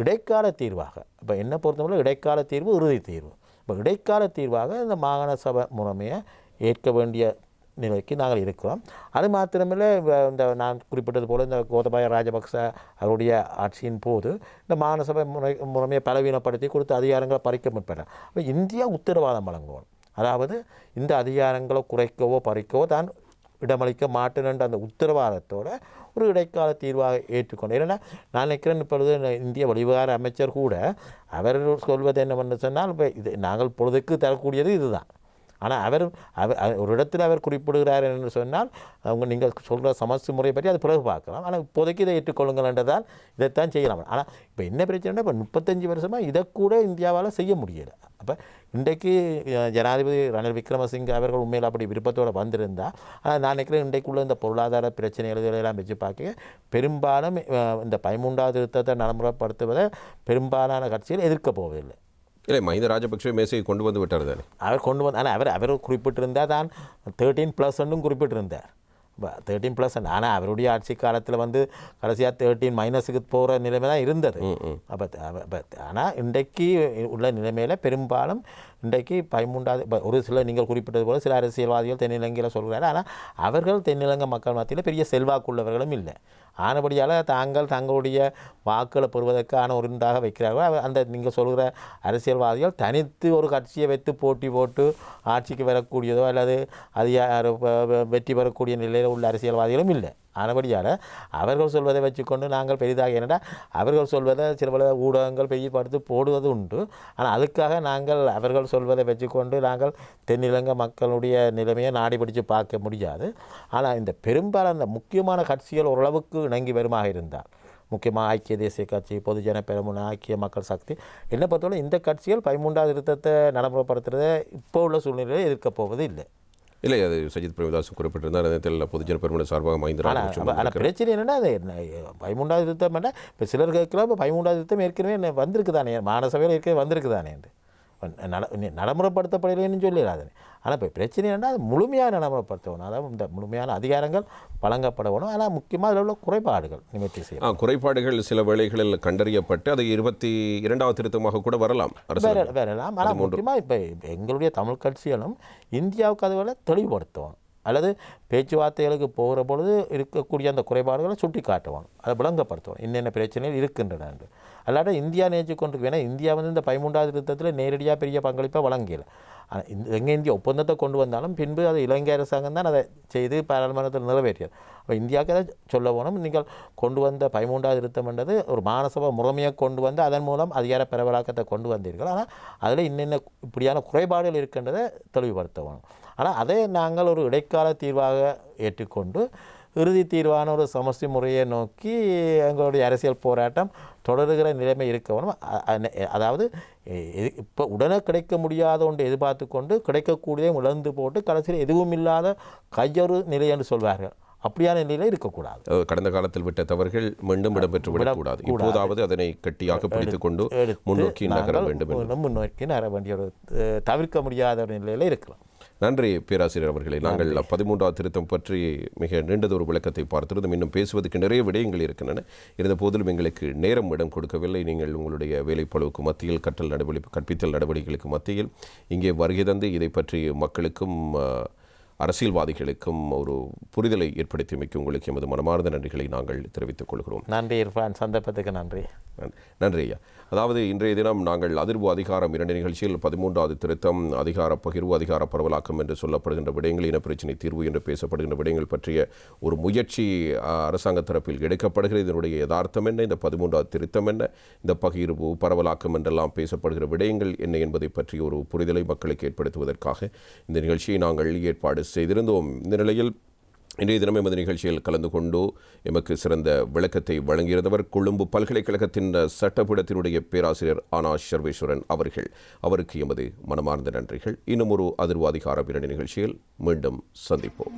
இடைக்கால தீர்வாக இப்போ என்ன பொறுத்தவரை இடைக்கால தீர்வு இறுதி தீர்வு. இப்போ இடைக்கால தீர்வாக இந்த மாகாண சபை முறைமையை ஏற்க வேண்டிய நிலைக்கு நாங்கள் இருக்கிறோம். அது மாத்திரமில்லை இந்த நான் குறிப்பிட்டது போல் இந்த கோத்தபாய ராஜபக்ச அவருடைய ஆட்சியின் போது இந்த மாகாண சபை முறைமையை பலவீனப்படுத்தி கொடுத்த அதிகாரங்களை பறிக்க முற்பட்டார். இப்போ இந்தியா உத்தரவாதம் வழங்குவோம், அதாவது இந்த அதிகாரங்களை குறைக்கவோ பறிக்கவோ தான் இடமளிக்க மாட்டேன் என்ற அந்த உத்தரவாதத்தோடு ஒரு இடைக்கால தீர்வாக ஏற்றுக்கொண்டேன். ஏன்னா நான் நினைக்கிறேன் இப்பொழுது இந்திய வெளிவிவகார அமைச்சர் கூட அவர் சொல்வது என்னவென்று சொன்னால் இப்போ இது நாங்கள் பொழுதுக்கு தரக்கூடியது இதுதான். ஆனால் அவர் ஒரு இடத்தில் அவர் குறிப்பிடுகிறார் என்று சொன்னால் அவங்க நீங்கள் சொல்கிற சமஸ்தி முறையை பற்றி அது பிறகு பார்க்கலாம். ஆனால் இப்போதைக்கு இதை ஏற்றுக்கொள்ளுங்கள் என்றதால் இதைத்தான் செய்யலாம். ஆனால் இப்போ என்ன பிரச்சனைனா இப்போ 35 வருஷமாக இதை கூட இந்தியாவால் செய்ய முடியலை. அப்போ இன்றைக்கு ஜனாதிபதி ரணில் விக்ரமசிங்கே அவர்கள் உண்மையில் அப்படி விருப்பத்தோடு வந்திருந்தால், ஆனால் நான் நினைக்கிறேன் இன்றைக்குள்ள இந்த பொருளாதார பிரச்சனைகளெல்லாம் வச்சு பார்க்க பெரும்பாலும் இந்த 13வது திருத்தத்தை நடைமுறைப்படுத்துவதை பெரும்பாலான கட்சிகள் எதிர்க்க போவதில்லை. இல்லை, மஹிந்த ராஜபக்ஷ மேசையை கொண்டு வந்து விட்டார் தானே. அவர் கொண்டு வந்து ஆனால் அவர் குறிப்பிட்டிருந்தால் தான் 13+1 குறிப்பிட்டிருந்தார். 13+1 ஆனால் அவருடைய ஆட்சி காலத்தில் கடைசியாக 13- போகிற நிலைமை தான் இருந்தது. அப்போ ஆனால் இன்றைக்கு உள்ள நிலைமையில் பெரும்பாலும் இன்றைக்கு 13வது ஒரு சில நீங்கள் குறிப்பிட்டது போல் சில அரசியல்வாதிகள் தென்னிலங்கையில் சொல்கிறாரு. ஆனால் அவர்கள் தென்னிலங்கை மக்கள் மத்தியில் பெரிய செல்வாக்குள்ளவர்களும் இல்லை. ஆனபடியால் தங்களுடைய வாக்குகளை பெறுவதற்கான ஒன்றாக வைக்கிறார்கள். அந்த நீங்கள் சொல்கிற அரசியல்வாதிகள் தனித்து ஒரு கட்சியை வைத்து போட்டி போட்டு ஆட்சிக்கு வரக்கூடியதோ அல்லது வெற்றி பெறக்கூடிய நிலையில் உள்ள அரசியல்வாதிகளும் இல்லை. ஆனபடியால் அவர்கள் சொல்வதை வச்சுக்கொண்டு நாங்கள் பெரிதாக என்னடா அவர்கள் சொல்வதை சில பல ஊடகங்கள் பெரியப்படுத்தி போடுவது உண்டு. ஆனால் அதுக்காக நாங்கள் அவர்கள் சொல்வதை வச்சுக்கொண்டு நாங்கள் தென்னிலங்கை மக்களுடைய நிலைமையை நாடி பிடிச்சு பார்க்க முடியாது. ஆனால் இந்த பெரும்பாலான முக்கியமான கட்சிகள் ஓரளவுக்கு இணங்கி வருமாக இருந்தால், முக்கியமாக ஐக்கிய தேசிய கட்சி, பொதுஜன பெரமுன, ஐக்கிய மக்கள் சக்தி, என்ன பொறுத்தவரை இந்த கட்சிகள் 13வது திருத்தத்தை நடைமுறைப்படுத்துறதை இப்போ உள்ள சூழ்நிலையில் எதிர்க்கப் போவது இல்லை. இல்லை, அது சஜித் பிரேமதாஸ் குறிப்பிட்டிருந்தார். அதே பொதுஜன பெருமன சார்பாக மஹிந்த ராஜபக்ஷ. ஆனால் பிரச்சனை என்னென்னா அது 13வது திருத்தம் என்ன இப்போ சிலர் கேட்கலாம், இப்போ 13வது திருத்தம் ஏற்கனவே வந்திருக்கு தானே, மாநசபையில் ஏற்கனவே வந்திருக்கு தானே என்று நடைமுறைப்படுத்தப்படலைன்னு சொல்லிடாது. ஆனால் இப்போ பிரச்சனை என்னென்னா அது முழுமையாக நடைமுறைப்படுத்தணும், அதாவது இந்த முழுமையான அதிகாரங்கள் வழங்கப்படணும். ஆனால் முக்கியமாக அதில் உள்ள குறைபாடுகள் நிவர்த்தி செய்யணும். குறைபாடுகள் சில வேளைகளில் கண்டறியப்பட்டு அது 22வது திருத்தமாக கூட வரலாம். ஆனால் முக்கியமாக இப்போ எங்களுடைய தமிழ் கட்சிகளும் இந்தியாவுக்கு அதுவரை தெளிவுபடுத்தணும், அல்லது பேச்சுவார்த்தைகளுக்கு போகிற பொழுது இருக்கக்கூடிய அந்த குறைபாடுகளை சுட்டி காட்டுவாங்க, அதை விளங்கப்படுத்துவோம் என்னென்ன பிரச்சனைகள் இருக்கின்றன என்று. அல்லாட்ட இந்தியா நினைச்சு கொண்டு ஏன்னா இந்தியா வந்து இந்த 13வது திருத்தத்தில் நேரடியாக பெரிய பங்களிப்பாக வழங்கல. இலங்கை இந்திய ஒப்பந்தத்தை கொண்டு வந்தாலும் பின்பு அது இலங்கை அரசாங்கம் தான் அதை செய்து பாராளுமன்றத்தில் நிறைவேற்றியது. அப்போ இந்தியாவுக்கு அதை சொல்ல போனோம், நீங்கள் கொண்டு வந்த 13வது திருத்தம் என்றது ஒரு மாநசபை முறைமையாக கொண்டு வந்து அதன் மூலம் அதிகார பரவலாக்கத்தை கொண்டு வந்தீர்கள். ஆனால் அதில் இன்னென்ன இப்படியான குறைபாடுகள் இருக்கின்றதை தெளிவுபடுத்தணும். ஆனால் அதை நாங்கள் ஒரு இடைக்கால தீர்வாக ஏற்றுக்கொண்டு இறுதி தீர்வான ஒரு சமஸ்டி முறையை நோக்கி எங்களுடைய அரசியல் போராட்டம் தொடருகிற நிலைமை இருக்க வேணும். அதாவது இப்போ உடனே கிடைக்க முடியாத ஒன்று எதிர்பார்த்து கொண்டு கிடைக்கக்கூடியதை இழந்து போட்டு கடைசியில் எதுவும் இல்லாத கையொரு நிலை என்று சொல்வார்கள். அப்படியான நிலையில் இருக்கக்கூடாது. கடந்த காலத்தில் விட்ட தவறுகள் மீண்டும் இடம்பெற்று விடக்கூடாது. இப்போதாவது அதனை கட்டியாக பிடித்துக் கொண்டு முன்னோக்கி நகர வேண்டும். முன்னோக்கி நகர வேண்டிய ஒரு தவிர்க்க முடியாத ஒரு நிலையில் இருக்கலாம். நன்றி பேராசிரியர் அவர்களே. நாங்கள் 13வது திருத்தம் பற்றி மிக நீண்டதொரு விளக்கத்தை பார்த்திருந்தோம். இன்னும் பேசுவதற்கு நிறைய விடயங்கள் இருக்கின்றன. இருந்த போதிலும் எங்களுக்கு நேரம் இடம் கொடுக்கவில்லை. நீங்கள் உங்களுடைய வேலைப்பளுவுக்கு மத்தியில் கற்பித்தல் நடவடிக்கைகளுக்கு மத்தியில் இங்கே வருகை தந்து இதை பற்றி மக்களுக்கும் அரசியல்வாதிகளுக்கும் ஒரு புரிதலை ஏற்படுத்தியமைக்கு உங்களுக்கு எமது மனமார்ந்த நன்றிகளை நாங்கள் தெரிவித்துக் கொள்கிறோம். நன்றி இர்ஃபான், சந்தர்ப்பத்துக்கு நன்றி. நன்றி ஐயா. அதாவது இன்றைய தினம் நாங்கள் அதிர்வு அதிகாரம் 2 நிகழ்ச்சியில் 13வது திருத்தம், அதிகார பகிர்வு, அதிகார பரவலாக்கம் என்று சொல்லப்படுகின்ற விடயங்கள், இனப்பிரச்சினை தீர்வு என்று பேசப்படுகின்ற விடயங்கள் பற்றிய ஒரு முயற்சி அரசாங்க தரப்பில் எடுக்கப்படுகிறது. இதனுடைய யதார்த்தம் என்ன, இந்த 13வது திருத்தம் என்ன, இந்த பகிர்வு பரவலாக்கம் என்றெல்லாம் பேசப்படுகிற விடயங்கள் என்ன என்பதை பற்றி ஒரு புரிதலை மக்களுக்கு ஏற்படுத்துவதற்காக இந்த நிகழ்ச்சியை நாங்கள் ஏற்பாடு செய்திருந்தோம். இந்த நிலையில் இன்றைய தினம் எமது நிகழ்ச்சியில் கலந்து கொண்டு எமக்கு சிறந்த விளக்கத்தை வழங்கியிருந்தவர் கொழும்பு பல்கலைக்கழகத்தின் சட்டப்பீடத்தினுடைய பேராசிரியர் ஆனா சர்வேஸ்வரன் அவர்கள். அவருக்கு எமது மனமார்ந்த நன்றிகள். இன்னும் ஒரு அதிர்வு அதிகாரம் 2 நிகழ்ச்சியில் மீண்டும் சந்திப்போம்.